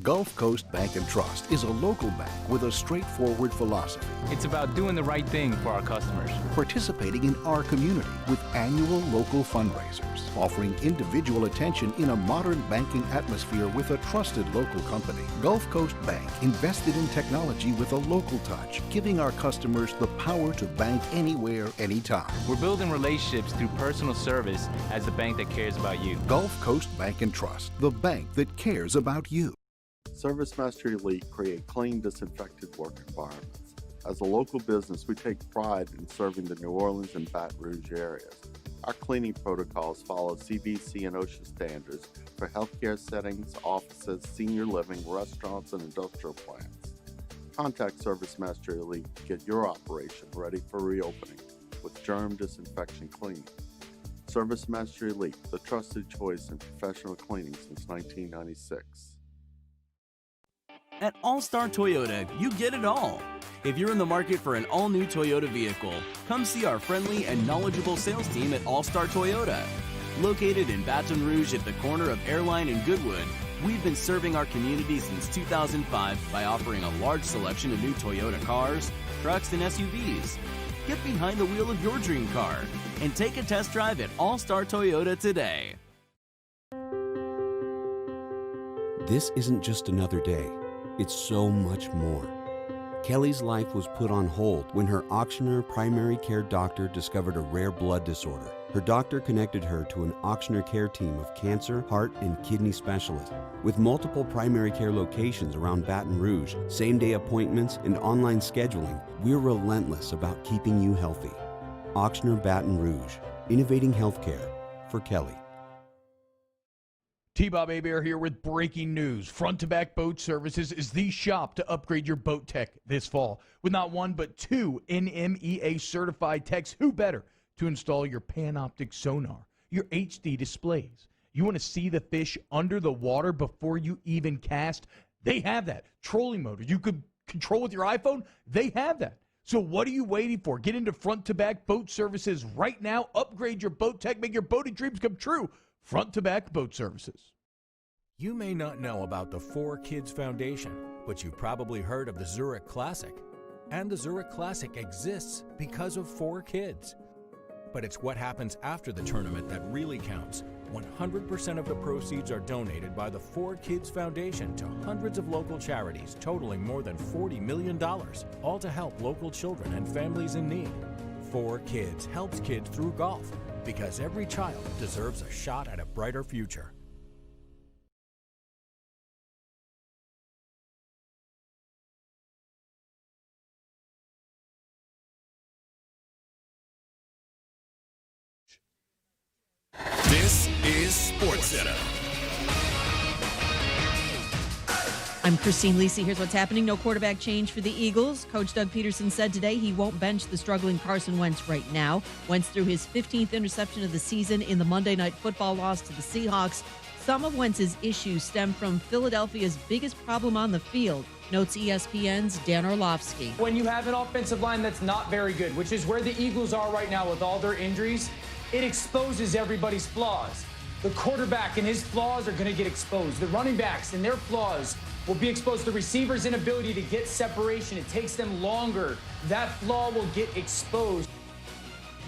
Gulf Coast Bank and Trust is a local bank with a straightforward philosophy. It's about doing the right thing for our customers. Participating in our community with annual local fundraisers. Offering individual attention in a modern banking atmosphere with a trusted local company. Gulf Coast Bank invested in technology with a local touch, giving our customers the power to bank anywhere, anytime. We're building relationships through personal service as the bank that cares about you. Gulf Coast Bank and Trust, the bank that cares about you. Service Master Elite create clean, disinfected work environments. As a local business, we take pride in serving the New Orleans and Baton Rouge areas. Our cleaning protocols follow CDC and OSHA standards for healthcare settings, offices, senior living, restaurants, and industrial plants. Contact Service Master Elite to get your operation ready for reopening with germ disinfection cleaning. Service Master Elite, the trusted choice in professional cleaning since 1996. At All-Star Toyota, you get it all. If you're in the market for an all-new Toyota vehicle, come see our friendly and knowledgeable sales team at All-Star Toyota. Located in Baton Rouge at the corner of Airline and Goodwood, we've been serving our community since 2005 by offering a large selection of new Toyota cars, trucks, and SUVs. Get behind the wheel of your dream car and take a test drive at All-Star Toyota today. This isn't just another day. It's so much more. Kelly's life was put on hold when her auctioneer primary care doctor discovered a rare blood disorder. Her doctor connected her to an auctioneer care team of cancer, heart, and kidney specialists. With multiple primary care locations around Baton Rouge, same-day appointments, and online scheduling, we're relentless about keeping you healthy. Auctioneer Baton Rouge, innovating healthcare for Kelly. T-Bob Hebert here with breaking news. Front to Back Boat Services is the shop to upgrade your boat tech this fall. With not one but two NMEA certified techs, who better to install your Panoptic sonar, your HD displays. You want to see the fish under the water before you even cast? They have that. Trolling motor you could control with your iPhone? They have that. So what are you waiting for? Get into Front to Back Boat Services right now. Upgrade your boat tech. Make your boating dreams come true. Front to Back Boat Services. You may not know about the 4Kids Foundation, but you've probably heard of the Zurich Classic. And the Zurich Classic exists because of 4Kids. But it's what happens after the tournament that really counts. 100% of the proceeds are donated by the 4Kids Foundation to hundreds of local charities, totaling more than $40 million, all to help local children and families in need. 4Kids helps kids through golf, because every child deserves a shot at a brighter future. This is Sportscenter. I'm Christine Lisi. Here's what's happening. No quarterback change for the Eagles. Coach Doug Peterson said today he won't bench the struggling Carson Wentz right now. Wentz threw his 15th interception of the season in the Monday Night Football loss to the Seahawks. Some of Wentz's issues stem from Philadelphia's biggest problem on the field, notes ESPN's Dan Orlovsky. When you have an offensive line that's not very good, which is where the Eagles are right now with all their injuries, it exposes everybody's flaws. The quarterback and his flaws are going to get exposed. The running backs and their flaws will be exposed. The receiver's inability to get separation, it takes them longer. That flaw will get exposed.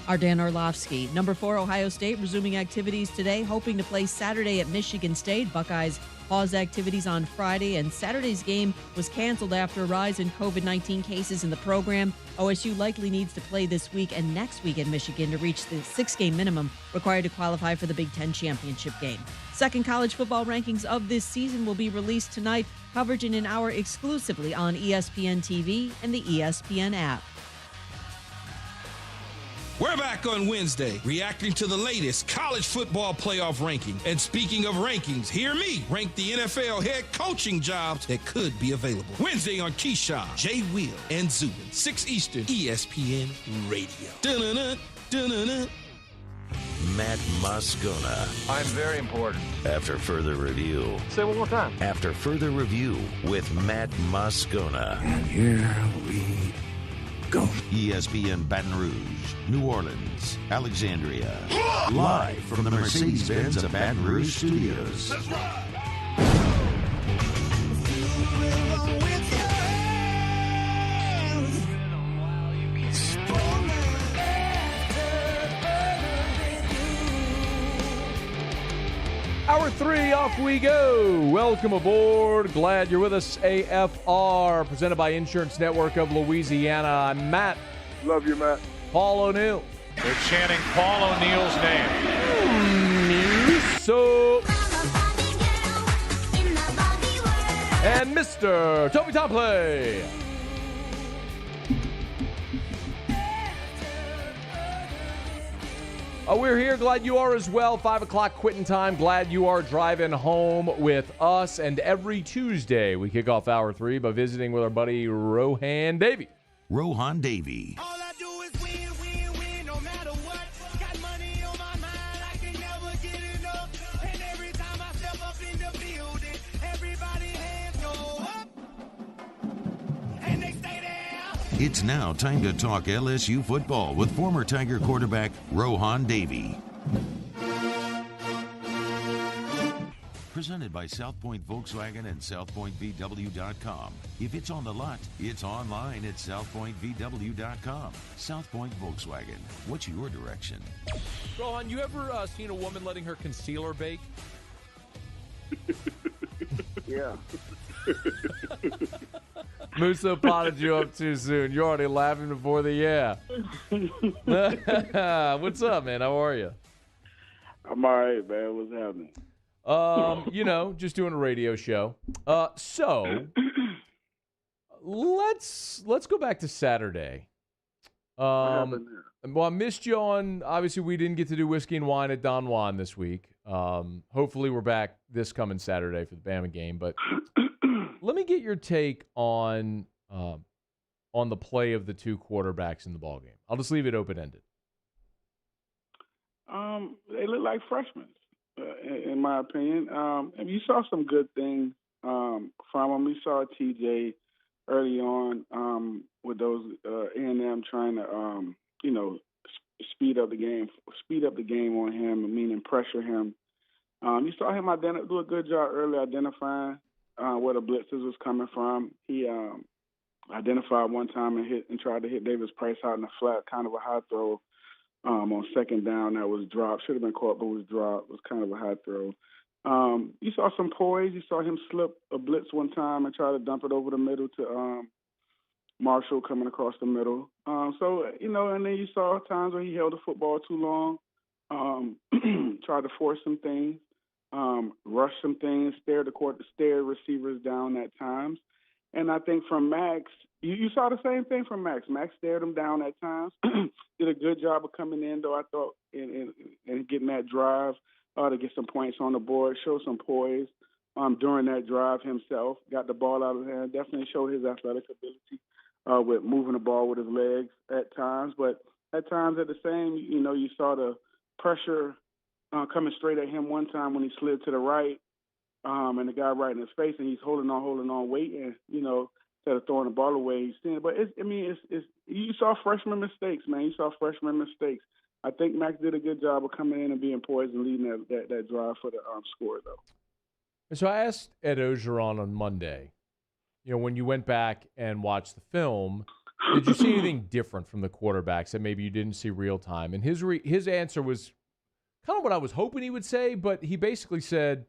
Our Dan Orlovsky. Number 4, Ohio State resuming activities today, hoping to play Saturday at Michigan State. Buckeyes paused activities on Friday, and Saturday's game was canceled after a rise in COVID-19 cases in the program. OSU likely needs to play this week and next week in Michigan to reach the 6-game minimum required to qualify for the Big Ten championship game. Second college football rankings of this season will be released tonight. Coverage in an hour exclusively on ESPN TV and the ESPN app. We're back on Wednesday, reacting to the latest college football playoff ranking. And speaking of rankings, hear me rank the NFL head coaching jobs that could be available. Wednesday on Keyshawn, Jay Will, and Zubin, 6 Eastern, ESPN Radio. Dun-dun-dun, dun-dun-dun. Matt Moscona. I'm very important. After further review. Say it one more time. After further review with Matt Moscona. And here we go. ESPN Baton Rouge, New Orleans, Alexandria. Live from the Mercedes-Benz of Baton Rouge studios. That's right. Hour 3, off we go. Welcome aboard. Glad you're with us. AFR, presented by Insurance Network of Louisiana. I'm Matt. Love you, Matt. Paul O'Neal. They're chanting Paul O'Neal's name. So, and Mr. Toby Tomplay. We're here. Glad you are as well. 5 o'clock quitting time. Glad you are driving home with us. And every Tuesday, we kick off Hour 3 by visiting with our buddy Rohan Davey. Rohan Davey. It's now time to talk LSU football with former Tiger quarterback Rohan Davey. Presented by South Point Volkswagen and SouthPointVW.com. If it's on the lot, it's online at SouthPointVW.com. South Point Volkswagen. What's your direction? Rohan, you ever seen a woman letting her concealer bake? Yeah. Musa potted you up too soon. You're already laughing before the yeah. What's up, man? How are you? I'm all right, man. What's happening? Just doing a radio show. So let's go back to Saturday. What happened there? Well, I missed you on. Obviously, we didn't get to do Whiskey and Wine at Don Juan this week. Hopefully we're back this coming Saturday for the Bama game. But let me get your take on the play of the two quarterbacks in the ballgame. I'll just leave it open-ended. They look like freshmen, in my opinion. And you saw some good things from them. We saw TJ early on with those A&M trying to, speed up the game on him, meaning pressure him. You saw him do a good job early identifying where the blitzes was coming from. He identified one time and tried to hit Davis Price out in the flat, kind of a high throw on second down that was dropped. Should have been caught, but was dropped. It was kind of a high throw. You saw some poise. You saw him slip a blitz one time and try to dump it over the middle to Marshall coming across the middle. And then you saw times where he held the football too long, tried to force some things, rush some things, stare receivers down at times. And I think from Max, you saw the same thing from Max. Max stared him down at times. Did a good job of coming in, though, I thought, and getting that drive to get some points on the board, show some poise during that drive himself. Got the ball out of his hand, definitely showed his athletic ability with moving the ball with his legs at times. But at times at the same, you saw the pressure coming straight at him one time when he slid to the right. And the guy right in his face, and he's holding on, waiting, instead of throwing the ball away. He's seeing, but you saw freshman mistakes, man. You saw freshman mistakes. I think Max did a good job of coming in and being poised and leading that drive for the score, though. And so I asked Ed Ogeron on Monday, when you went back and watched the film, did you see anything different from the quarterbacks that maybe you didn't see real time? And his answer was kind of what I was hoping he would say, but he basically said,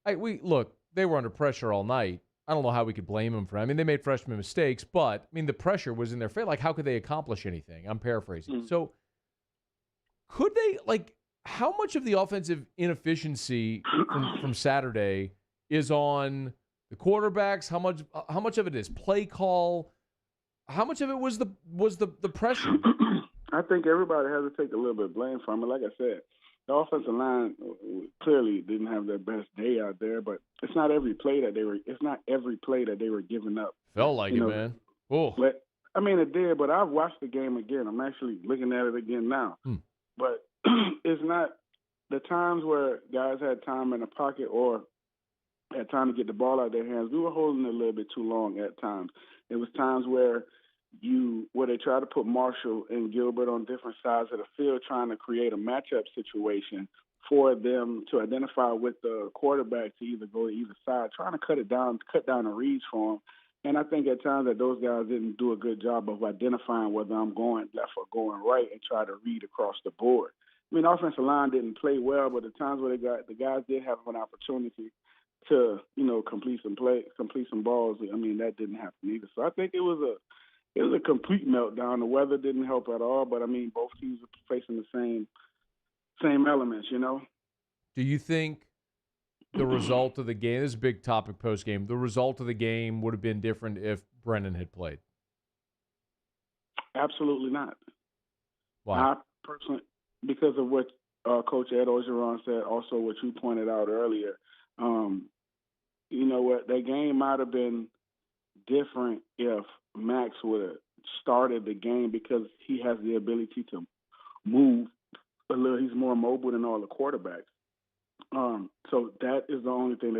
look, they were under pressure all night. I don't know how we could blame them for that. I mean, they made freshman mistakes, but, the pressure was in their face. Like, how could they accomplish anything? I'm paraphrasing. Mm-hmm. So could they, how much of the offensive inefficiency from Saturday is on the quarterbacks? How much of it is play call? How much of it was the pressure? I think everybody has to take a little bit of blame from it. Like I said, the offensive line clearly didn't have their best day out there, but it's not every play that they were giving up. Felt like it, man. Oh. But it did, but I've watched the game again. I'm actually looking at it again now. But it's not the times where guys had time in the pocket or had time to get the ball out of their hands. We were holding it a little bit too long at times. It was times where they tried to put Marshall and Gilbert on different sides of the field, trying to create a matchup situation for them to identify with the quarterback to either go to either side, trying to cut down the reads for him. And I think at times that those guys didn't do a good job of identifying whether I'm going left or going right and try to read across the board. The offensive line didn't play well, but the times where the guys did have an opportunity to, complete some balls, that didn't happen either. So I think it was a complete meltdown. The weather didn't help at all, but both teams were facing the same elements, Do you think the result of the game, this is a big topic post-game, the result of the game would have been different if Brennan had played? Absolutely not. Why? I personally, because of what Coach Ed Ogeron said, also what you pointed out earlier, that game might have been different if Max would have started the game because he has the ability to move a little. He's more mobile than all the quarterbacks. So that is the only thing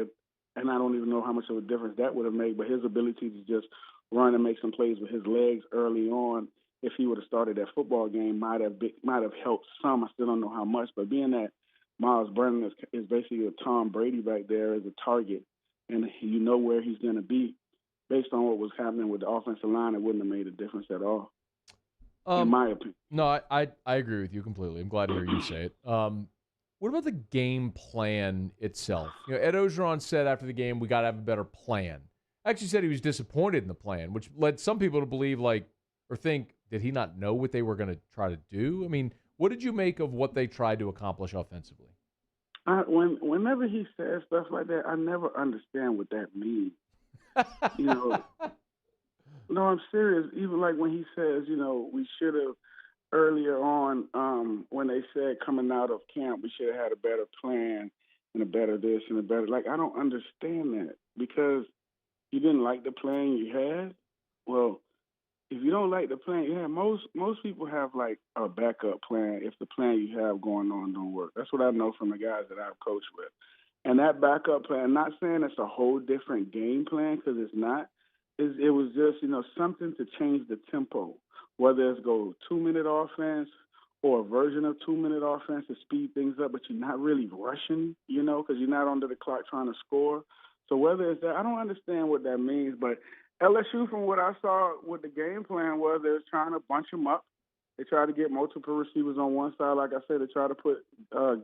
and I don't even know how much of a difference that would have made, but his ability to just run and make some plays with his legs early on, if he would have started that football game, might have helped some. I still don't know how much, but being that Miles Brennan is basically a Tom Brady back there as a target, and where he's going to be, based on what was happening with the offensive line, it wouldn't have made a difference at all, in my opinion. No, I agree with you completely. I'm glad to hear you say it. What about the game plan itself? Ed Ogeron said after the game, we got to have a better plan. Actually said he was disappointed in the plan, which led some people to believe or think, did he not know what they were going to try to do? What did you make of what they tried to accomplish offensively? Whenever he says stuff like that, I never understand what that means. No, I'm serious. Even like when he says, we should have earlier on when they said coming out of camp we should have had a better plan and a better this and a better, like, I don't understand that, because you didn't like the plan you had. Well, if you don't like the plan you have, most people have like a backup plan if the plan you have going on don't work. That's what I know from the guys that I've coached with. And that backup plan, not saying it's a whole different game plan, because it's not. It was just, something to change the tempo, whether it's go 2-minute offense or a version of 2-minute offense to speed things up, but you're not really rushing, because you're not under the clock trying to score. So whether it's that, I don't understand what that means. But LSU, from what I saw with the game plan, was they was trying to bunch them up. They tried to get multiple receivers on one side. Like I said, they tried to put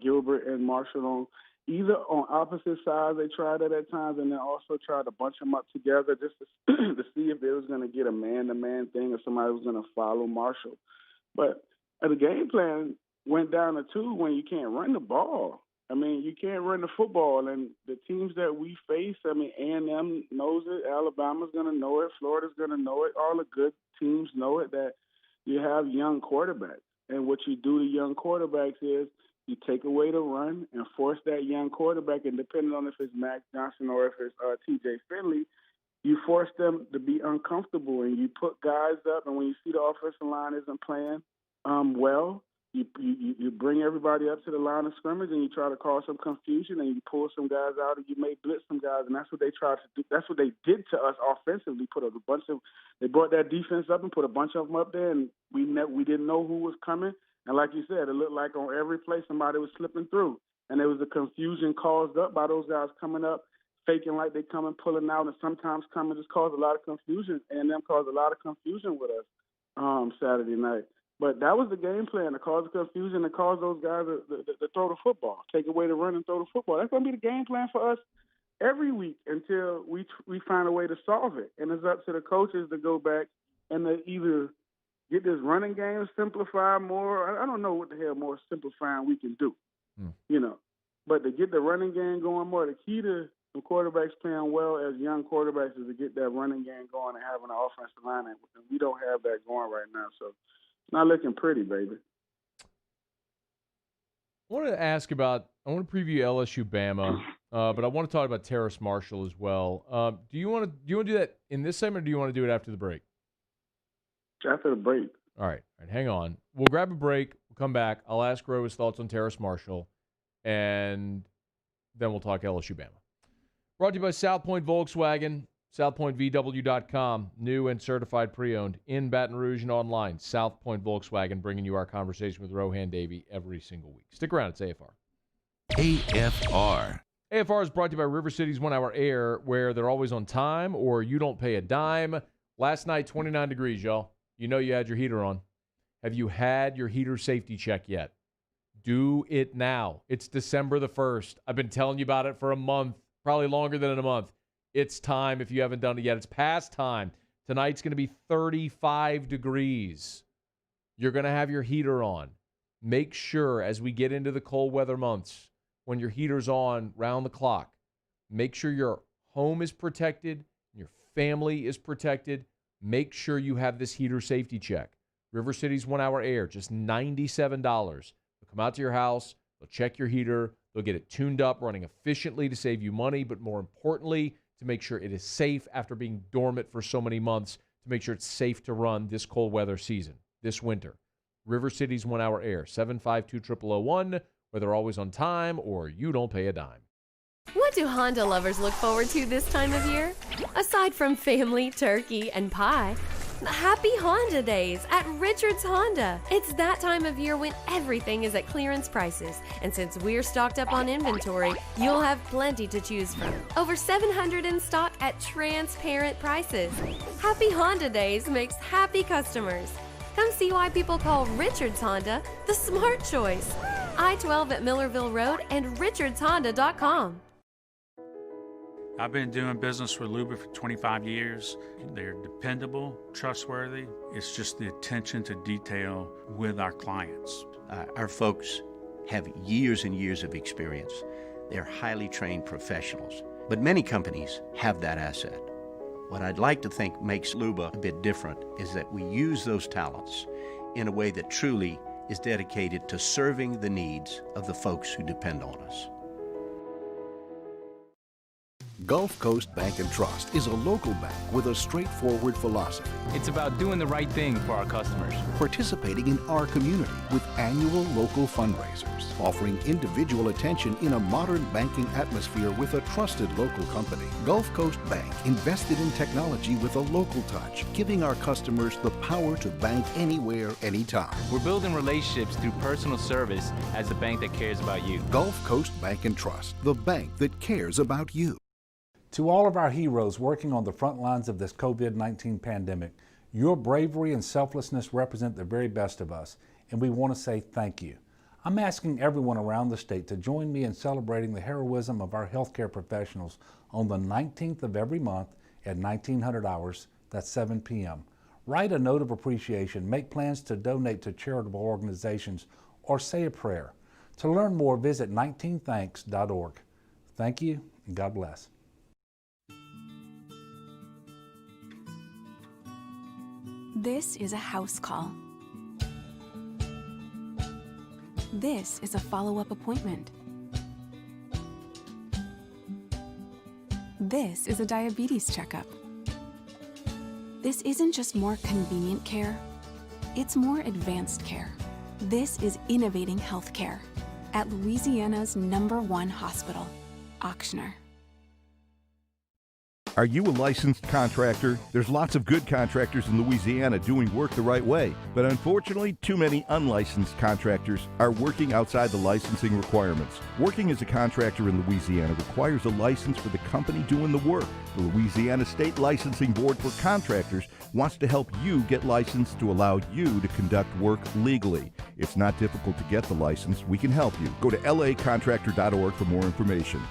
Gilbert and Marshall on either on opposite sides. They tried it at times, and then also tried to bunch them up together just to see if they was going to get a man-to-man thing or somebody was going to follow Marshall. But the game plan went down to 2 when you can't run the ball. I mean, you can't run the football. And the teams that we face, I mean, A&M knows it. Alabama's going to know it. Florida's going to know it. All the good teams know it, that you have young quarterbacks. And what you do to young quarterbacks is you take away the run and force that young quarterback, and depending on if it's Max Johnson or if it's T.J. Finley, you force them to be uncomfortable, and you put guys up, and when you see the offensive line isn't playing well, you bring everybody up to the line of scrimmage, and you try to cause some confusion, and you pull some guys out, and you may blitz some guys, and that's what they tried to do. That's what they did to us offensively. They brought that defense up and put a bunch of them up there, and we didn't know who was coming. And like you said, it looked like on every play somebody was slipping through, and there was a confusion caused up by those guys coming up, faking like they coming, pulling out, and sometimes coming just caused a lot of confusion, and them caused a lot of confusion with us Saturday night. But that was the game plan, to cause the confusion and cause those guys to throw the football, take away the run and throw the football. That's going to be the game plan for us every week until we find a way to solve it. And it's up to the coaches to go back and to either get this running game simplified more. I don't know what the hell more simplifying we can do, But to get the running game going more, the key to the quarterbacks playing well as young quarterbacks is to get that running game going and having an offensive line. And we don't have that going right now, so it's not looking pretty, baby. I want to ask about, I want to preview LSU Bama, but I want to talk about Terrace Marshall as well. Do you want to do that in this segment, or do you want to do it after the break? After the break. All right, hang on. We'll grab a break. We'll come back. I'll ask Ro his thoughts on Terrace Marshall, and then we'll talk LSU Bama. Brought to you by South Point Volkswagen, southpointvw.com, new and certified pre-owned in Baton Rouge and online. South Point Volkswagen, bringing you our conversation with Rohan Davey every single week. Stick around. It's AFR. AFR. AFR is brought to you by River City's 1 Hour Air, where they're always on time or you don't pay a dime. Last night, 29 degrees, y'all. You know you had your heater on. Have you had your heater safety check yet? Do it now. It's December the 1st. I've been telling you about it for a month, probably longer than a month. It's time if you haven't done it yet. It's past time. Tonight's going to be 35 degrees. You're going to have your heater on. Make sure as we get into the cold weather months, when your heater's on round the clock, make sure your home is protected, your family is protected. Make sure you have this heater safety check. River City's 1 Hour Air, just $97. They'll come out to your house. They'll check your heater. They'll get it tuned up, running efficiently to save you money, but more importantly, to make sure it is safe after being dormant for so many months, to make sure it's safe to run this cold weather season, this winter. River City's 1 Hour Air, 752-0001, whether they're always on time or you don't pay a dime. What do Honda lovers look forward to this time of year? Aside from family, turkey, and pie, happy Honda Days at Richard's Honda. It's that time of year when everything is at clearance prices. And since we're stocked up on inventory, you'll have plenty to choose from. Over 700 in stock at transparent prices. Happy Honda Days makes happy customers. Come see why people call Richard's Honda the smart choice. I-12 at Millerville Road and richardshonda.com. I've been doing business with Luba for 25 years. They're dependable, trustworthy. It's just the attention to detail with our clients. Our folks have years and years of experience. They're highly trained professionals. But many companies have that asset. What I'd like to think makes Luba a bit different is that we use those talents in a way that truly is dedicated to serving the needs of the folks who depend on us. Gulf Coast Bank and Trust is a local bank with a straightforward philosophy. It's about doing the right thing for our customers. Participating in our community with annual local fundraisers. Offering individual attention in a modern banking atmosphere with a trusted local company. Gulf Coast Bank invested in technology with a local touch, giving our customers the power to bank anywhere, anytime. We're building relationships through personal service as the bank that cares about you. Gulf Coast Bank and Trust, the bank that cares about you. To all of our heroes working on the front lines of this COVID-19 pandemic, your bravery and selflessness represent the very best of us, and we want to say thank you. I'm asking everyone around the state to join me in celebrating the heroism of our healthcare professionals on the 19th of every month at 1900 hours, that's 7 p.m. Write a note of appreciation, make plans to donate to charitable organizations, or say a prayer. To learn more, visit 19thanks.org. Thank you, and God bless. This is a house call. This is a follow-up appointment. This is a diabetes checkup. This isn't just more convenient care, it's more advanced care. This is innovating healthcare at Louisiana's #1 hospital, Auctioner. Are you a licensed contractor? There's lots of good contractors in Louisiana doing work the right way, but unfortunately, too many unlicensed contractors are working outside the licensing requirements. Working as a contractor in Louisiana requires a license for the company doing the work. The Louisiana State Licensing Board for Contractors wants to help you get licensed to allow you to conduct work legally. It's not difficult to get the license. We can help you. Go to lacontractor.org for more information.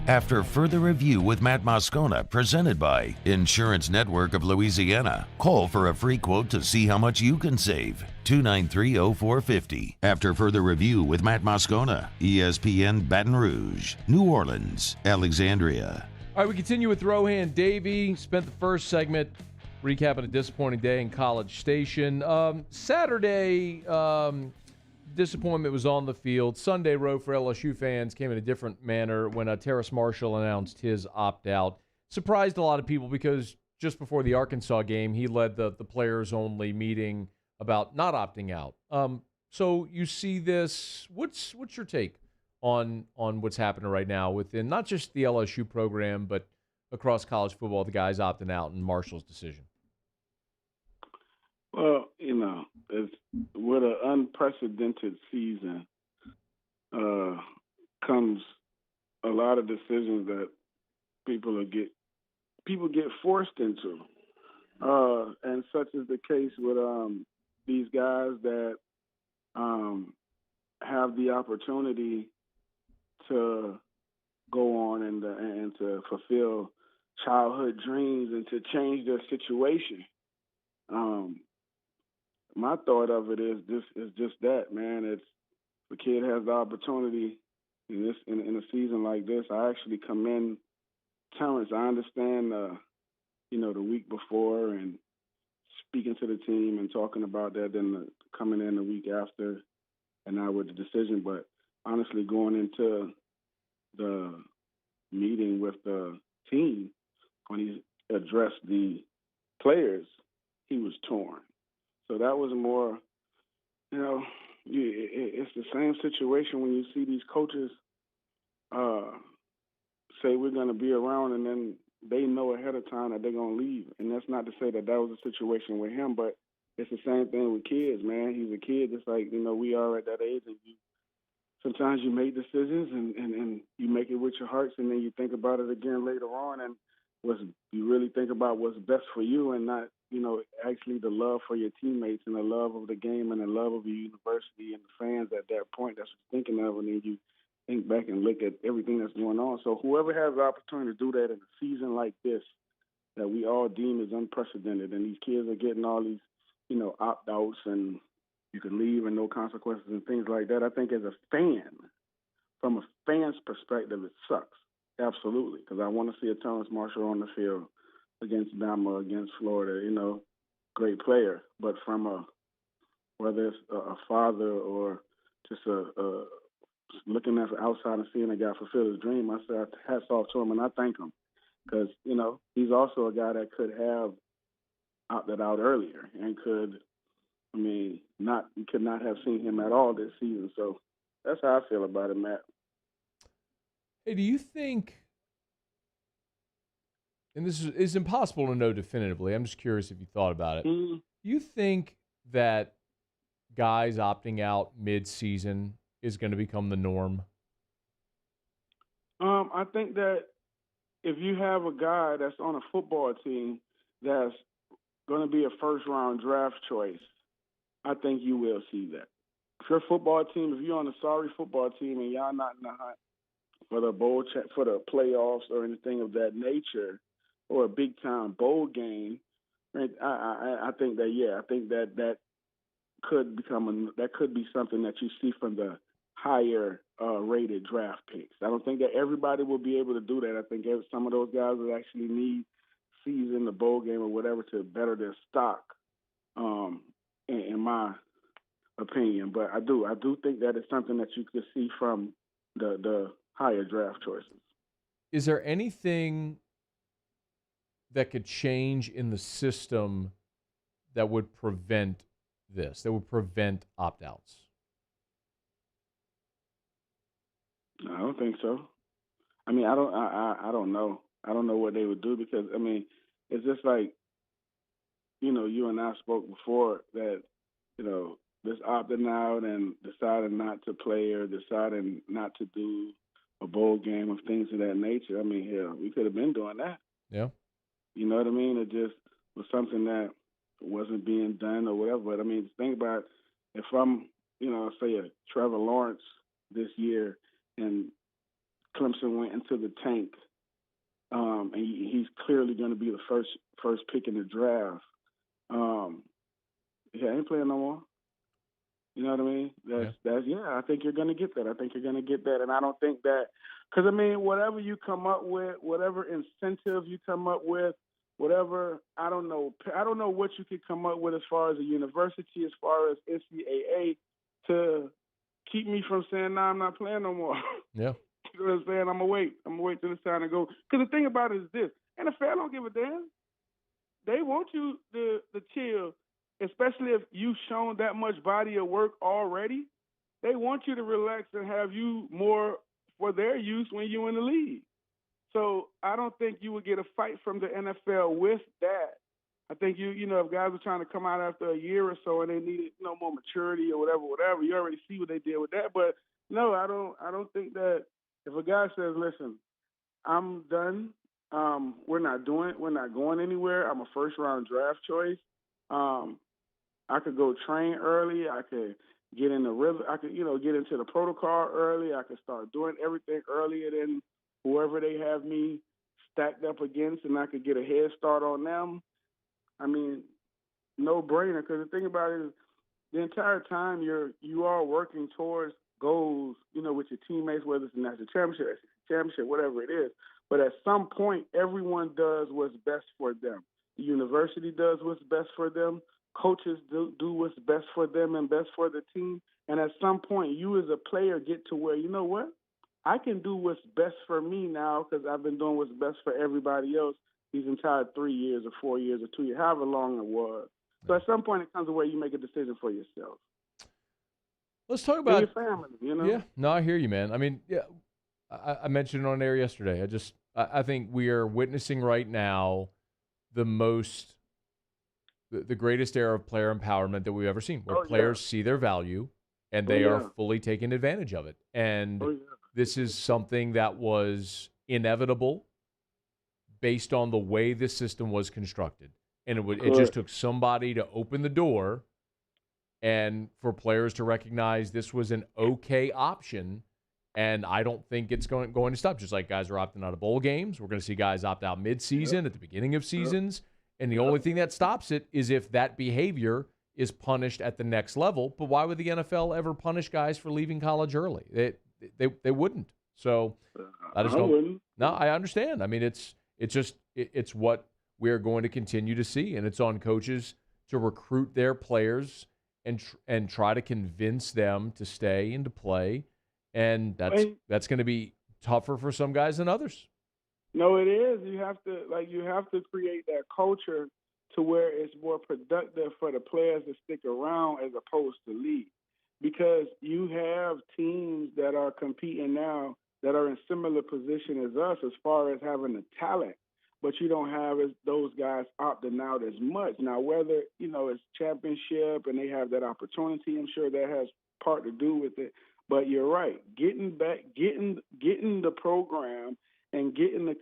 After further review with Matt Moscona, presented by Insurance Network of Louisiana. Call for a free quote to see how much you can save. 293-0450. After further review with Matt Moscona, ESPN Baton Rouge, New Orleans, Alexandria. All right, we continue with Rohan Davey. Spent the first segment recapping a disappointing day in College Station. Saturday, disappointment was on the field. Sunday road for LSU fans came in a different manner when Terrace Marshall announced his opt-out. Surprised a lot of people because just before the Arkansas game, he led the players-only meeting about not opting out. So you see this. What's your take on what's happening right now within not just the LSU program, but across college football, the guys opting out and Marshall's decision? Well, it's with an unprecedented season comes a lot of decisions that people get forced into, and such is the case with these guys that have the opportunity to go on and to fulfill childhood dreams and to change their situation. My thought of it is just that, man. It's the kid has the opportunity in a season like this. I actually commend Terrence. I understand, the week before and speaking to the team and talking about that, then coming in the week after, and now with the decision. But honestly, going into the meeting with the team when he addressed the players, he was torn. So that was more, it's the same situation when you see these coaches say we're going to be around and then they know ahead of time that they're going to leave. And that's not to say that was a situation with him, but it's the same thing with kids, man. He's a kid just like, we are at that age. And sometimes you make decisions and you make it with your hearts and then you think about it again later on and you really think about what's best for you and not, actually the love for your teammates and the love of the game and the love of your university and the fans at that point. That's what you're thinking of, and then you think back and look at everything that's going on. So whoever has the opportunity to do that in a season like this that we all deem as unprecedented, and these kids are getting all these opt-outs and you can leave and no consequences and things like that. I think as a fan, from a fan's perspective, it sucks. Absolutely, because I want to see a Terrace Marshall on the field against Bama, against Florida, great player. But from whether it's a father or just looking at the outside and seeing a guy fulfill his dream, I say hats off to him and I thank him because, he's also a guy that could have opted out earlier and could not have seen him at all this season. So that's how I feel about it, Matt. Hey, do you think, and this is impossible to know definitively, I'm just curious if you thought about it. Mm-hmm. Do you think that guys opting out mid-season is going to become the norm? I think that if you have a guy that's on a football team that's going to be a first-round draft choice, I think you will see that. If you're a football team, if you're on a sorry football team and y'all not in the hunt for the for the playoffs or anything of that nature, or a big-time bowl game, right, I think that could be something that you see from the higher rated draft picks. I don't think that everybody will be able to do that. I think some of those guys will actually need season, the bowl game, or whatever to better their stock, in my opinion. But I do think that it's something that you could see from the higher draft choices. Is there anything that could change in the system that would prevent this, that would prevent opt-outs? I don't think so. I don't know. I don't know what they would do because, it's just like, you and I spoke before that, this opting out and deciding not to play or deciding not to do a bowl game of things of that nature. Hell, we could have been doing that. Yeah. You know what I mean? It just was something that wasn't being done or whatever. But, think about if I'm, say a Trevor Lawrence this year and Clemson went into the tank, and he's clearly going to be the first pick in the draft. I ain't playing no more. You know what I mean? I think you're going to get that. And I don't think that, because, whatever you come up with, whatever incentive you come up with, whatever, I don't know what you could come up with as far as a university, as far as NCAA, to keep me from saying, no, I'm not playing no more. Yeah. You know what I'm saying? I'm going to wait till it's time to go. Because the thing about it is this, NFL don't give a damn. They want you to chill, especially if you've shown that much body of work already. They want you to relax and have you more for their use when you're in the league. So I don't think you would get a fight from the NFL with that. I think if guys are trying to come out after a year or so and they needed more maturity or whatever, you already see what they did with that. But no, I don't think that if a guy says, listen, I'm done, we're not going anywhere, I'm a first round draft choice, I could go train early, I could get in the rhythm, I could, get into the protocol early, I could start doing everything earlier than whoever they have me stacked up against, and I could get a head start on them. No brainer, because the thing about it is the entire time you are working towards goals, with your teammates, whether it's the national championship, whatever it is. But at some point, everyone does what's best for them. The university does what's best for them. Coaches do what's best for them and best for the team. And at some point, you as a player get to where, you know what? I can do what's best for me now because I've been doing what's best for everybody else these entire 3 years or 4 years or 2 years, however long it was. So at some point, it comes to where you make a decision for yourself. Let's talk about your family, Yeah, no, I hear you, man. I mentioned it on air yesterday. I think we are witnessing right now the greatest era of player empowerment that we've ever seen, where players see their value and they are fully taking advantage of it. And this is something that was inevitable based on the way this system was constructed. And it just took somebody to open the door and for players to recognize this was an okay option. And I don't think it's going to stop. Just like guys are opting out of bowl games, we're going to see guys opt out mid-season, at the beginning of seasons. And the only thing that stops it is if that behavior is punished at the next level. But why would the NFL ever punish guys for leaving college early? They wouldn't. So I just don't. Wouldn't. No, I understand. I mean, it's what we're going to continue to see, and it's on coaches to recruit their players and try to convince them to stay and to play, and that's going to be tougher for some guys than others. No, it is. You have to create that culture to where it's more productive for the players to stick around as opposed to leave, because you have teams that are competing now that are in similar position as us as far as having the talent, but you don't have those guys opting out as much. Now, whether, it's championship and they have that opportunity, I'm sure that has part to do with it. But you're right. Getting the program and getting the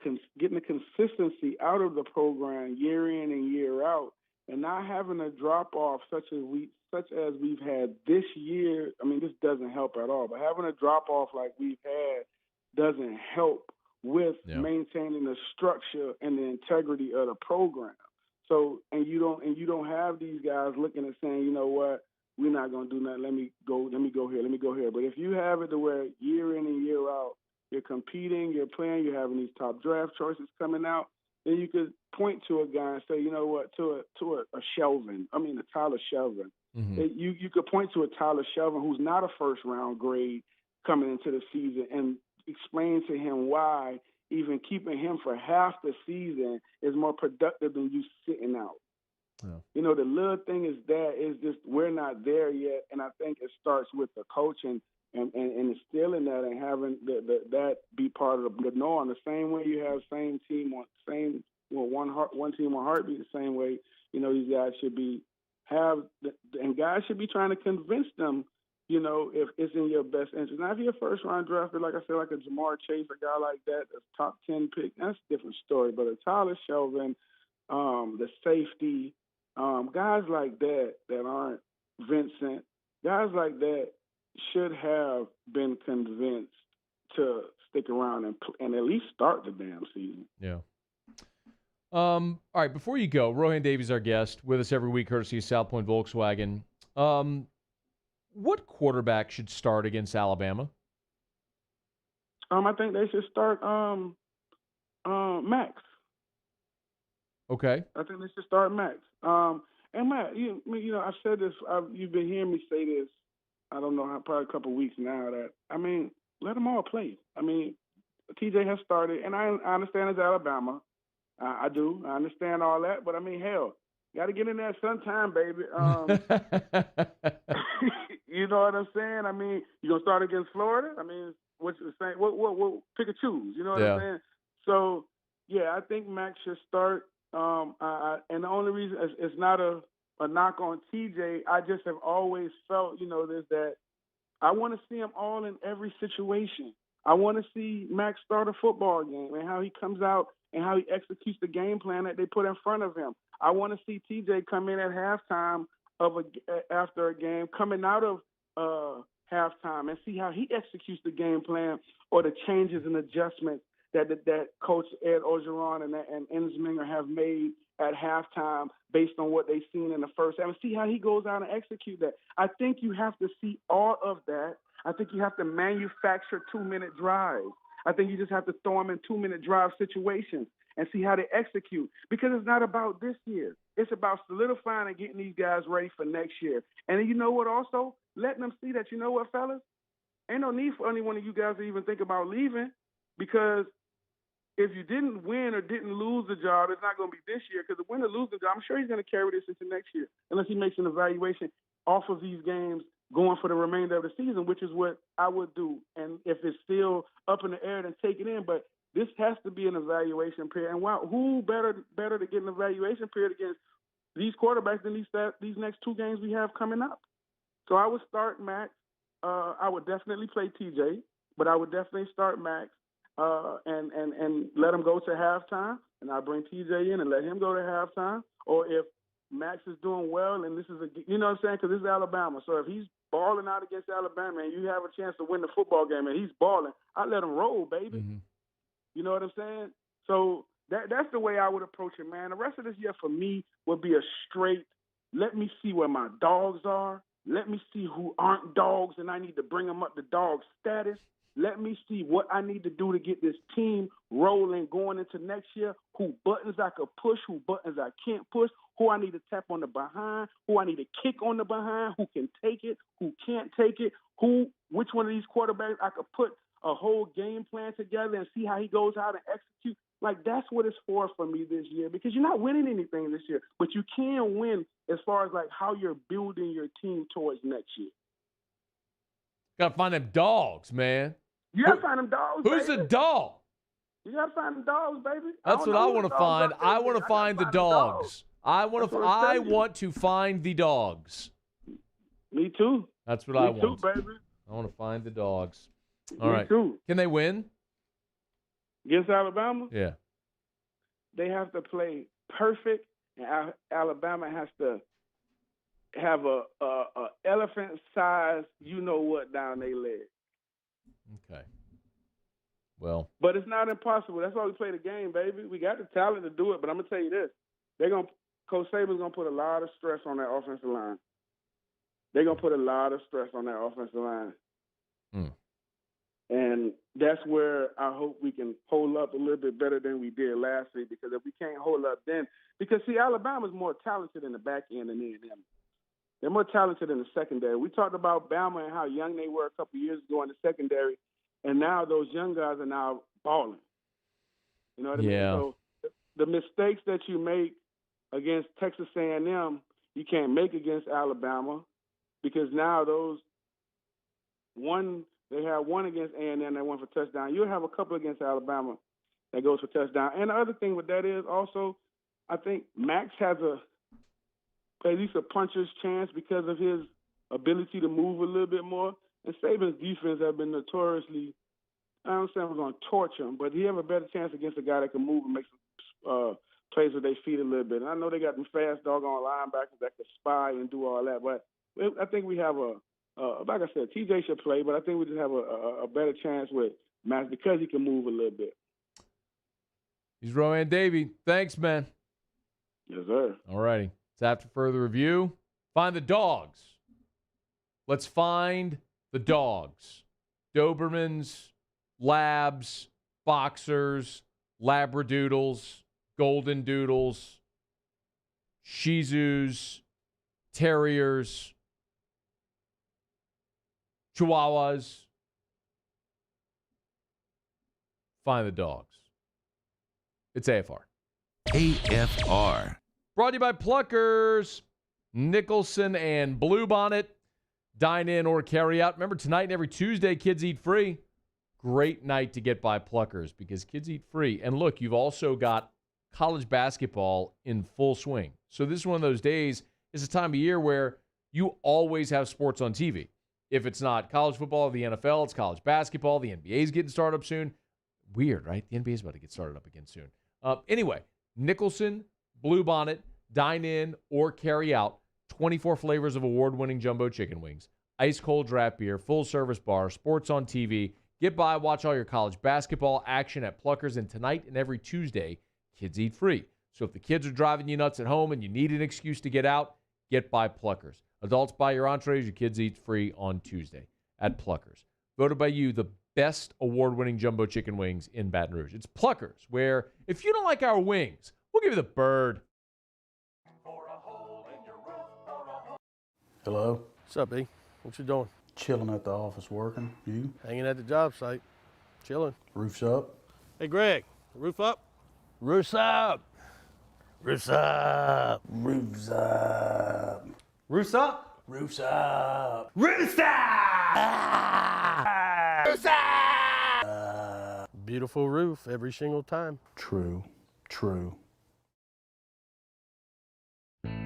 consistency out of the program year in and year out, and not having a drop off such as we've had this year. I mean, this doesn't help at all. But having a drop off like we've had doesn't help with maintaining the structure and the integrity of the program. So, and you don't have these guys looking and saying, you know what, we're not going to do nothing. Let me go here. But if you have it to where year in and year out, you're competing, you're playing, you're having these top draft choices coming out, then you could point to a guy and say, you know what, to a Tyler Shelvin. Mm-hmm. You could point to a Tyler Shelvin who's not a first-round grade coming into the season and explain to him why even keeping him for half the season is more productive than you sitting out. Yeah. The little thing is just we're not there yet, and I think it starts with the coaching and instilling that and having that be part of the norm. The same way you have one team, one heartbeat. The same way these guys should and guys should be trying to convince them, if it's in your best interest. Now, if you're a first-round drafter, like I said, like a Jamar Chase, a guy like that, a top 10 pick, that's a different story. But a Tyler Shelvin, the safety, guys like that aren't Vincent, guys like that should have been convinced to stick around and at least start the damn season. Yeah. All right, before you go, Rohan Davey's our guest, with us every week, courtesy of South Point Volkswagen. What quarterback should start against Alabama? I think they should start Max. Okay. I think they should start Max. And Matt, I've said this. You've been hearing me say this. I don't know, probably a couple of weeks now. Let them all play. TJ has started, and I understand it's Alabama. I do. I understand all that, but hell, got to get in there sometime, baby. You know what I'm saying? You gonna start against Florida? What's the same? What? Pick and choose. You know what I'm saying? So, yeah, I think Max should start. And the only reason it's not a knock on TJ. I just have always felt, there's that I want to see him all in every situation. I want to see Max start a football game and how he comes out and how he executes the game plan that they put in front of him. I want to see TJ come in at halftime after a game, coming out of halftime, and see how he executes the game plan or the changes and adjustments that Coach Ed Orgeron and Ensminger have made at halftime based on what they've seen in the first half, and see how he goes out and execute that. I think you have to see all of that. I think you have to manufacture 2-minute drives. I think you just have to throw them in 2-minute drive situations and see how they execute, because it's not about this year. It's about solidifying and getting these guys ready for next year. And you know what also? Letting them see that, you know what, fellas? Ain't no need for any one of you guys to even think about leaving, because if you didn't win or didn't lose the job, it's not going to be this year, because the win or lose the job, I'm sure he's going to carry this into next year unless he makes an evaluation off of these games going for the remainder of the season, which is what I would do. And if it's still up in the air, then take it in. But this has to be an evaluation period. And who better to get an evaluation period against these quarterbacks than these next 2 games we have coming up? So I would start Max. I would definitely play TJ, but I would definitely start Max. And let him go to halftime, and I bring TJ in and let him go to halftime. Or if Max is doing well, and this is you know what I'm saying, because this is Alabama. So if he's balling out against Alabama and you have a chance to win the football game and he's balling, I let him roll, baby. Mm-hmm. You know what I'm saying? So that's the way I would approach it, man. The rest of this year for me would be a straight Let me see where my dogs are. Let me see who aren't dogs and I need to bring them up to dog status. Let me see what I need to do to get this team rolling going into next year, who buttons I could push, who buttons I can't push, who I need to tap on the behind, who I need to kick on the behind, who can take it, who can't take it, which one of these quarterbacks I could put a whole game plan together and see how he goes out and execute. Like, that's what it's for me this year, because you're not winning anything this year, but you can win as far as, like, how you're building your team towards next year. Got to find them dogs, man. You got to find them dogs, Who's baby. the dog? You got to find them dogs, baby. That's what I want to find. I want to find the dogs. I want to find the dogs. Me too. That's what I want. Me too, baby. I want to find the dogs. All right. Me too. Can they win? Against Alabama? Yeah. They have to play perfect, and Alabama has to have a elephant-sized you-know-what down their leg. Okay. Well. But it's not impossible. That's why we play the game, baby. We got the talent to do it, but I'm going to tell you this. Coach Saban's going to put a lot of stress on that offensive line. They're going to put a lot of stress on that offensive line. And that's where I hope we can hold up a little bit better than we did last week, because if we can't hold up then – because, see, Alabama's more talented in the back end than A&M. They're more talented in the secondary. We talked about Bama and how young they were a couple years ago in the secondary, and now those young guys are now balling. You know what I mean? So the mistakes that you make against Texas A&M, you can't make against Alabama, because now they have one against A&M that went for touchdown. You'll have a couple against Alabama that goes for touchdown. And the other thing with that is also, I think Max has at least a puncher's chance because of his ability to move a little bit more. And Saban's defense have been notoriously, I don't say I'm going to torture him, but he have a better chance against a guy that can move and make some plays with their feet a little bit. And I know they got them fast doggone linebackers that can spy and do all that, but I think we have like I said, TJ should play, but I think we just have a better chance with Max because he can move a little bit. He's Rohan Davey. Thanks, man. Yes, sir. All righty. It's after further review. Find the dogs. Let's find the dogs. Dobermans, Labs, Boxers, Labradoodles, Golden Doodles, Shih Tzus, Terriers, Chihuahuas. Find the dogs. It's AFR. AFR. Brought to you by Pluckers, Nicholson, and Bluebonnet. Dine in or carry out. Remember, tonight and every Tuesday, kids eat free. Great night to get by Pluckers because kids eat free. And look, you've also got college basketball in full swing. So this is one of those days, it's a time of year where you always have sports on TV. If it's not college football, the NFL, it's college basketball. The NBA is getting started up soon. Weird, right? The NBA is about to get started up again soon. Anyway, Nicholson, Bluebonnet, dine in or carry out. 24 flavors of award-winning jumbo chicken wings, ice-cold draft beer, full-service bar, sports on TV. Get by, watch all your college basketball action at Pluckers. And tonight and every Tuesday, kids eat free. So if the kids are driving you nuts at home and you need an excuse to get out, get by Pluckers. Adults buy your entrees, your kids eat free on Tuesday at Pluckers. Voted by you the best award-winning jumbo chicken wings in Baton Rouge. It's Pluckers, where if you don't like our wings, we'll give you the bird. Hello? What's up, B? What you doing? Chilling at the office working. You? Hanging at the job site. Chilling. Roof's up? Hey, Greg, roof up? Roof's up. Roof's up. Roof's up. Roof's up? Roof's up. Roof's up! Roof's up! Beautiful roof every single time. True. True.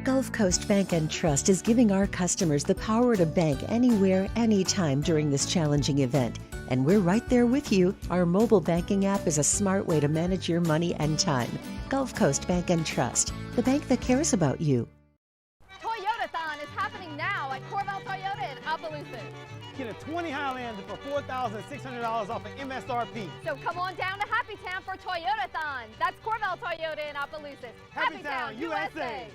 Gulf Coast Bank and Trust is giving our customers the power to bank anywhere, anytime during this challenging event. And we're right there with you. Our mobile banking app is a smart way to manage your money and time. Gulf Coast Bank and Trust, the bank that cares about you. Toyotathon is happening now at Corval Toyota in Opelousas. Get a 20 Highlander for $4,600 off of MSRP. So come on down to Happy Town for Toyotathon. That's Corval Toyota in Opelousas. Happy Town, USA.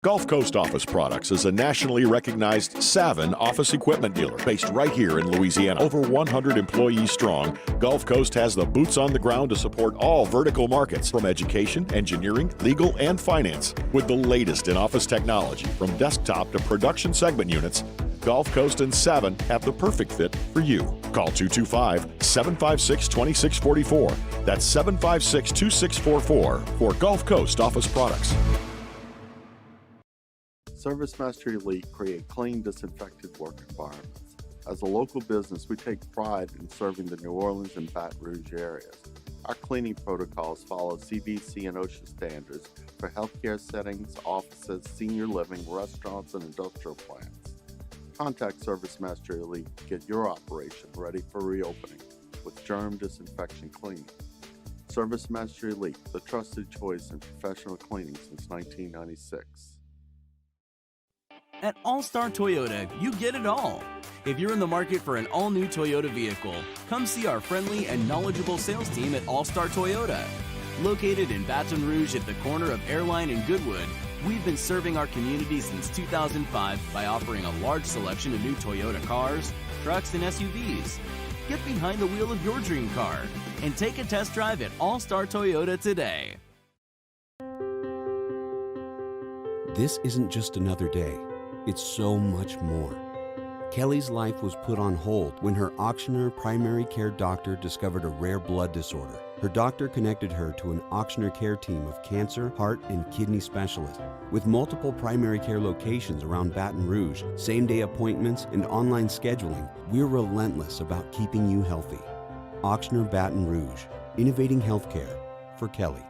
Gulf Coast Office Products is a nationally recognized Savin office equipment dealer based right here in Louisiana. Over 100 employees strong, Gulf Coast has the boots on the ground to support all vertical markets from education, engineering, legal, and finance. With the latest in office technology from desktop to production segment units, Gulf Coast and Savin have the perfect fit for you. Call 225-756-2644. That's 756-2644 for Gulf Coast Office Products. ServiceMaster Elite create clean, disinfected work environments. As a local business, we take pride in serving the New Orleans and Baton Rouge areas. Our cleaning protocols follow CDC and OSHA standards for healthcare settings, offices, senior living, restaurants, and industrial plants. Contact ServiceMaster Elite to get your operation ready for reopening with germ disinfection cleaning. ServiceMaster Elite, the trusted choice in professional cleaning since 1996. At All-Star Toyota, you get it all. If you're in the market for an all-new Toyota vehicle, come see our friendly and knowledgeable sales team at All-Star Toyota. Located in Baton Rouge at the corner of Airline and Goodwood, we've been serving our community since 2005 by offering a large selection of new Toyota cars, trucks, and SUVs. Get behind the wheel of your dream car and take a test drive at All-Star Toyota today. This isn't just another day. It's so much more. Kelly's life was put on hold when her auctioneer primary care doctor discovered a rare blood disorder. Her doctor connected her to an auctioneer care team of cancer, heart, and kidney specialists. With multiple primary care locations around Baton Rouge, same-day appointments, and online scheduling, we're relentless about keeping you healthy. Auctioneer Baton Rouge, innovating healthcare for Kelly.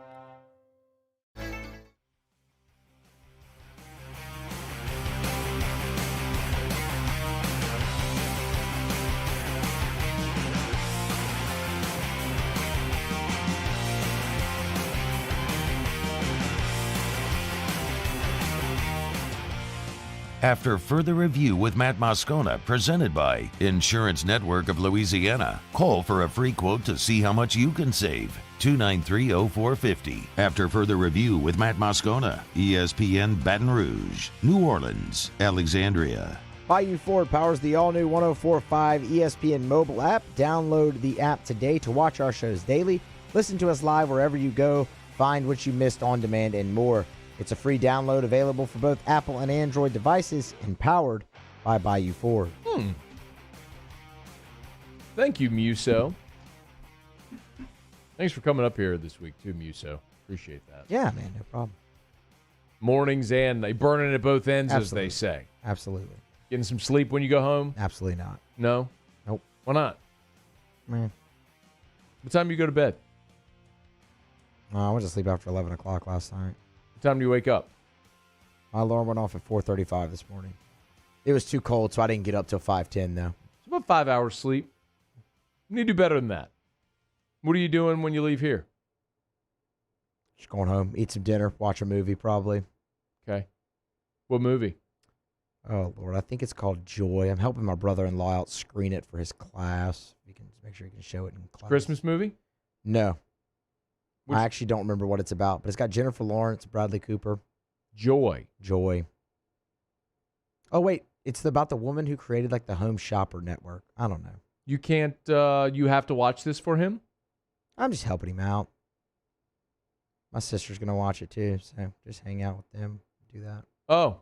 After further review with Matt Moscona, presented by Insurance Network of Louisiana. Call for a free quote to see how much you can save. 293-0450. After further review with Matt Moscona, ESPN Baton Rouge, New Orleans, Alexandria. Bayou Ford powers the all-new 104.5 ESPN mobile app. Download the app today to watch our shows daily. Listen to us live wherever you go. Find what you missed on demand and more. It's a free download available for both Apple and Android devices and powered by Bayou Ford. Thank you, Muso. Thanks for coming up here this week, too, Muso. Appreciate that. Yeah, man, no problem. Mornings and they burning at both ends, Absolutely. as they say. Absolutely. Getting some sleep when you go home? Absolutely not. No? Nope. Why not? Man. What time do you go to bed? I went to sleep after 11 o'clock last night. What time do you wake up? My alarm went off at 4:35 this morning. It was too cold, so I didn't get up till 5:10, though. It's about 5 hours sleep. You need to do better than that. What are you doing when you leave here? Just going home, eat some dinner, watch a movie probably. Okay. What movie? Oh, Lord, I think it's called Joy. I'm helping my brother-in-law out screen it for his class. We can make sure he can show it in class. Christmas movie? No. I actually don't remember what it's about, but it's got Jennifer Lawrence, Bradley Cooper. Joy. Oh, wait. It's about the woman who created like the Home Shopper Network. I don't know. You can't, you have to watch this for him? I'm just helping him out. My sister's going to watch it too, so just hang out with them, do that. Oh.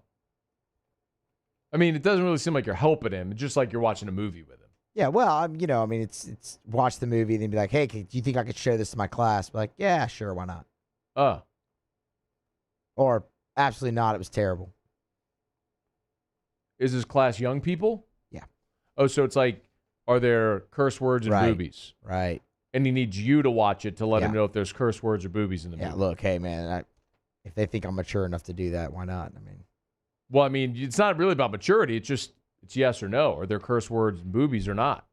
I mean, it doesn't really seem like you're helping him. It's just like you're watching a movie with him. Yeah, well, it's watch the movie and then be like, hey, do you think I could show this to my class? Be like, yeah, sure, why not? Or absolutely not, it was terrible. Is his class young people? Yeah. Oh, so it's like, are there curse words and boobies? Right. And he needs you to watch it to let him know if there's curse words or boobies in the movie. Yeah, look, hey, man, if they think I'm mature enough to do that, why not? Well, I mean, it's not really about maturity. It's just, it's yes or no. Are there curse words and boobies or not?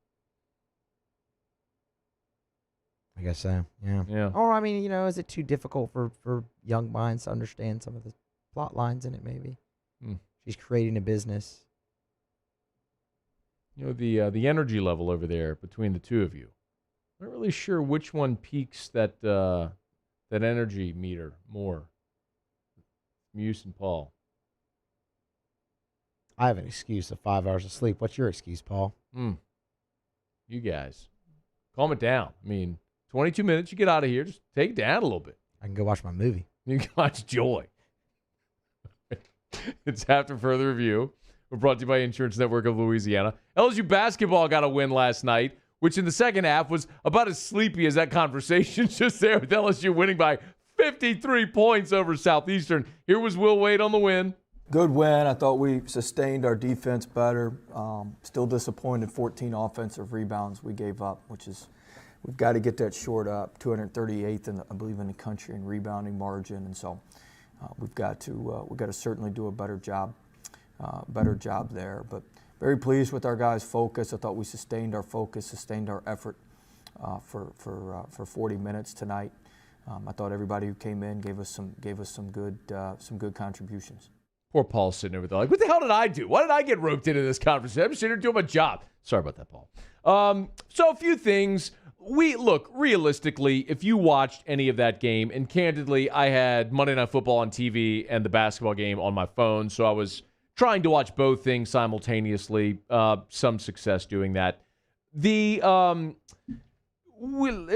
I guess so, yeah. Or, is it too difficult for young minds to understand some of the plot lines in it, maybe? She's creating a business. The energy level over there between the two of you. I'm not really sure which one peaks that energy meter more. Muse and Paul. I have an excuse of 5 hours of sleep. What's your excuse, Paul? You guys, calm it down. I mean, 22 minutes, you get out of here. Just take it down a little bit. I can go watch my movie. You can watch Joy. It's After Further Review. We're brought to you by Insurance Network of Louisiana. LSU basketball got a win last night, which in the second half was about as sleepy as that conversation just there with LSU winning by 53 points over Southeastern. Here was Will Wade on the win. Good win. I thought we sustained our defense better. Still disappointed 14 offensive rebounds we gave up, which is we've got to get that short up. 238th, I believe, in the country in rebounding margin, and so we've got to certainly do a better job there. But very pleased with our guys' focus. I thought we sustained our focus, sustained our effort for 40 minutes tonight. I thought everybody who came in gave us some good contributions. Poor Paul's sitting over there like, what the hell did I do? Why did I get roped into this conversation? I'm sitting here doing my job. Sorry about that, Paul. So a few things. Realistically, if you watched any of that game, and candidly, I had Monday Night Football on TV and the basketball game on my phone, so I was trying to watch both things simultaneously. Some success doing that.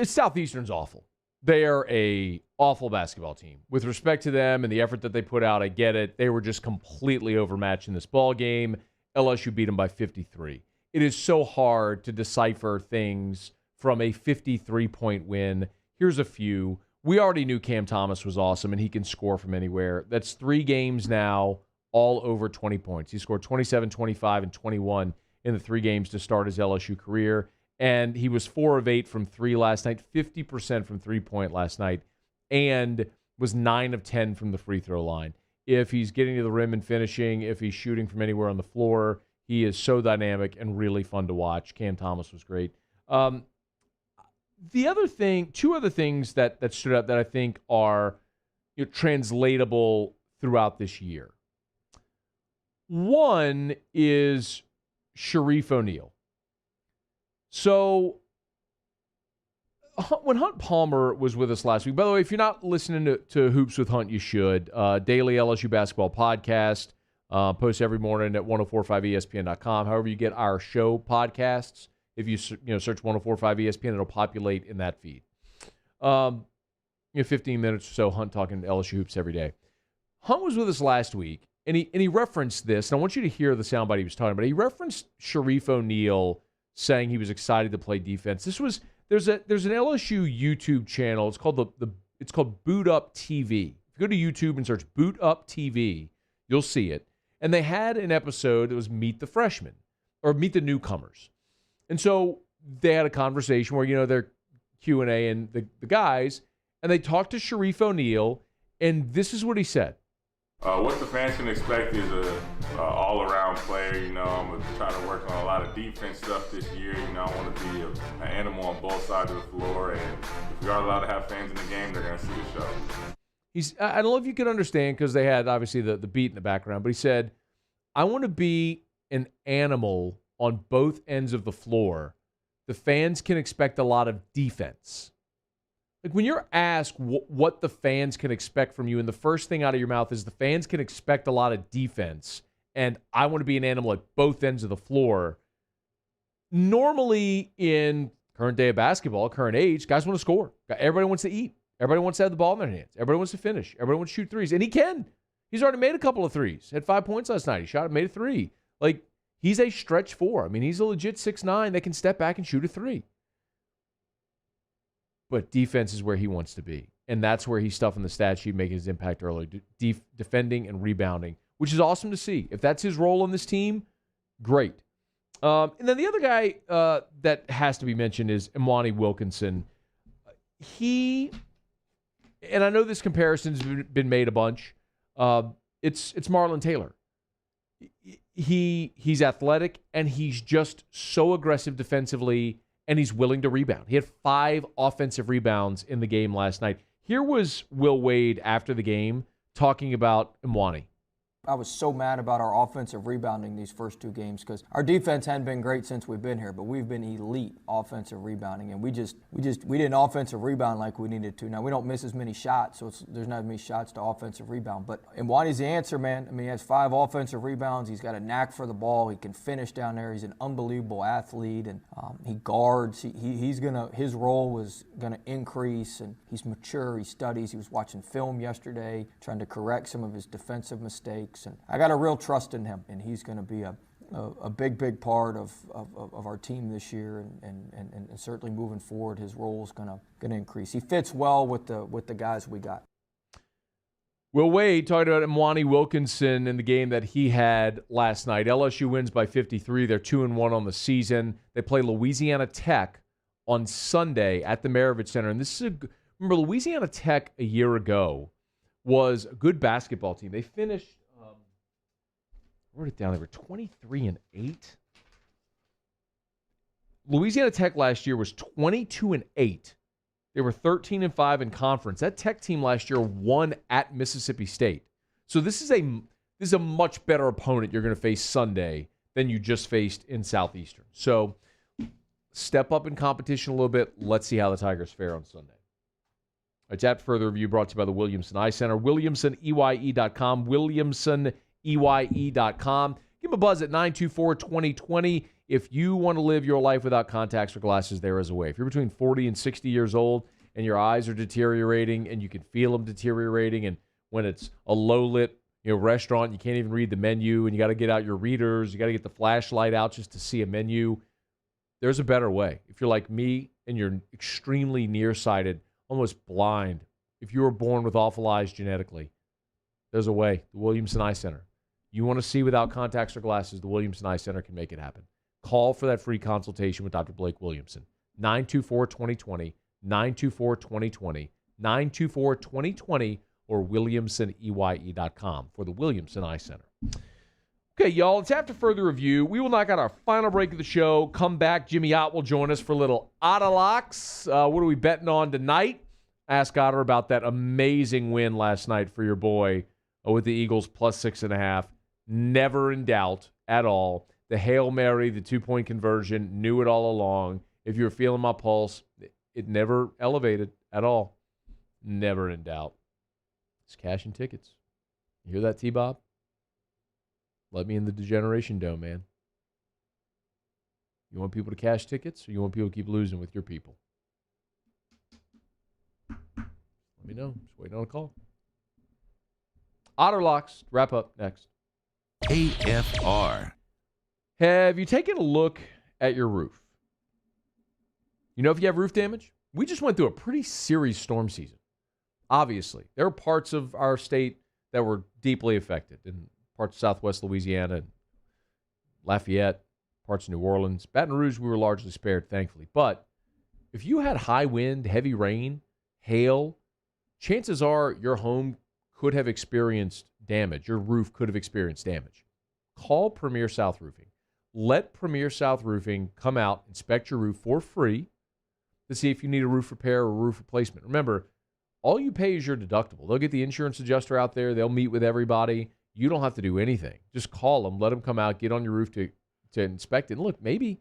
Southeastern's awful. They are a awful basketball team. With respect to them and the effort that they put out, I get it. They were just completely overmatched in this ball game. LSU beat them by 53. It is so hard to decipher things from a 53-point win. Here's a few. We already knew Cam Thomas was awesome, and he can score from anywhere. That's 3 games now, all over 20 points. He scored 27, 25, and 21 in the 3 games to start his LSU career. And he was 4 of 8 from 3 last night, 50% from 3-point last night, and was 9 of 10 from the free throw line. If he's getting to the rim and finishing, if he's shooting from anywhere on the floor, he is so dynamic and really fun to watch. Cam Thomas was great. The other thing, 2 other things that stood out that I think are translatable throughout this year. One is Sharif O'Neal. So when Hunt Palmer was with us last week, by the way, if you're not listening to Hoops with Hunt, you should. Daily LSU basketball podcast, posts every morning at 1045ESPN.com. However you get our show podcasts, if you search 1045 ESPN, it'll populate in that feed. 15 minutes or so, Hunt talking LSU hoops every day. Hunt was with us last week, and he referenced this, and I want you to hear the soundbite he was talking about. He referenced Sharif O'Neal saying he was excited to play defense. There's an LSU YouTube channel. It's called Boot Up TV. If you go to YouTube and search Boot Up TV, you'll see it. And they had an episode that was Meet the Freshmen or Meet the Newcomers. And so they had a conversation where, they're Q&A and the guys, and they talked to Sharif O'Neal, and this is what he said. What the fans can expect is a all-around player. I'm going to try to work on a lot of defense stuff this year. I want to be an animal on both sides of the floor, and if we are allowed to have fans in the game, they're going to see the show. I don't know if you can understand because they had, obviously, the beat in the background, but he said, I want to be an animal on both ends of the floor. The fans can expect a lot of defense. Like when you're asked what the fans can expect from you, and the first thing out of your mouth is the fans can expect a lot of defense, and I want to be an animal at both ends of the floor. Normally in current day of basketball, current age, guys want to score. Everybody wants to eat. Everybody wants to have the ball in their hands. Everybody wants to finish. Everybody wants to shoot threes, and he can. He's already made a couple of threes. Had 5 points last night. He shot, made a 3. Like, he's a stretch 4. I mean, he's a legit 6'9" that can step back and shoot a 3. But defense is where he wants to be. And that's where he's stuffing the stat sheet, making his impact early, defending and rebounding, which is awesome to see. If that's his role on this team, great. And then the other guy that has to be mentioned is Imwani Wilkinson. And I know this comparison's been made a bunch. It's Marlon Taylor. He's athletic, and he's just so aggressive defensively, and he's willing to rebound. He had 5 offensive rebounds in the game last night. Here was Will Wade after the game talking about Imwani. I was so mad about our offensive rebounding these first 2 games because our defense hadn't been great since we've been here, but we've been elite offensive rebounding, and we didn't offensive rebound like we needed to. Now, we don't miss as many shots, so there's not as many shots to offensive rebound. But Imwani's the answer, man. I mean, he has 5 offensive rebounds. He's got a knack for the ball. He can finish down there. He's an unbelievable athlete, and he guards. His role is gonna increase, and he's mature. He studies. He was watching film yesterday, trying to correct some of his defensive mistakes, and I got a real trust in him, and he's going to be a big part of our team this year, and certainly moving forward, his role is going to increase. He fits well with the guys we got. Will Wade talked about Imwani Wilkinson in the game that he had last night. LSU wins by 53. They're 2-1 on the season. They play Louisiana Tech on Sunday at the Maravich Center, and this is remember Louisiana Tech a year ago was a good basketball team. They finished. I wrote it down. They were 23-8. Louisiana Tech last year was 22-8. They were 13-5 in conference. That Tech team last year won at Mississippi State. So this is a much better opponent you're going to face Sunday than you just faced in Southeastern. So step up in competition a little bit. Let's see how the Tigers fare on Sunday. All right, Tap Further Review brought to you by the Williamson Eye Center. WilliamsonEYE.com. WilliamsonEYE.com. Give them a buzz at 924-2020. If you want to live your life without contacts or glasses, there is a way. If you're between 40 and 60 years old and your eyes are deteriorating and you can feel them deteriorating, and when it's a low-lit restaurant, you can't even read the menu, and you got to get out your readers, you got to get the flashlight out just to see a menu, there's a better way. If you're like me and you're extremely nearsighted, almost blind, if you were born with awful eyes genetically, there's a way. The Williamson Eye Center. You want to see without contacts or glasses, the Williamson Eye Center can make it happen. Call for that free consultation with Dr. Blake Williamson. 924-2020, 924-2020, 924-2020, or WilliamsonEYE.com for the Williamson Eye Center. Okay, y'all, it's after further review. We will knock out our final break of the show. Come back. Jimmy Ott will join us for a little Otter Locks. What are we betting on tonight? Ask Otter about that amazing win last night for your boy with the Eagles plus 6.5. Never in doubt at all. The Hail Mary, the 2-point conversion, knew it all along. If you were feeling my pulse, it never elevated at all. Never in doubt. It's cash and tickets. You hear that, T-Bob? Let me in the Degeneration Dome, man. You want people to cash tickets, or you want people to keep losing with your people? Let me know. Just waiting on a call. Otter Locks. Wrap up next. AFR. Have you taken a look at your roof? You know if you have roof damage? We just went through a pretty serious storm season. Obviously, there are parts of our state that were deeply affected, in parts of southwest Louisiana, Lafayette, parts of New Orleans. Baton Rouge, we were largely spared, thankfully. But if you had high wind, heavy rain, hail, chances are your home could have experienced damage. Your roof could have experienced damage. Call Premier South Roofing. Let Premier South Roofing come out, inspect your roof for free to see if you need a roof repair or a roof replacement. Remember, all you pay is your deductible. They'll get the insurance adjuster out there. They'll meet with everybody. You don't have to do anything. Just call them, let them come out, get on your roof to inspect it. And look, maybe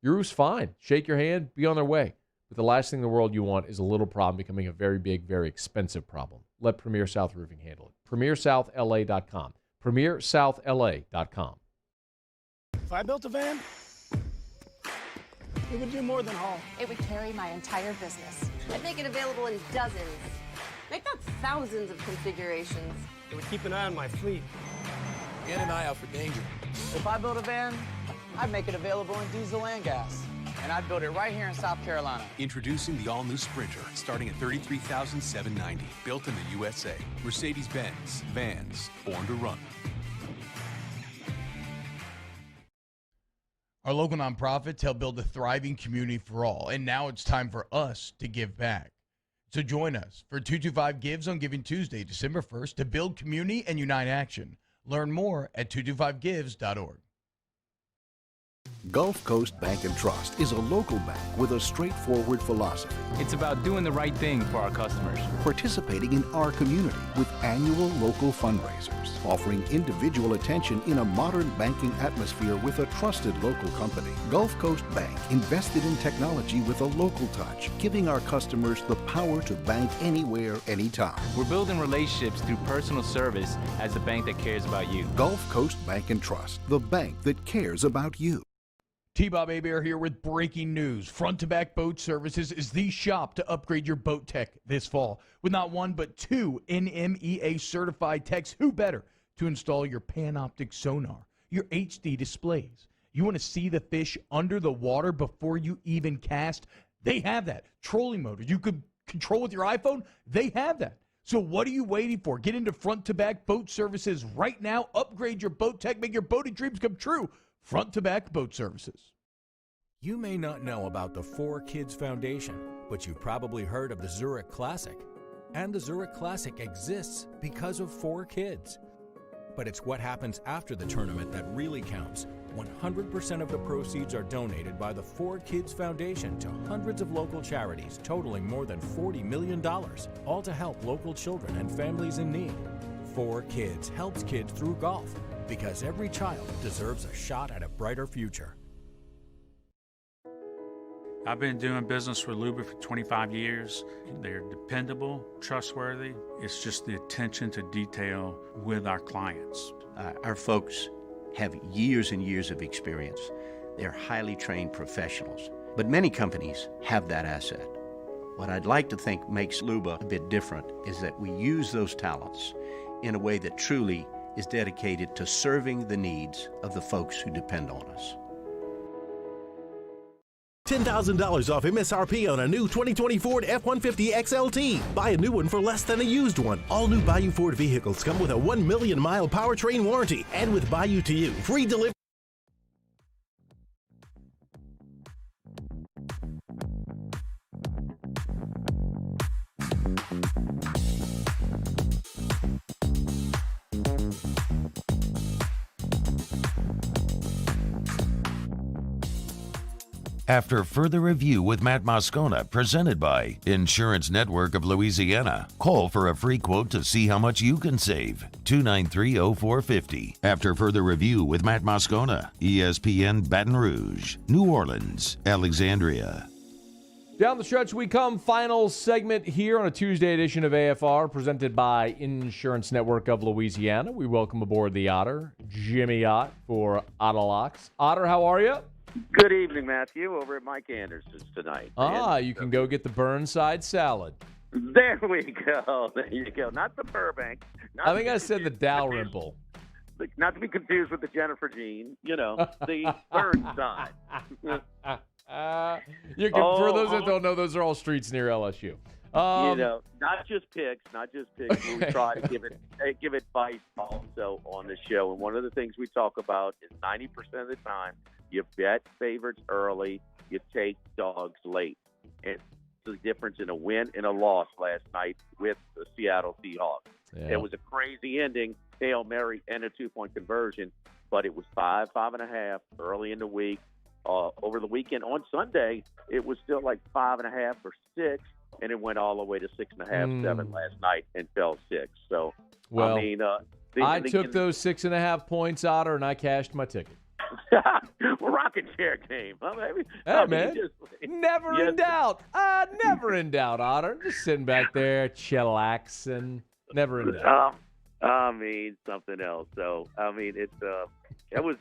your roof's fine. Shake your hand, be on their way. But the last thing in the world you want is a little problem becoming a very big, very expensive problem. Let Premier South Roofing handle it. PremierSouthLA.com. PremierSouthLA.com. If I built a van, it would do more than haul. It would carry my entire business. I'd make it available in dozens. Make that thousands of configurations. It would keep an eye on my fleet. And an eye out for danger. If I built a van, I'd make it available in diesel and gas. And I'd build it right here in South Carolina. Introducing the all-new Sprinter, starting at $33,790. Built in the USA. Mercedes-Benz. Vans. Born to run. Our local nonprofits help build a thriving community for all, and now it's time for us to give back. So join us for 225 Gives on Giving Tuesday, December 1st, to build community and unite action. Learn more at 225gives.org. Gulf Coast Bank and Trust is a local bank with a straightforward philosophy. It's about doing the right thing for our customers. Participating in our community with annual local fundraisers, offering individual attention in a modern banking atmosphere with a trusted local company. Gulf Coast Bank invested in technology with a local touch, giving our customers the power to bank anywhere, anytime. We're building relationships through personal service as the bank that cares about you. Gulf Coast Bank and Trust, the bank that cares about you. T-Bob Hebert here with breaking news. Front to Back Boat Services is the shop to upgrade your boat tech this fall. With not one but two NMEA certified techs, who better to install your Panoptic sonar, your HD displays. You want to see the fish under the water before you even cast? They have that. Trolling motors you could control with your iPhone? They have that. So what are you waiting for? Get into Front to Back Boat Services right now. Upgrade your boat tech. Make your boating dreams come true. Front to Back Boat Services. You may not know about the 4Kids Foundation, but you've probably heard of the Zurich Classic. And the Zurich Classic exists because of 4Kids. But it's what happens after the tournament that really counts. 100% of the proceeds are donated by the 4Kids Foundation to hundreds of local charities, totaling more than $40 million, all to help local children and families in need. 4Kids helps kids through golf, because every child deserves a shot at a brighter future. I've been doing business with Luba for 25 years. They're dependable, trustworthy. It's just the attention to detail with our clients. Our folks have years and years of experience. They're highly trained professionals, but many companies have that asset. What I'd like to think makes Luba a bit different is that we use those talents in a way that truly is dedicated to serving the needs of the folks who depend on us. $10,000 off MSRP on a new 2020 Ford F-150 XLT. Buy a new one for less than a used one. All new Bayou Ford vehicles come with a 1 million mile powertrain warranty, and with Bayou to You, free delivery. After further review with Matt Moscona, presented by Insurance Network of Louisiana. Call for a free quote to see how much you can save. 293-0450. After further review with Matt Moscona, ESPN Baton Rouge, New Orleans, Alexandria. Down the stretch we come. Final segment here on a Tuesday edition of AFR, presented by Insurance Network of Louisiana. We welcome aboard the Otter, Jimmy Ott for Autolocks. Otter, how are you? Good evening, Matthew, over at Mike Anderson's tonight. You can go get the Burnside salad. There we go. There you go. Not the Burbank. I think I said the Dalrymple. Not to be confused with the Jennifer Jean. You know, the Burnside. For those that don't know, those are all streets near LSU. Not just picks. We try to give advice also on the show. And one of the things we talk about is 90% of the time, you bet favorites early, you take dogs late. And the difference in a win and a loss last night with the Seattle Seahawks. Yeah. It was a crazy ending, Hail Mary and a 2-point conversion, but it was 5.5 early in the week. Over the weekend on Sunday, it was still like 5.5 or 6, and it went all the way to 6.5, 7 last night and fell 6. So, well, I took those 6.5 points, Otter, and I cashed my ticket. We're rocking chair game. Man. Never in doubt. Never in doubt, Otter. Just sitting back there, chillaxing. Never in doubt. Something else. So, it was,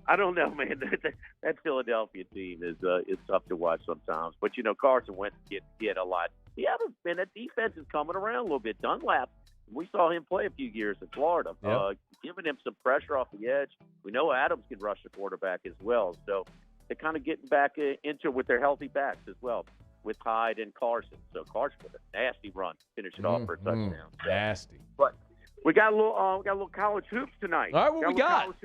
I don't know, man. That Philadelphia team is tough to watch sometimes. But, Carson Wentz get a lot. He hasn't been. That defense is coming around a little bit. Dunlap, we saw him play a few years in Florida, giving him some pressure off the edge. We know Adams can rush the quarterback as well. So they're kind of getting back into with their healthy backs as well, with Hyde and Carson. So Carson with a nasty run, finish it off for a touchdown. Nasty. But we got a little college hoops tonight. All right, what we got?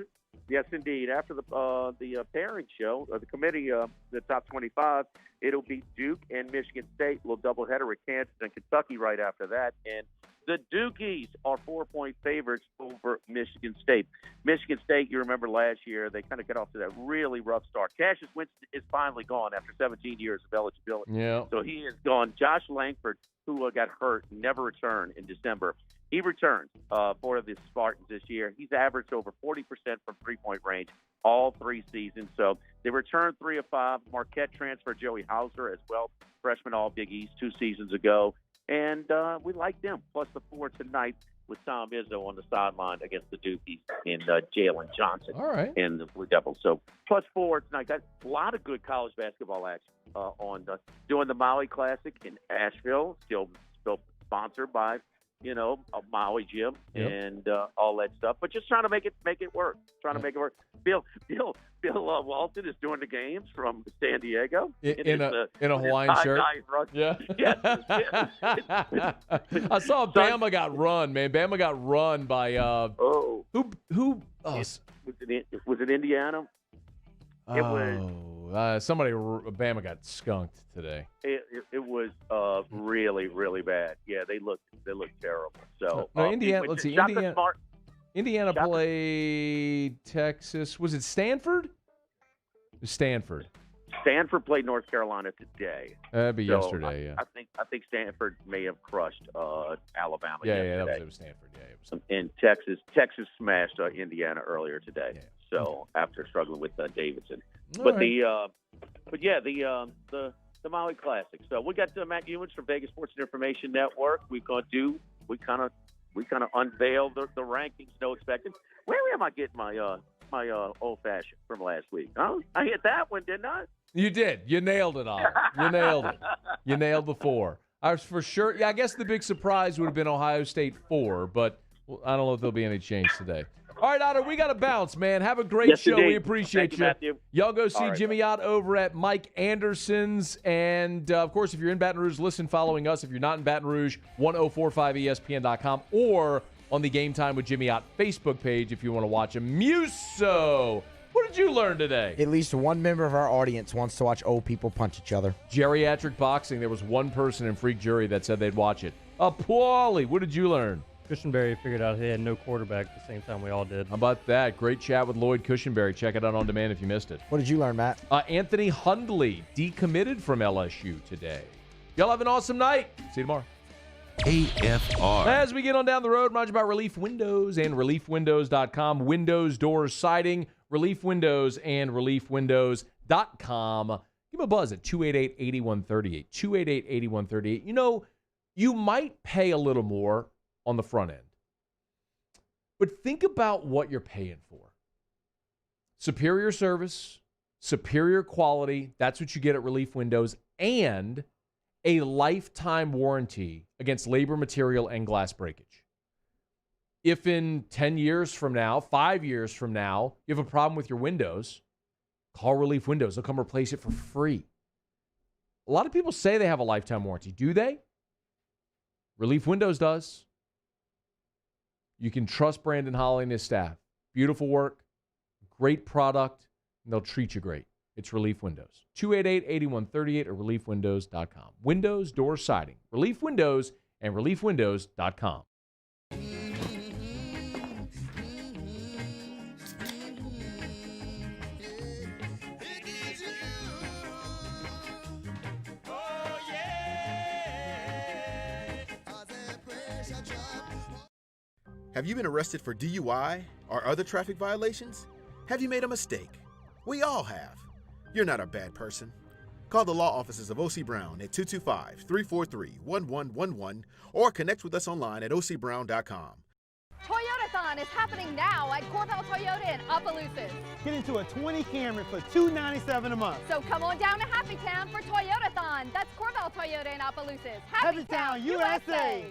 Yes, indeed. After the pairing show, the committee, the top 25, it'll be Duke and Michigan State. A little doubleheader with Kansas and Kentucky right after that. And The Dukies are 4-point favorites over Michigan State. Michigan State, you remember last year, they kind of got off to that really rough start. Cassius Winston is finally gone after 17 years of eligibility. Yeah. So he is gone. Josh Langford, who got hurt, never returned in December. He returns for the Spartans this year. He's averaged over 40% from three-point range all 3 seasons. So they returned 3 of 5. Marquette transfer Joey Hauser as well, freshman All-Big East 2 seasons ago. And we like them, plus the 4 tonight with Tom Izzo on the sideline against the Dukies and Jalen Johnson and the Blue Devils. So plus 4 tonight. Got a lot of good college basketball action on doing the Maui Classic in Asheville, still sponsored by, a Maui gym and all that stuff. But just trying to make it work. Bill Walton is doing the games from San Diego in a Hawaiian shirt. Yeah. I saw Bama got run, man. Bama got run by who? Was it Indiana? It was somebody. Bama got skunked today. It was really, really bad. Yeah, they looked terrible. So Indiana. Let's see. Indiana played Texas. Was it Stanford? It was Stanford. Stanford played North Carolina today. That'd be yesterday. Yeah. I think Stanford may have crushed Alabama. Yeah, that was Stanford. Yeah, it was. And Texas smashed Indiana earlier today. Yeah. So after struggling with Davidson, the Maui Classic. So we got Matt Ewins from Vegas Sports and Information Network. We kind of unveil the rankings. No expecting. Where am I getting my old fashioned from last week? Huh? I hit that one, didn't I? You did. You nailed it, Otter. You nailed it. You nailed the 4. I was for sure. Yeah, I guess the big surprise would have been Ohio State 4, but I don't know if there'll be any change today. All right, Otter, we got to bounce, man. Have a great show. Indeed. We appreciate Thank you. Y'all go see Jimmy Ott over at Mike Anderson's. And, of course, if you're in Baton Rouge, listen following us. If you're not in Baton Rouge, 1045ESPN.com or on the Game Time with Jimmy Ott Facebook page if you want to watch him. Muso, what did you learn today? At least one member of our audience wants to watch old people punch each other. Geriatric boxing. There was one person in Freak Jury that said they'd watch it. Paulie, what did you learn? Cushenberry figured out he had no quarterback at the same time we all did. How about that? Great chat with Lloyd Cushenberry. Check it out on demand if you missed it. What did you learn, Matt? Anthony Hundley decommitted from LSU today. Y'all have an awesome night. See you tomorrow. AFR. As we get on down the road, remind you about Relief Windows and ReliefWindows.com. Windows, doors, siding, Relief Windows and ReliefWindows.com. Give them a buzz at 288-8138. 288-8138. You know, you might pay a little more on the front end, but think about what you're paying for. Superior service, superior quality. That's what you get at Relief Windows, and a lifetime warranty against labor, material, and glass breakage. If in 10 years from now, 5 years from now, you have a problem with your windows, call Relief Windows. They'll come replace it for free. A lot of people say they have a lifetime warranty. Do they? Relief Windows does. You can trust Brandon Holly and his staff. Beautiful work, great product, and they'll treat you great. It's Relief Windows. 288-8138 or ReliefWindows.com. Windows, doors, siding. Relief Windows and ReliefWindows.com. Have you been arrested for DUI or other traffic violations? Have you made a mistake? We all have. You're not a bad person. Call the law offices of O.C. Brown at 225-343-1111 or connect with us online at ocbrown.com. Toyotathon is happening now at Corval Toyota in Opelousas. Get into a 20 Camry for $297 a month. So come on down to Happy Town for Toyotathon. That's Corval Toyota in Opelousas. Happy Town, USA.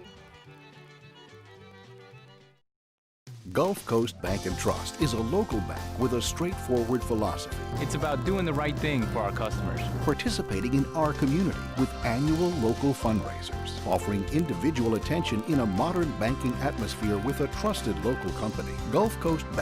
Gulf Coast Bank and Trust is a local bank with a straightforward philosophy. It's about doing the right thing for our customers. Participating in our community with annual local fundraisers, offering individual attention in a modern banking atmosphere with a trusted local company. Gulf Coast Bank